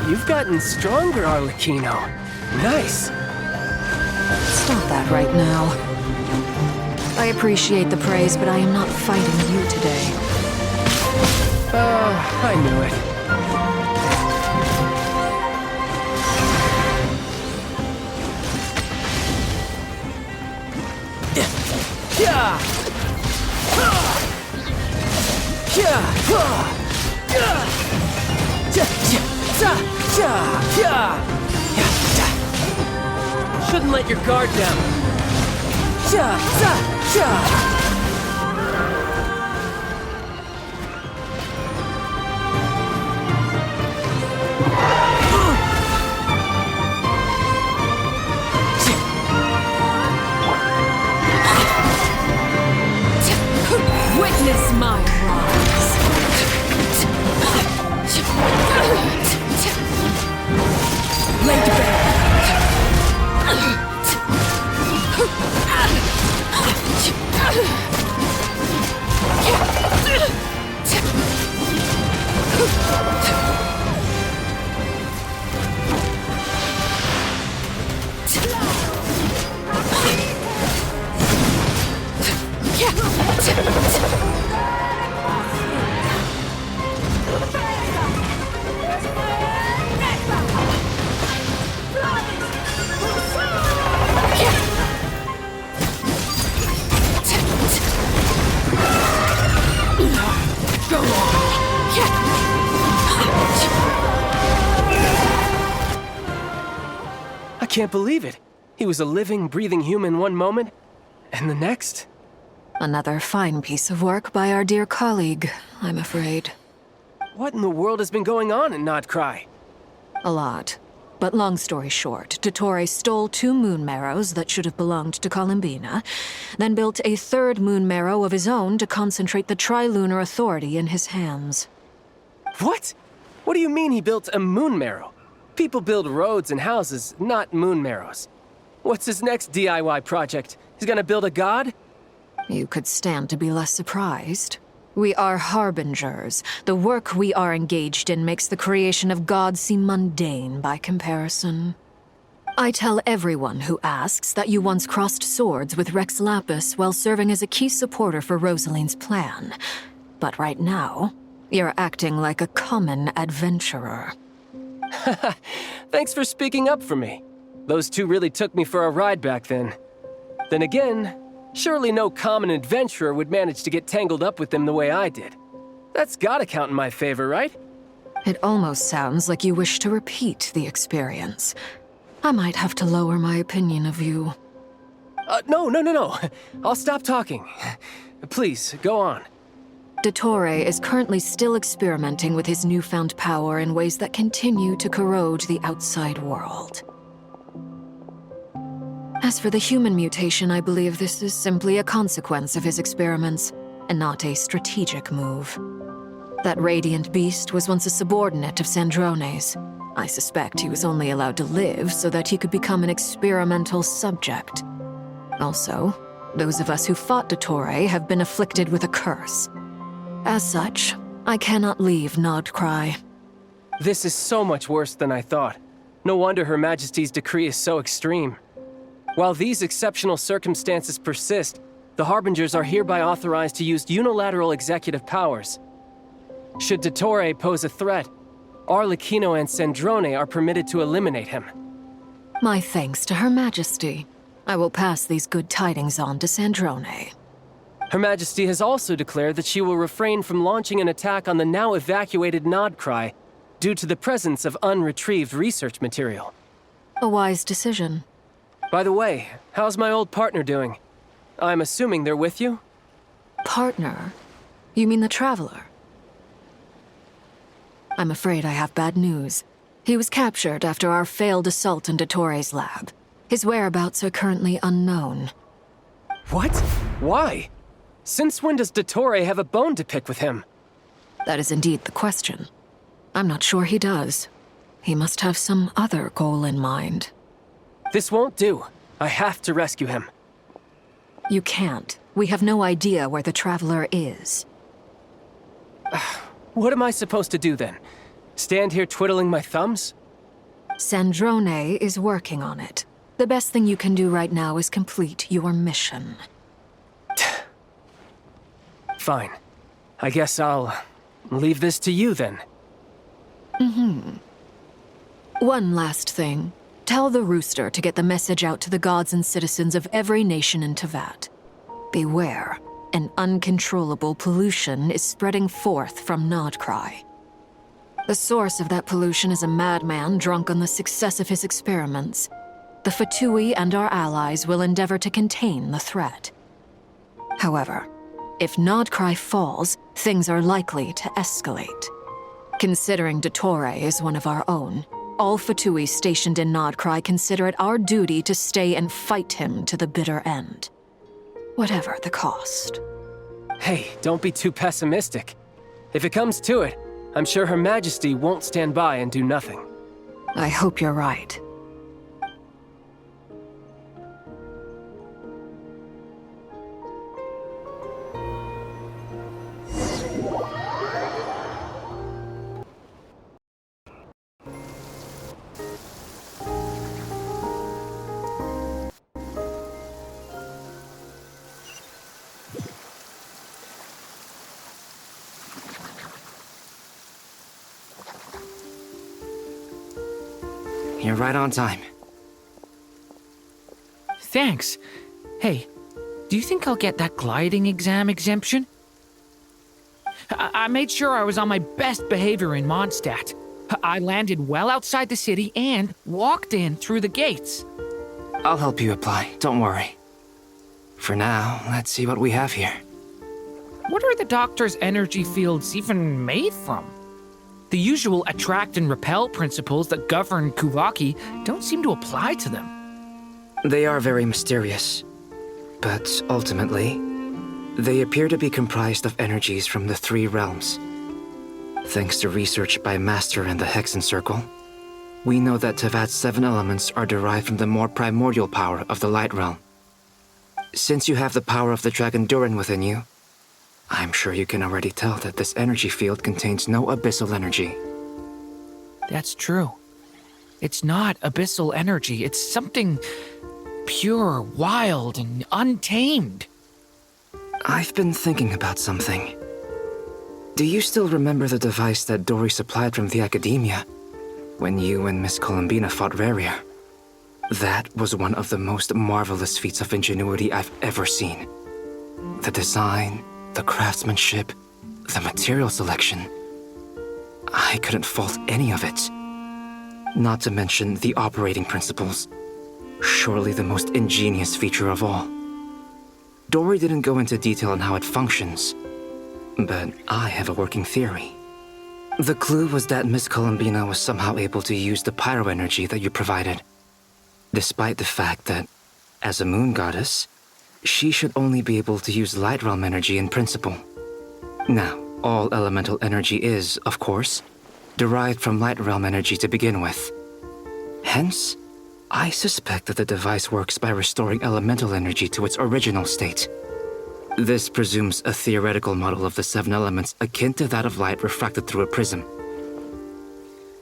S9: You've gotten stronger, Arlecchino. Nice.
S6: Stop that right now. I appreciate the praise, but I am not fighting you today.
S9: I knew it. Shouldn't let your guard down.
S6: Witness my rise. Lay to bear.
S9: I can't believe it. He was a living, breathing human one moment, and the next?
S6: Another fine piece of work by our dear colleague, I'm afraid.
S9: What in the world has been going on in Nod-Krai?
S6: A lot. But long story short, Dottore stole 2 moon marrows that should have belonged to Columbina, then built a 3rd moon marrow of his own to concentrate the Tri-Lunar Authority in his hands.
S9: What? What do you mean he built a moon marrow? People build roads and houses, not moon marrows. What's his next DIY project? He's gonna build a god?
S6: You could stand to be less surprised. We are harbingers. The work we are engaged in makes the creation of gods seem mundane by comparison. I tell everyone who asks that you once crossed swords with Rex Lapis while serving as a key supporter for Rosaline's plan. But right now, you're acting like a common adventurer.
S9: Thanks for speaking up for me. Those two really took me for a ride back then. Then again, surely no common adventurer would manage to get tangled up with them the way I did. That's gotta count in my favor, right?
S6: It almost sounds like you wish to repeat the experience. I might have to lower my opinion of you.
S9: No. I'll stop talking. Please, go on.
S6: Dottore is currently still experimenting with his newfound power in ways that continue to corrode the outside world. As for the human mutation, I believe this is simply a consequence of his experiments, and not a strategic move. That radiant beast was once a subordinate of Sandrone's. I suspect he was only allowed to live so that he could become an experimental subject. Also, those of us who fought Dottore have been afflicted with a curse. As such, I cannot leave Nod-Krai.
S9: This is so much worse than I thought. No wonder Her Majesty's decree is so extreme. While these exceptional circumstances persist, the Harbingers are hereby authorized to use unilateral executive powers. Should Dottore pose a threat, Arlecchino and Sandrone are permitted to eliminate him.
S6: My thanks to Her Majesty. I will pass these good tidings on to Sandrone.
S9: Her Majesty has also declared that she will refrain from launching an attack on the now evacuated Nod-Krai due to the presence of unretrieved research material.
S6: A wise decision.
S9: By the way, how's my old partner doing? I'm assuming they're with you?
S6: Partner? You mean the Traveler? I'm afraid I have bad news. He was captured after our failed assault in Dottore's lab. His whereabouts are currently unknown.
S9: What? Why? Since when does Dottore have a bone to pick with him?
S6: That is indeed the question. I'm not sure he does. He must have some other goal in mind.
S9: This won't do. I have to rescue him.
S6: You can't. We have no idea where the Traveler is.
S9: What am I supposed to do then? Stand here twiddling my thumbs?
S6: Sandrone is working on it. The best thing you can do right now is complete your mission.
S9: Fine. I guess I'll leave this to you then.
S6: One last thing. Tell the Rooster to get the message out to the gods and citizens of every nation in Teyvat. Beware. An uncontrollable pollution is spreading forth from Nod-Krai. The source of that pollution is a madman drunk on the success of his experiments. The Fatui and our allies will endeavor to contain the threat. However, if Nod-Krai falls, things are likely to escalate. Considering Dottore is one of our own, all Fatui stationed in Nod-Krai consider it our duty to stay and fight him to the bitter end. Whatever the cost.
S9: Hey, don't be too pessimistic. If it comes to it, I'm sure Her Majesty won't stand by and do nothing.
S6: I hope you're right.
S19: You're right on time.
S16: Thanks. Hey, do you think I'll get that gliding exam exemption? I made sure I was on my best behavior in Mondstadt. I landed well outside the city and walked in through the gates.
S19: I'll help you apply, don't worry. For now, let's see what we have here.
S16: What are the Doctor's energy fields even made from? The usual attract and repel principles that govern Kuvaki don't seem to apply to them.
S19: They are very mysterious, but ultimately, they appear to be comprised of energies from the three realms. Thanks to research by Master in the Hexen Circle, we know that Teyvat's 7 elements are derived from the more primordial power of the Light Realm. Since you have the power of the Dragon Durin within you, I'm sure you can already tell that this energy field contains no abyssal energy.
S16: That's true. It's not abyssal energy. It's something pure, wild, and untamed.
S19: I've been thinking about something. Do you still remember the device that Dottore supplied from the Academia when you and Miss Columbina fought Rarier? That was one of the most marvelous feats of ingenuity I've ever seen. The design, the craftsmanship, the material selection. I couldn't fault any of it. Not to mention the operating principles. Surely the most ingenious feature of all. Dottore didn't go into detail on how it functions, but I have a working theory. The clue was that Miss Columbina was somehow able to use the pyro energy that you provided, despite the fact that, as a moon goddess, she should only be able to use light realm energy in principle. Now, all elemental energy is, of course, derived from light realm energy to begin with. Hence, I suspect that the device works by restoring elemental energy to its original state. This presumes a theoretical model of the 7 elements akin to that of light refracted through a prism.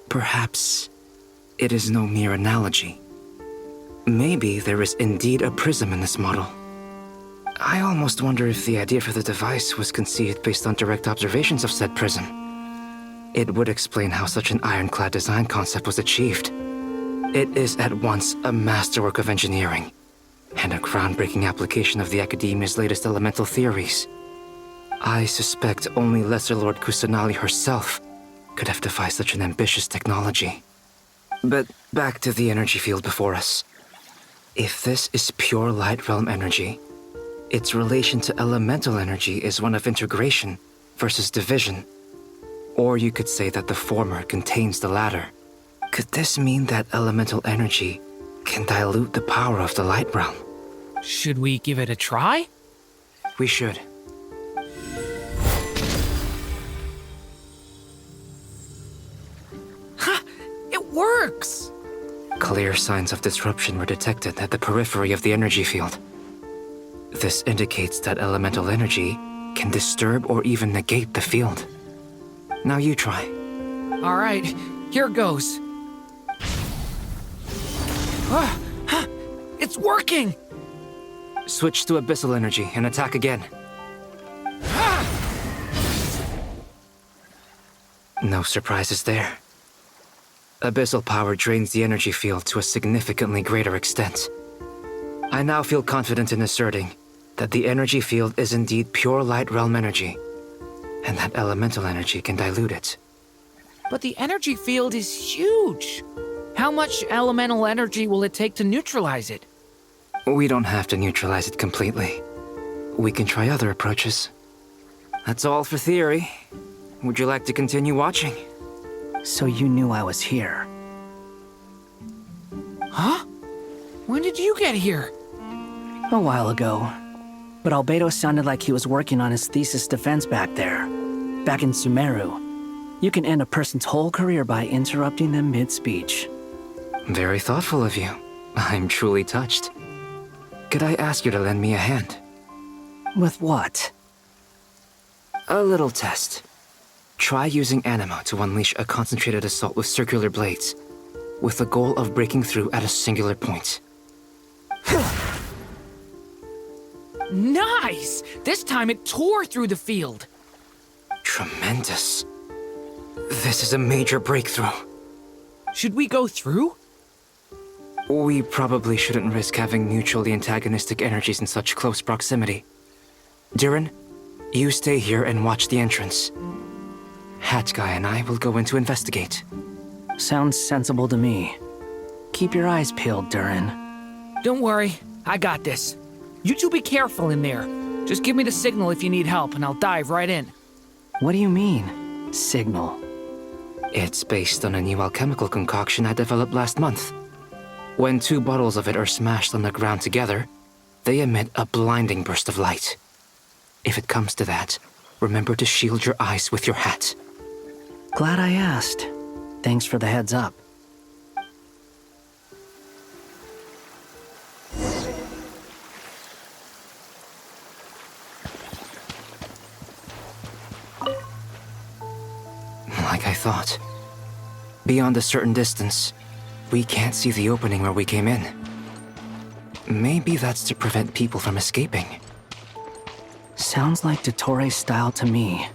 S19: Perhaps it is no mere analogy. Maybe there is indeed a prism in this model. I almost wonder if the idea for the device was conceived based on direct observations of said prism. It would explain how such an ironclad design concept was achieved. It is at once a masterwork of engineering and a groundbreaking application of the Academia's latest elemental theories. I suspect only Lesser Lord Kusanali herself could have devised such an ambitious technology. But back to the energy field before us. If this is pure light realm energy, its relation to elemental energy is one of integration versus division. Or you could say that the former contains the latter. Could this mean that elemental energy can dilute the power of the light realm?
S16: Should we give it a try?
S19: We should.
S16: Ha! It works!
S19: Clear signs of disruption were detected at the periphery of the energy field. This indicates that elemental energy can disturb or even negate the field. Now you try.
S16: All right, here goes. It's working!
S19: Switch to abyssal energy and attack again. No surprises there. Abyssal power drains the energy field to a significantly greater extent. I now feel confident in asserting that the energy field is indeed pure light realm energy, and that elemental energy can dilute it.
S16: But the energy field is huge. How much elemental energy will it take to neutralize it?
S19: We don't have to neutralize it completely. We can try other approaches. That's all for theory. Would you like to continue watching?
S10: So you knew I was here.
S16: Huh? When did you get here?
S10: A while ago. But Albedo sounded like he was working on his thesis defense back there. Back in Sumeru. You can end a person's whole career by interrupting them mid-speech.
S19: Very thoughtful of you. I'm truly touched. Could I ask you to lend me a hand?
S10: With what?
S19: A little test. Try using Animo to unleash a concentrated assault with circular blades, with the goal of breaking through at a singular point.
S16: Nice! This time it tore through the field.
S19: Tremendous. This is a major breakthrough.
S16: Should we go through?
S19: We probably shouldn't risk having mutually antagonistic energies in such close proximity. Durin, you stay here and watch the entrance. Hat Guy and I will go in to investigate.
S10: Sounds sensible to me. Keep your eyes peeled, Durin.
S16: Don't worry, I got this. You two be careful in there. Just give me the signal if you need help and I'll dive right in.
S10: What do you mean, signal?
S19: It's based on a new alchemical concoction I developed last month. When 2 bottles of it are smashed on the ground together, they emit a blinding burst of light. If it comes to that, remember to shield your eyes with your hat.
S10: Glad I asked. Thanks for the heads up.
S19: like I thought. Beyond a certain distance, we can't see the opening where we came in. Maybe that's to prevent people from escaping.
S10: Sounds like Dottore's style to me.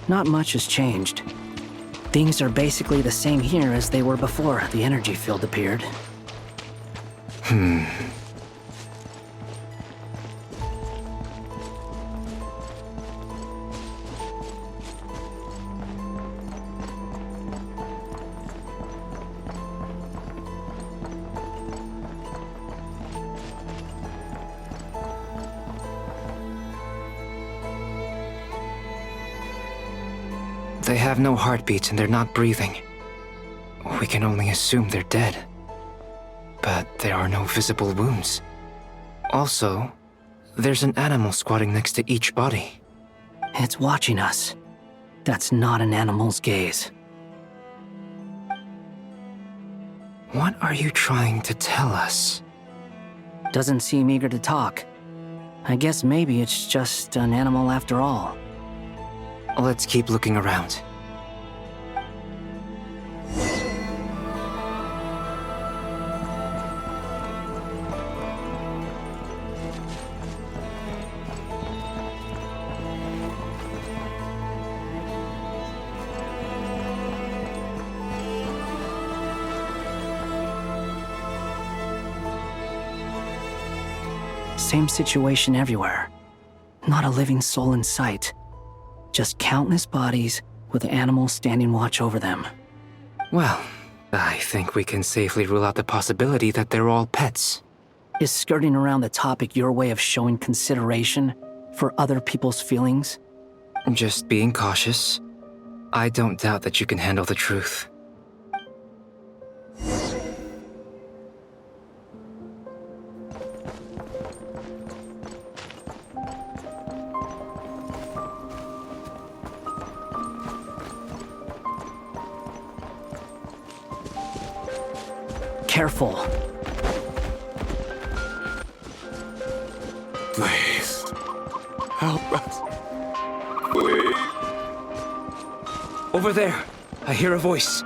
S10: Not much has changed. Things are basically the same here as they were before the energy field appeared.
S19: They have no heartbeats and they're not breathing. We can only assume they're dead. But there are no visible wounds. Also, there's an animal squatting next to each body.
S10: It's watching us. That's not an animal's gaze.
S19: What are you trying to tell us?
S10: Doesn't seem eager to talk. I guess maybe it's just an animal after all.
S19: Let's keep looking around.
S10: Same situation everywhere. Not a living soul in sight. Just countless bodies with animals standing watch over them.
S19: Well, I think we can safely rule out the possibility that they're all pets.
S10: Is skirting around the topic your way of showing consideration for other people's feelings?
S19: Just being cautious. I don't doubt that you can handle the truth.
S10: Careful.
S21: Please. Help us. Please.
S19: Over there. I hear a voice.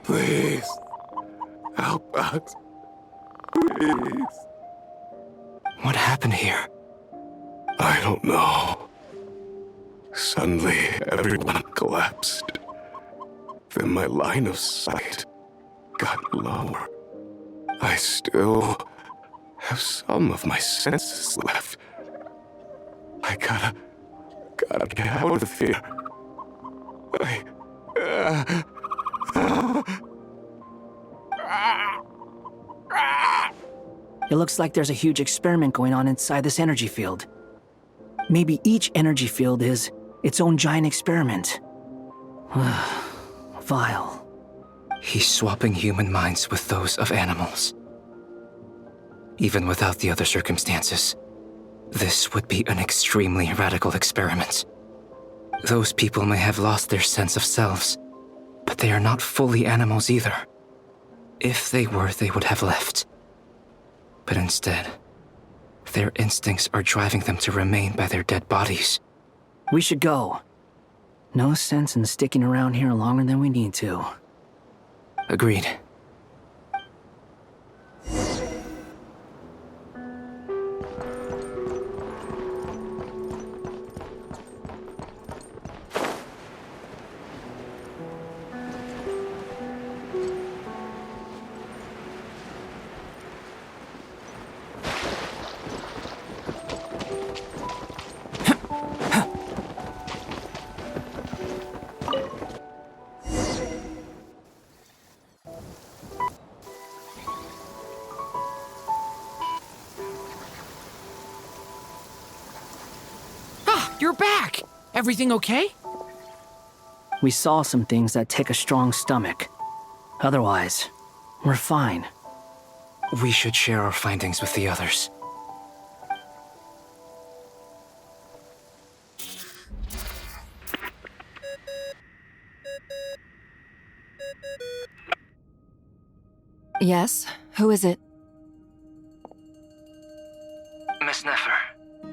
S21: Please. Help us. Please.
S19: What happened here?
S21: I don't know. Suddenly, everyone collapsed. Then my line of sight got lower. I still have some of my senses left. I gotta get out of here.
S10: It looks like there's a huge experiment going on inside this energy field. Maybe each energy field is its own giant experiment. Vile.
S19: He's swapping human minds with those of animals. Even without the other circumstances, this would be an extremely radical experiment. Those people may have lost their sense of selves, but they are not fully animals either. If they were, they would have left. But instead, their instincts are driving them to remain by their dead bodies.
S10: We should go. No sense in sticking around here longer than we need to.
S19: Agreed.
S16: You're back! Everything okay?
S10: We saw some things that take a strong stomach. Otherwise, we're fine.
S19: We should share our findings with the others.
S3: Yes? Who is it?
S19: Miss Nefer,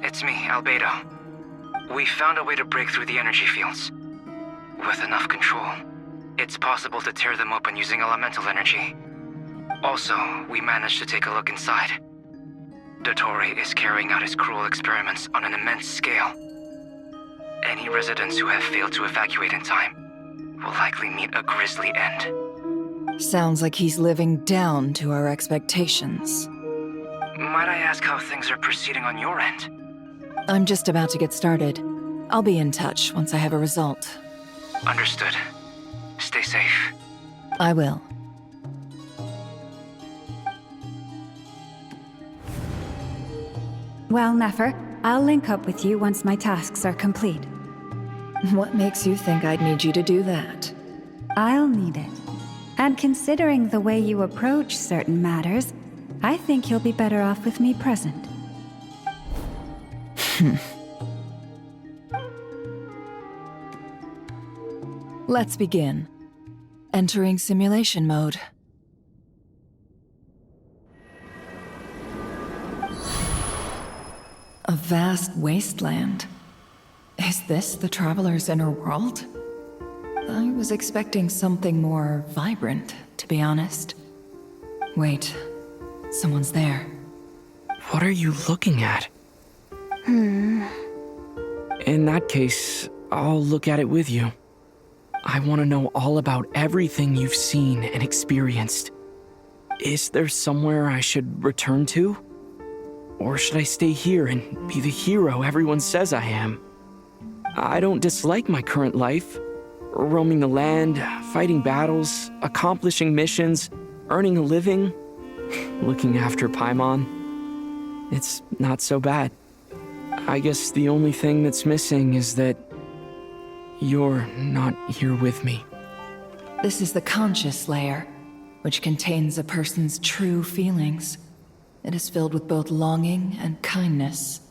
S19: it's me, Albedo. We found a way to break through the energy fields. With enough control, it's possible to tear them open using elemental energy. Also, we managed to take a look inside. Dottore is carrying out his cruel experiments on an immense scale. Any residents who have failed to evacuate in time will likely meet a grisly end.
S3: Sounds like he's living down to our expectations.
S19: Might I ask how things are proceeding on your end?
S3: I'm just about to get started. I'll be in touch once I have a result.
S19: Understood. Stay safe.
S3: I will.
S7: Well, Nefer, I'll link up with you once my tasks are complete.
S3: What makes you think I'd need you to do that?
S7: I'll need it. And considering the way you approach certain matters, I think you'll be better off with me present.
S3: Let's begin. Entering simulation mode. A vast wasteland. Is this the Traveler's inner world? I was expecting something more vibrant, to be honest. Wait, someone's there.
S11: What are you looking at? In that case, I'll look at it with you. I want to know all about everything you've seen and experienced. Is there somewhere I should return to? Or should I stay here and be the hero everyone says I am? I don't dislike my current life. Roaming the land, fighting battles, accomplishing missions, earning a living, looking after Paimon. It's not so bad. I guess the only thing that's missing is that you're not here with me.
S3: This is the conscious layer, which contains a person's true feelings. It is filled with both longing and kindness.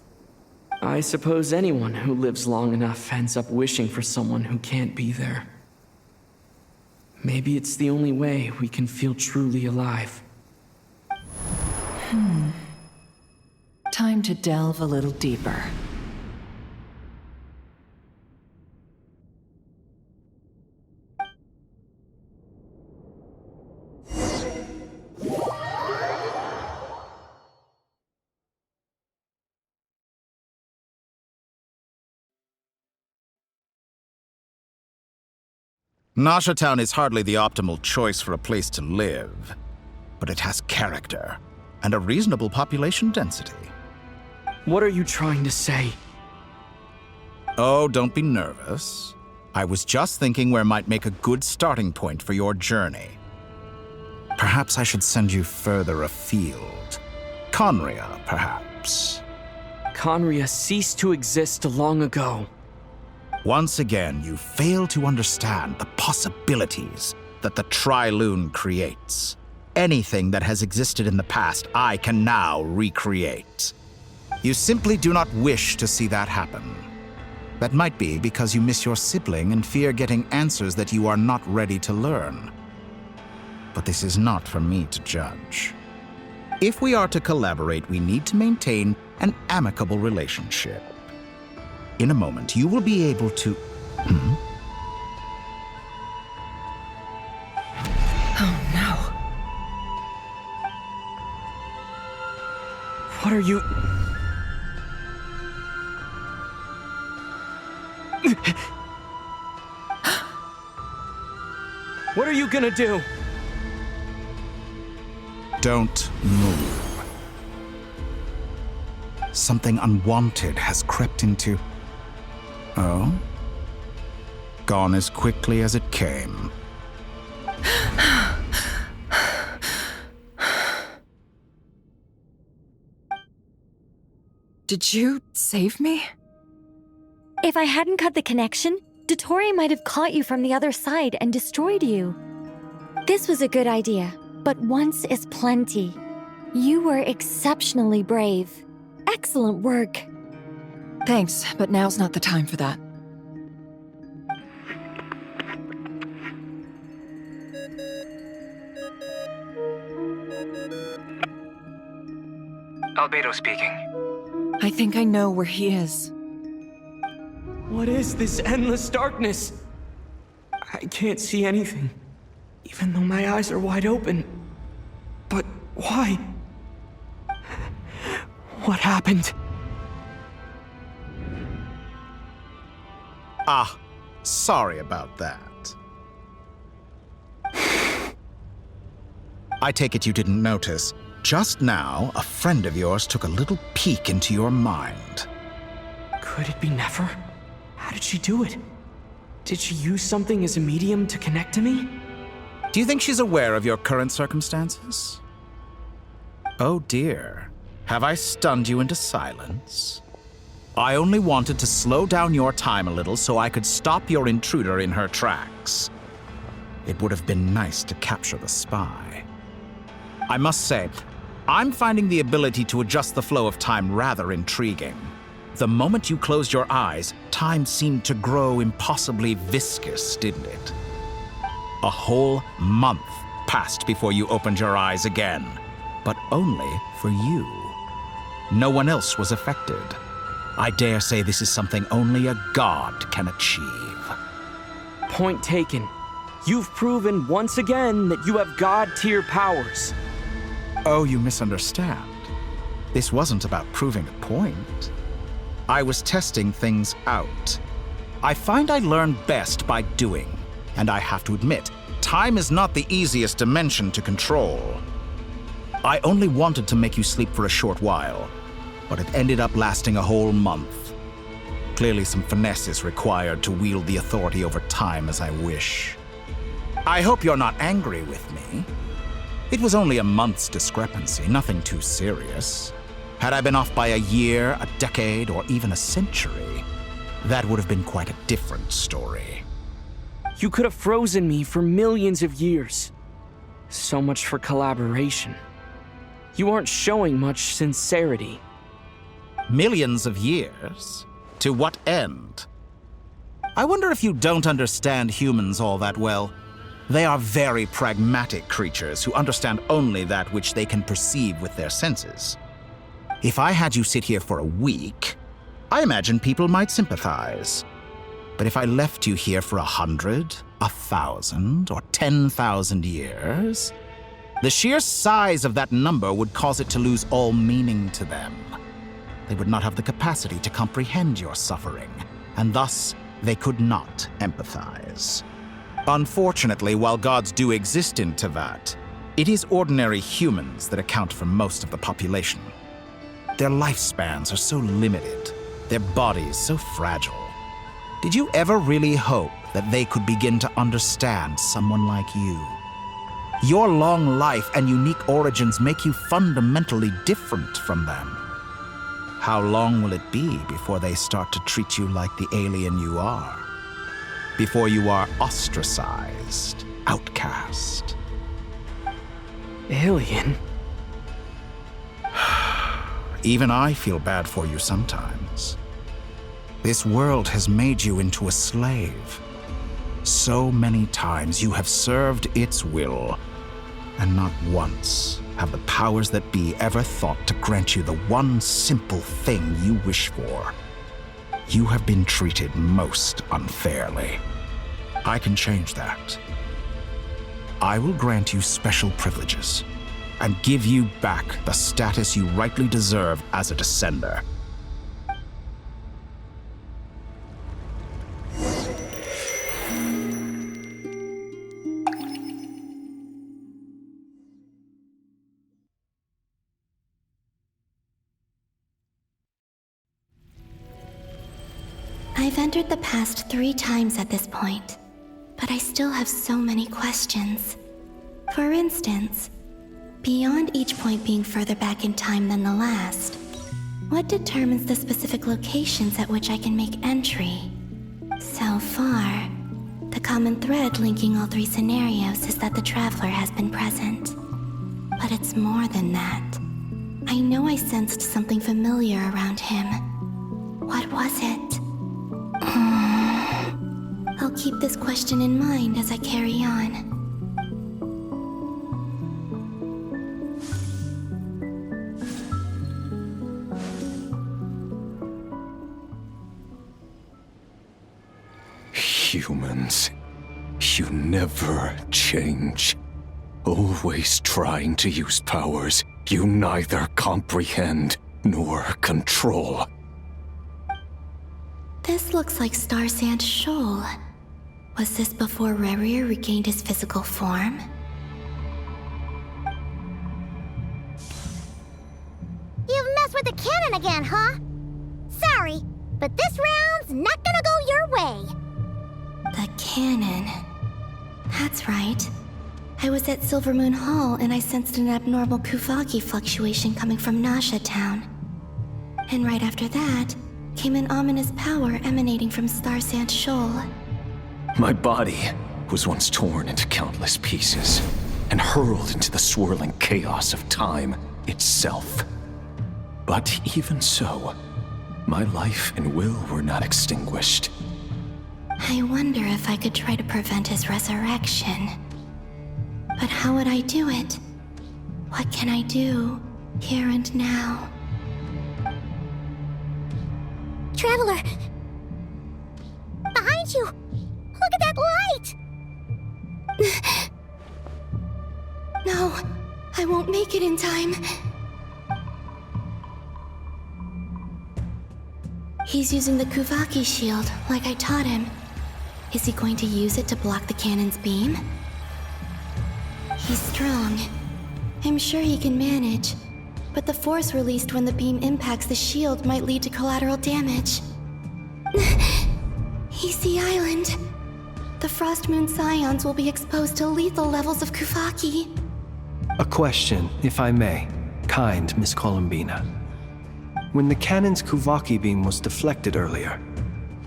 S11: I suppose anyone who lives long enough ends up wishing for someone who can't be there. Maybe it's the only way we can feel truly alive.
S3: Time to delve a little deeper.
S12: Nasha Town is hardly the optimal choice for a place to live, but it has character and a reasonable population density.
S11: What are you trying to say?
S12: Oh, don't be nervous. I was just thinking where might make a good starting point for your journey. Perhaps I should send you further afield. Conria, perhaps.
S11: Conria ceased to exist long ago.
S12: Once again, you fail to understand the possibilities that the Tri-Lune creates. Anything that has existed in the past, I can now recreate. You simply do not wish to see that happen. That might be because you miss your sibling and fear getting answers that you are not ready to learn. But this is not for me to judge. If we are to collaborate, we need to maintain an amicable relationship. In a moment, you will be able to...
S3: Oh no.
S11: What are you... What are you gonna do?
S12: Don't move. Something unwanted has crept into... Oh? Gone as quickly as it came.
S3: Did you save me?
S20: If I hadn't cut the connection, Dottore might have caught you from the other side and destroyed you. This was a good idea, but once is plenty. You were exceptionally brave. Excellent work.
S3: Thanks, but now's not the time for that.
S19: Albedo speaking.
S3: I think I know where he is.
S11: What is this endless darkness? I can't see anything, even though my eyes are wide open. But why? What happened?
S12: Ah, sorry about that. I take it you didn't notice. Just now, a friend of yours took a little peek into your mind.
S11: Could it be Nefer? How did she do it? Did she use something as a medium to connect to me?
S12: Do you think she's aware of your current circumstances? Oh dear. Have I stunned you into silence? I only wanted to slow down your time a little so I could stop your intruder in her tracks. It would have been nice to capture the spy. I must say, I'm finding the ability to adjust the flow of time rather intriguing. The moment you closed your eyes, time seemed to grow impossibly viscous, didn't it? A whole month passed before you opened your eyes again, but only for you. No one else was affected. I dare say this is something only a god can achieve.
S11: Point taken. You've proven once again that you have god-tier powers.
S12: Oh, you misunderstand. This wasn't about proving a point. I was testing things out. I find I learn best by doing, and I have to admit, time is not the easiest dimension to control. I only wanted to make you sleep for a short while, but it ended up lasting a whole month. Clearly some finesse is required to wield the authority over time as I wish. I hope you're not angry with me. It was only a month's discrepancy, nothing too serious. Had I been off by a year, a decade, or even a century, that would have been quite a different story.
S11: You could have frozen me for millions of years. So much for collaboration. You aren't showing much sincerity.
S12: Millions of years? To what end? I wonder if you don't understand humans all that well. They are very pragmatic creatures who understand only that which they can perceive with their senses. If I had you sit here for a week, I imagine people might sympathize. But if I left you here for 100, 1,000, or 10,000 years, the sheer size of that number would cause it to lose all meaning to them. They would not have the capacity to comprehend your suffering, and thus they could not empathize. Unfortunately, while gods do exist in Teyvat, it is ordinary humans that account for most of the population. Their lifespans are so limited, their bodies so fragile. Did you ever really hope that they could begin to understand someone like you? Your long life and unique origins make you fundamentally different from them. How long will it be before they start to treat you like the alien you are? Before you are ostracized, outcast?
S11: Alien?
S12: Even I feel bad for you sometimes. This world has made you into a slave. So many times you have served its will, and not once have the powers that be ever thought to grant you the one simple thing you wish for. You have been treated most unfairly. I can change that. I will grant you special privileges and give you back the status you rightly deserve as a descender.
S14: I've entered the past 3 times at this point, but I still have so many questions. For instance, beyond each point being further back in time than the last, what determines the specific locations at which I can make entry? So far, the common thread linking all 3 scenarios is that the Traveler has been present. But it's more than that. I know I sensed something familiar around him. What was it? I'll keep this question in mind as I carry on.
S13: Humans, you never change. Always trying to use powers you neither comprehend nor control.
S14: This looks like Star Sand Shoal. Was this before Rerir regained his physical form?
S18: You've messed with the cannon again, huh? Sorry, but this round's not gonna go your way.
S14: The cannon. That's right. I was at Silvermoon Hall and I sensed an abnormal Kuvaki fluctuation coming from Nasha Town. And right after that, came an ominous power emanating from Star Sand Shoal.
S13: My body was once torn into countless pieces and hurled into the swirling chaos of time itself. But even so, my life and will were not extinguished.
S14: I wonder if I could try to prevent his resurrection. But how would I do it? What can I do, here and now?
S18: Traveler! Behind you! Look at that light!
S14: No, I won't make it in time. He's using the Kuvaki shield, like I taught him. Is he going to use it to block the cannon's beam? He's strong. I'm sure he can manage. But the force released when the beam impacts the shield might lead to collateral damage. Easy Island. The Frost Moon Scions will be exposed to lethal levels of Kuvaki.
S4: A question, if I may, kind Miss Columbina. When the cannon's Kuvaki beam was deflected earlier,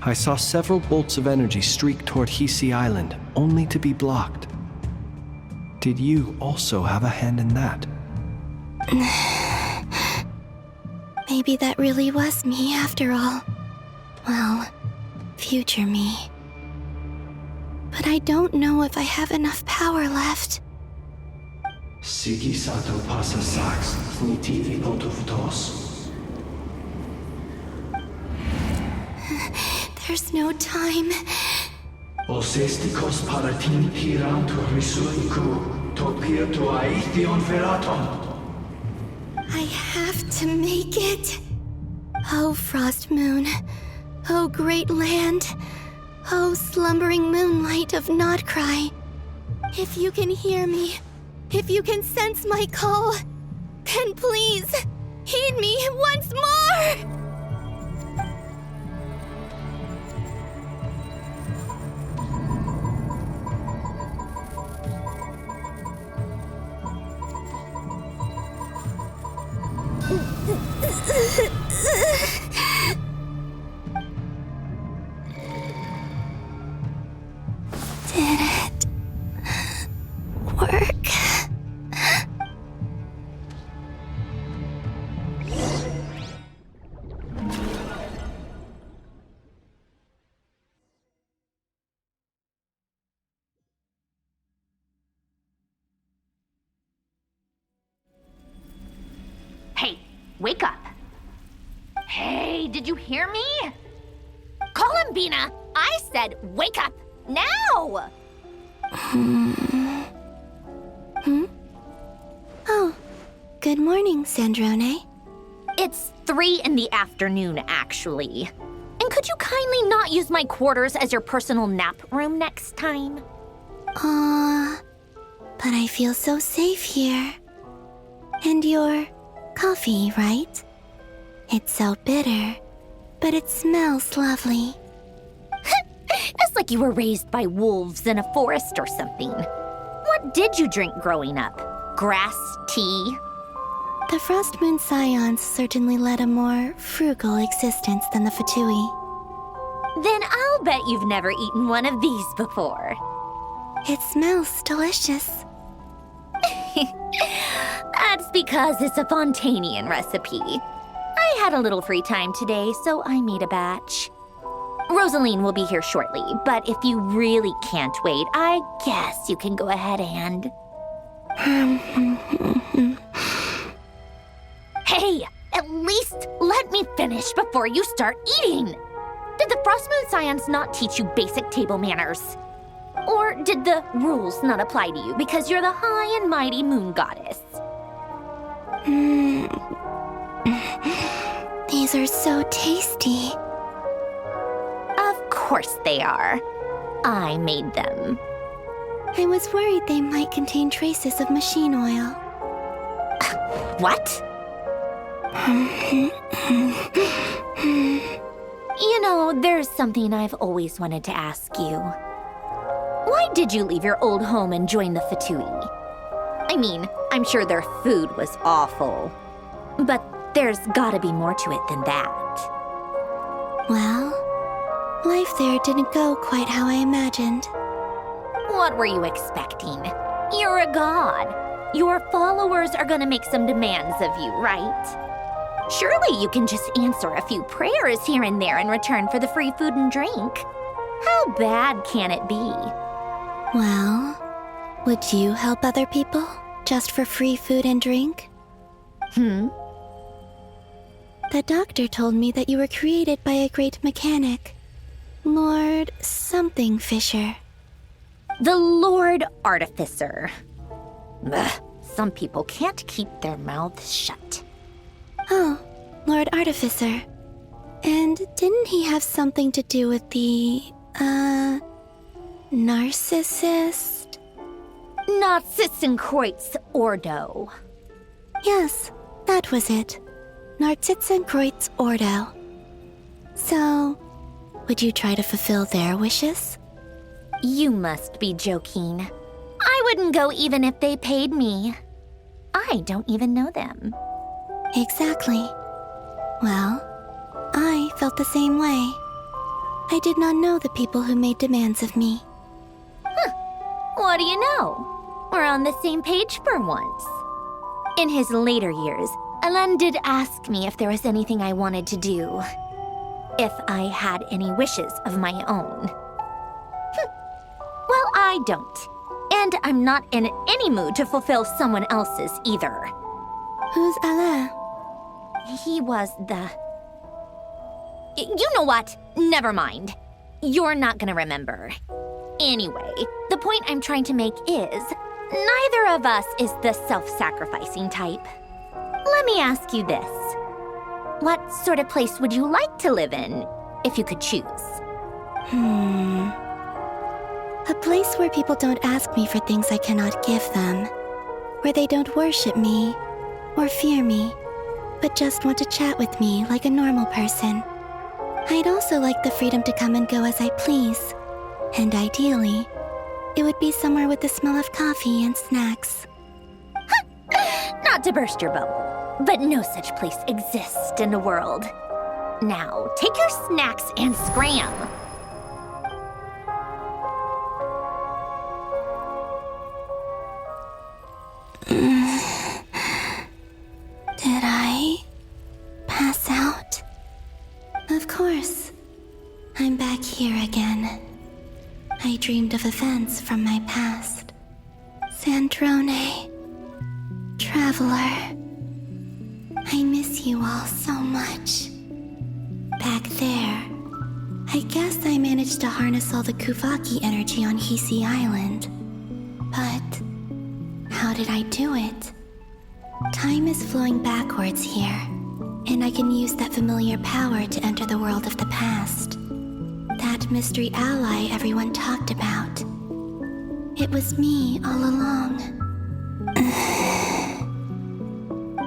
S4: I saw several bolts of energy streak toward Hisi Island, only to be blocked. Did you also have a hand in that?
S14: Maybe that really was me after all. Well, future me. But I don't know if I have enough power left.
S22: Siki sato pasa sax, nitivi potuftos.
S14: There's no time.
S22: Osestikos paratin tirantur risuiku, topirto aithion veraton.
S14: I have to make it. Oh, Frost Moon. Oh, great land. Oh, slumbering moonlight of Nod-Krai. If you can hear me, if you can sense my call, then please, heed me once more! Did it work?
S1: Hey, wake up. Hey, did you hear me? Columbina, I said wake up now!
S14: Oh, good morning, Sandrone.
S1: It's 3 in the afternoon, actually. And could you kindly not use my quarters as your personal nap room next time?
S14: But I feel so safe here. And your coffee, right? It's so bitter, but it smells lovely.
S1: It's like you were raised by wolves in a forest or something. What did you drink growing up? Grass tea?
S14: The Frost Moon Scions certainly led a more frugal existence than the Fatui.
S1: Then I'll bet you've never eaten one of these before.
S14: It smells delicious.
S1: That's because it's a Fontanian recipe. I had a little free time today, so I made a batch. Rosaline will be here shortly, but if you really can't wait, I guess you can go ahead and... Hey, at least let me finish before you start eating! Did the Crossmoon Scions not teach you basic table manners? Or did the rules not apply to you because you're the high and mighty moon goddess?
S14: These are so tasty.
S1: Of course they are. I made them.
S14: I was worried they might contain traces of machine oil.
S1: What? You know, there's something I've always wanted to ask you. Why did you leave your old home and join the Fatui? I mean, I'm sure their food was awful. But there's gotta be more to it than that.
S14: Well, life there didn't go quite how I imagined.
S1: What were you expecting? You're a god. Your followers are gonna make some demands of you, right? Surely you can just answer a few prayers here and there in return for the free food and drink. How bad can it be?
S14: Well, would you help other people just for free food and drink? The doctor told me that you were created by a great mechanic, Lord something Fisher.
S1: The Lord Artificer. Ugh, some people can't keep their mouths shut.
S14: Oh, Lord Artificer. And didn't he have something to do with the, narcissist?
S1: Narcissenkreuz Ordo.
S14: Yes, that was it. Narcissenkreuz Ordo. So, would you try to fulfill their wishes?
S1: You must be joking. I wouldn't go even if they paid me. I don't even know them.
S14: Exactly. Well, I felt the same way. I did not know the people who made demands of me.
S1: What do you know? We're on the same page for once. In his later years, Elfyn did ask me if there was anything I wanted to do. If I had any wishes of my own. Well, I don't. And I'm not in any mood to fulfill someone else's either.
S14: Who's Elfyn?
S1: He was the... You know what? Never mind. You're not gonna remember. Anyway, the point I'm trying to make is, neither of us is the self-sacrificing type. Let me ask you this. What sort of place would you like to live in, if you could choose?
S14: A place where people don't ask me for things I cannot give them. Where they don't worship me, or fear me, but just want to chat with me like a normal person. I'd also like the freedom to come and go as I please. And ideally, it would be somewhere with the smell of coffee and snacks.
S1: Not to burst your bubble, but no such place exists in the world. Now, take your snacks and scram.
S14: Did I pass out? Of course. I'm back here again. I dreamed of events from my past. Sandrone. Traveler. I miss you all so much. Back there, I guess I managed to harness all the Kuvaki energy on Hisi Island. But how did I do it? Time is flowing backwards here, and I can use that familiar power to enter the world of the past. That mystery ally everyone talked about. It was me all along.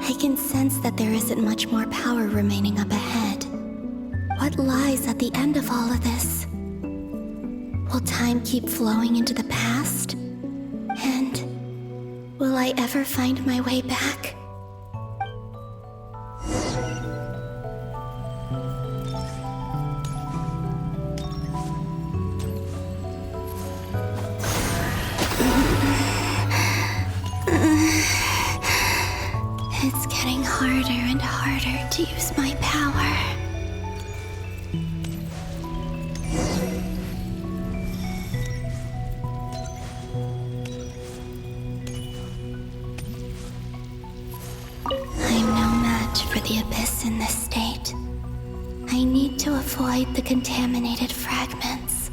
S14: I can sense that there isn't much more power remaining up ahead. What lies at the end of all of this? Will time keep flowing into the past? And will I ever find my way back? It's getting harder and harder to use my power. I'm no match for the Abyss in this state. I I need to avoid the contaminated fragments.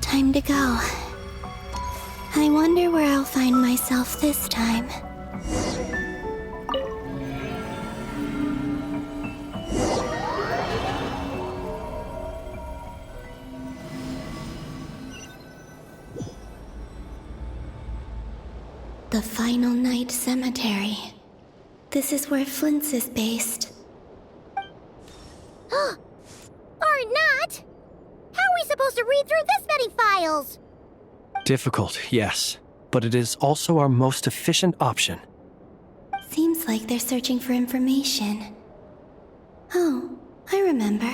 S14: Time to go. I wonder where I'll find myself this time. The Final Night Cemetery. This is where Flint's is based.
S18: Or not! How are we supposed to read through this many files?
S4: Difficult, yes, but it is also our most efficient option.
S14: Seems like they're searching for information. Oh, I remember.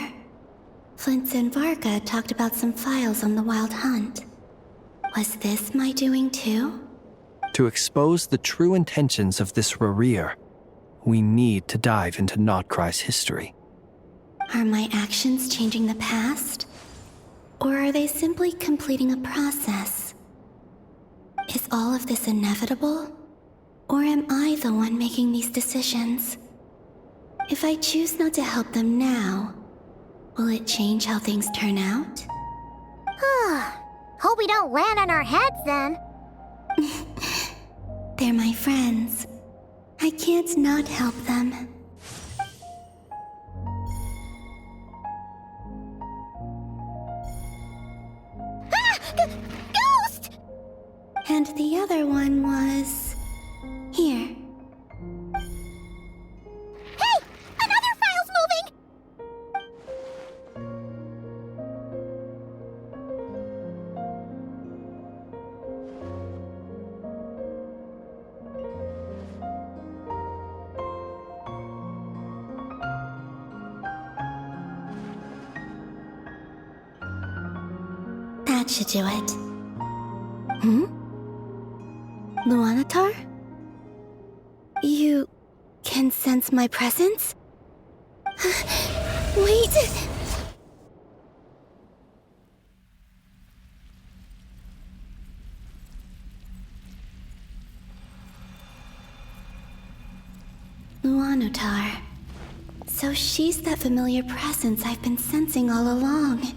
S14: Flint and Varga talked about some files on the Wild Hunt. Was this my doing too?
S4: To expose the true intentions of this Rereer, we need to dive into Nod-Krai's history.
S14: Are my actions changing the past? Or are they simply completing a process? Is all of this inevitable? Or am I the one making these decisions? If I choose not to help them now, will it change how things turn out?
S18: Hope we don't land on our heads then.
S14: They're my friends. I can't not help them.
S18: Ghost!
S14: And the other one was... here.
S18: Hey! Another file's moving!
S14: That should do it. Luanatar? You can sense my presence? Wait! Luanatar. So she's that familiar presence I've been sensing all along.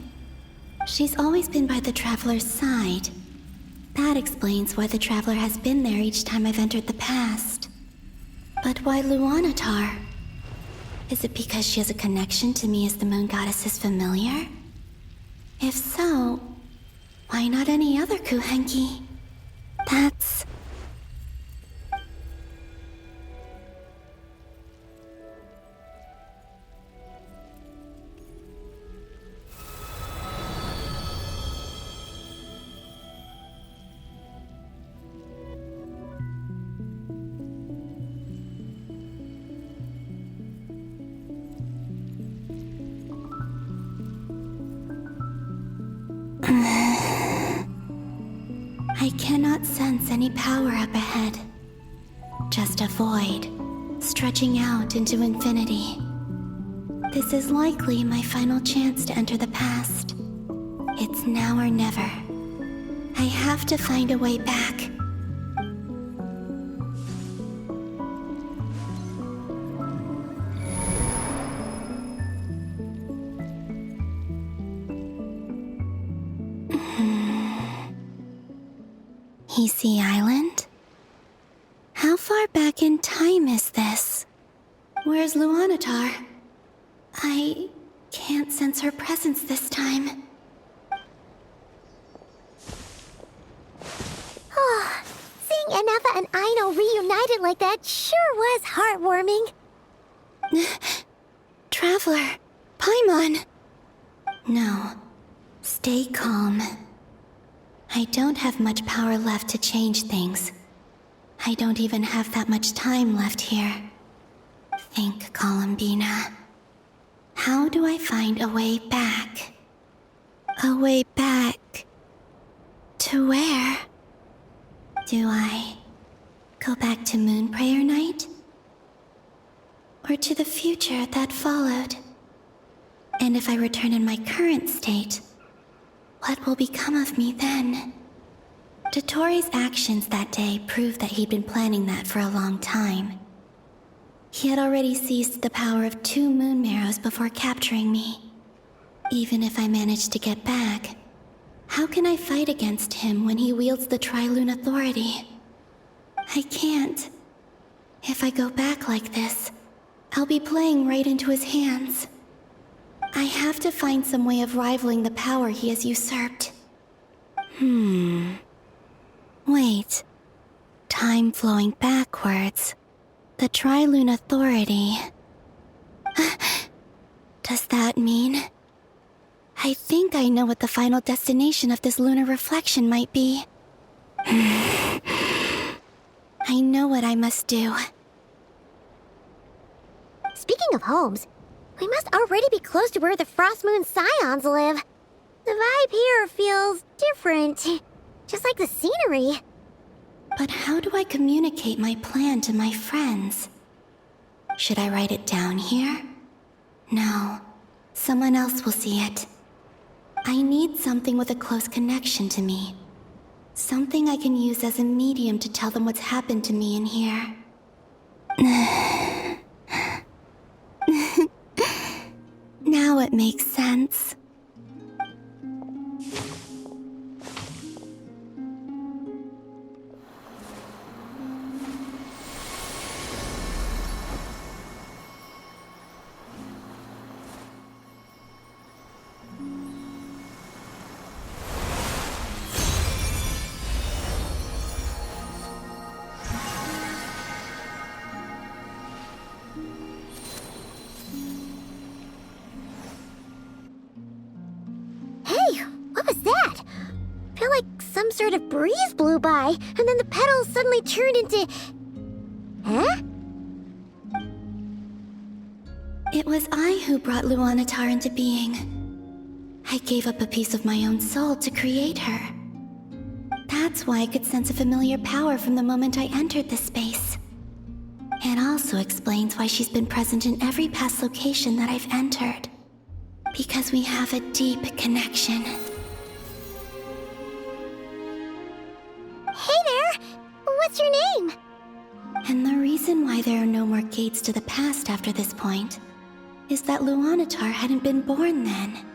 S14: She's always been by the Traveler's side. That explains why the Traveler has been there each time I've entered the past. But why Luanatar? Is it because she has a connection to me as the Moon Goddess's familiar? If so, why not any other Kuhenki? That's... I cannot sense any power up ahead. Just a void, stretching out into infinity. This is likely my final chance to enter the past. It's now or never. I have to find a way back. Hisi Island? How far back in time is this? Where's Luanatar? I can't sense her presence this time.
S18: Seeing Enefa and Aino reunited like that sure was heartwarming.
S14: Traveler, Paimon! No, stay calm. I don't have much power left to change things. I don't even have that much time left here. Think, Columbina. How do I find a way back? A way back... to where? Do I go back to Moon Prayer Night? or to the future that followed? And if I return in my current state, what will become of me then? Dottore's actions that day proved that he'd been planning that for a long time. He had already seized the power of 2 moon marrows before capturing me. Even if I managed to get back, how can I fight against him when he wields the Tri-Lune authority? I can't. If I go back like this, I'll be playing right into his hands. I have to find some way of rivaling the power he has usurped. Wait. Time flowing backwards. The Tri-Lune authority. Does that mean... I think I know what the final destination of this lunar reflection might be. I know what I must do.
S18: Speaking of homes, we must already be close to where the Frost Moon Scions live. The vibe here feels different, just like the scenery.
S14: But how do I communicate my plan to my friends? Should I write it down here? No, someone else will see it. I need something with a close connection to me. Something I can use as a medium to tell them what's happened to me in here. Now it makes sense.
S18: Sort of breeze blew by, and then the petals suddenly turned into... Huh?
S14: It was I who brought Luanatar into being. I gave up a piece of my own soul to create her. That's why I could sense a familiar power from the moment I entered this space. It also explains why she's been present in every past location that I've entered. Because we have a deep connection.
S18: Hey there! What's your name?
S14: And the reason why there are no more gates to the past after this point is that Luanatar hadn't been born then.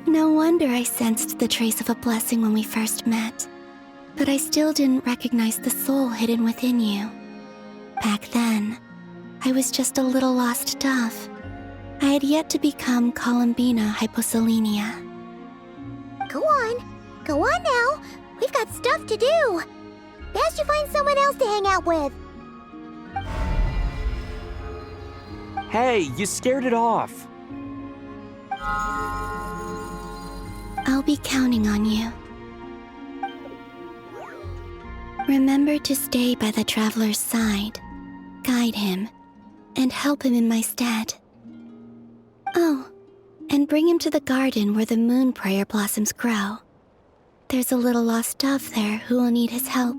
S14: No wonder I sensed the trace of a blessing when we first met. But I still didn't recognize the soul hidden within you. Back then, I was just a little lost dove. I had yet to become Columbina hyposelenia.
S18: Go on. Go on now. We've got stuff to do. Best you find someone else to hang out with.
S11: Hey, you scared it off.
S14: I'll be counting on you. Remember to stay by the traveler's side, guide him, and help him in my stead. Oh, and bring him to the garden where the moon prayer blossoms grow. There's a little lost dove there who will need his help.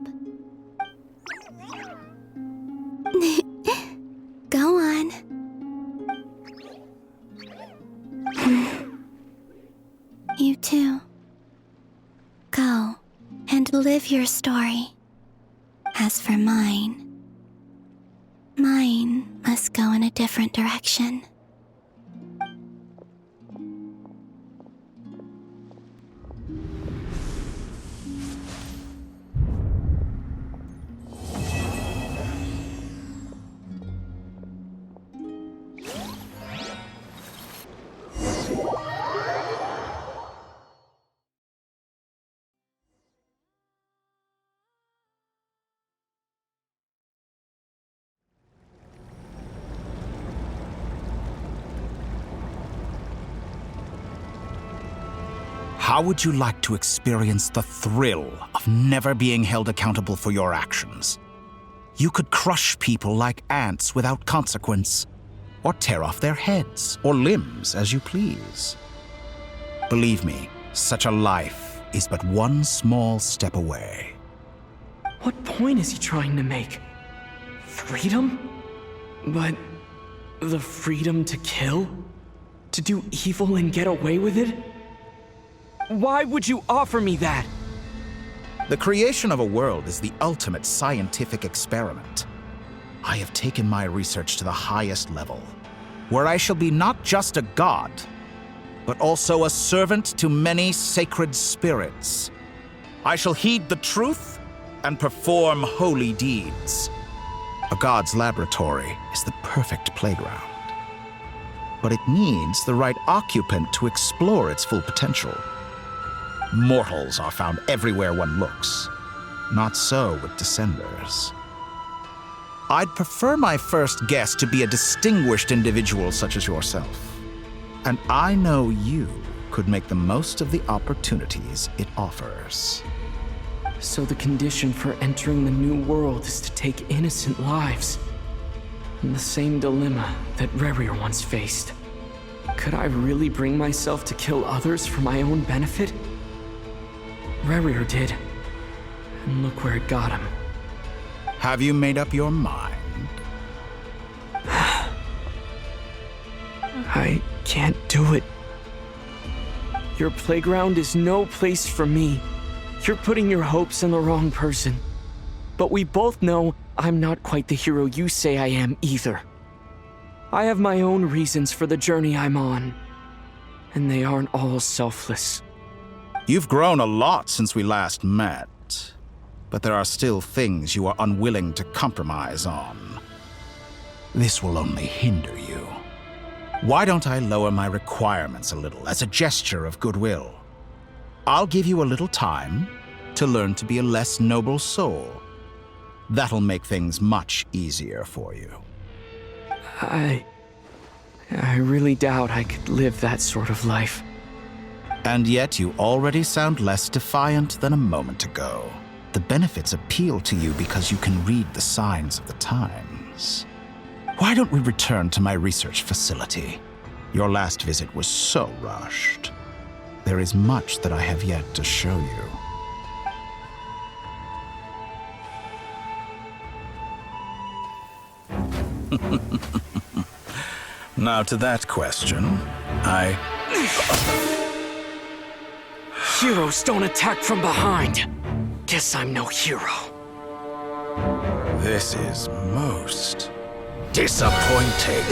S14: Go on. You too. Go and live your story. As for mine must go in a different direction.
S12: How would you like to experience the thrill of never being held accountable for your actions? You could crush people like ants without consequence, or tear off their heads or limbs as you please. Believe me, such a life is but one small step away.
S11: What point is he trying to make? Freedom? But the freedom to kill? To do evil and get away with it? Why would you offer me that?
S12: The creation of a world is the ultimate scientific experiment. I have taken my research to the highest level, where I shall be not just a god, but also a servant to many sacred spirits. I shall heed the truth and perform holy deeds. A god's laboratory is the perfect playground. But it needs the right occupant to explore its full potential. Mortals are found everywhere one looks. Not so with Descenders. I'd prefer my first guest to be a distinguished individual such as yourself. And I know you could make the most of the opportunities it offers.
S11: So the condition for entering the new world is to take innocent lives. In the same dilemma that Rerir once faced. Could I really bring myself to kill others for my own benefit? Rerir did. And look where it got him.
S12: Have you made up your mind?
S11: I can't do it. Your playground is no place for me. You're putting your hopes in the wrong person. But we both know I'm not quite the hero you say I am either. I have my own reasons for the journey I'm on. And they aren't all selfless.
S12: You've grown a lot since we last met. But there are still things you are unwilling to compromise on. This will only hinder you. Why don't I lower my requirements a little as a gesture of goodwill? I'll give you a little time to learn to be a less noble soul. That'll make things much easier for you.
S11: I really doubt I could live that sort of life.
S12: And yet you already sound less defiant than a moment ago. The benefits appeal to you because you can read the signs of the times. Why don't we return to my research facility? Your last visit was so rushed. There is much that I have yet to show you. Now to that question,
S11: Heroes don't attack from behind. Guess I'm no hero.
S12: This is most disappointing.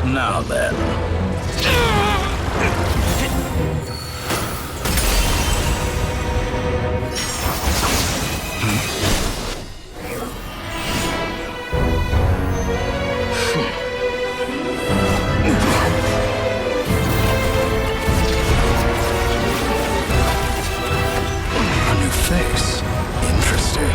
S12: Now then. A new face. Interesting.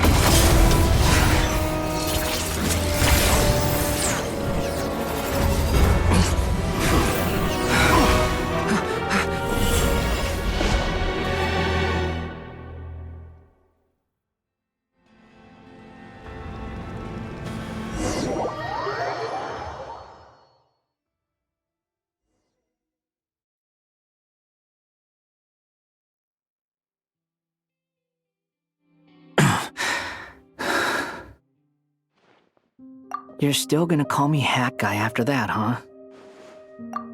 S10: You're still gonna call me Hack Guy after that, huh?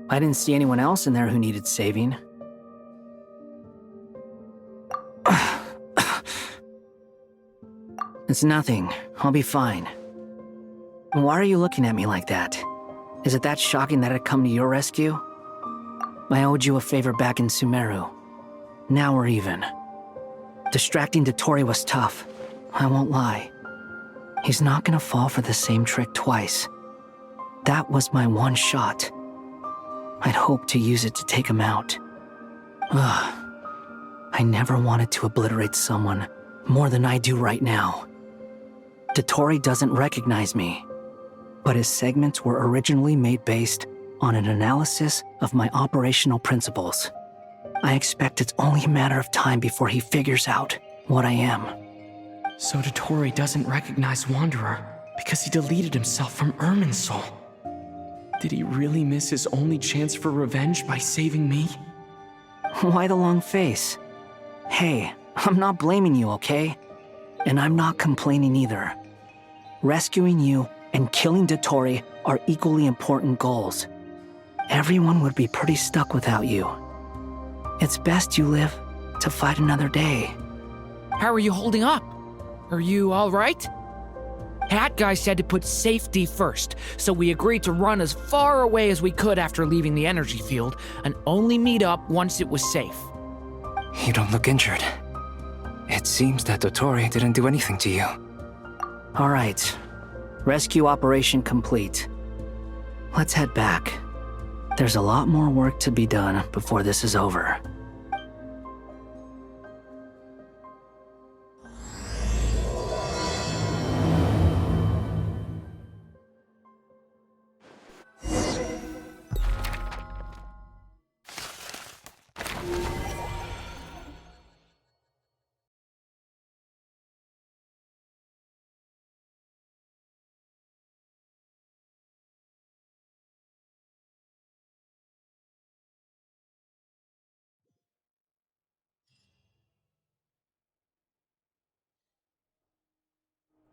S10: I didn't see anyone else in there who needed saving. It's nothing. I'll be fine. Why are you looking at me like that? Is it that shocking that I'd come to your rescue? I owed you a favor back in Sumeru. Now we're even. Distracting Dottore was tough. I won't lie. He's not gonna fall for the same trick twice. That was my one shot. I'd hoped to use it to take him out. Ugh. I never wanted to obliterate someone more than I do right now. Dottore doesn't recognize me, but his segments were originally made based on an analysis of my operational principles. I expect it's only a matter of time before he figures out what I am.
S11: So Dottore doesn't recognize Wanderer because he deleted himself from Irminsul. Did he really miss his only chance for revenge by saving me?
S10: Why the long face? Hey, I'm not blaming you, okay? And I'm not complaining either. Rescuing you and killing Dottore are equally important goals. Everyone would be pretty stuck without you. It's best you live to fight another day.
S16: How are you holding up? Are you all right? Hat Guy said to put safety first, so we agreed to run as far away as we could after leaving the energy field and only meet up once it was safe.
S19: You don't look injured. It seems that Dottore didn't do anything to you.
S10: All right. Rescue operation complete. Let's head back. There's a lot more work to be done before this is over.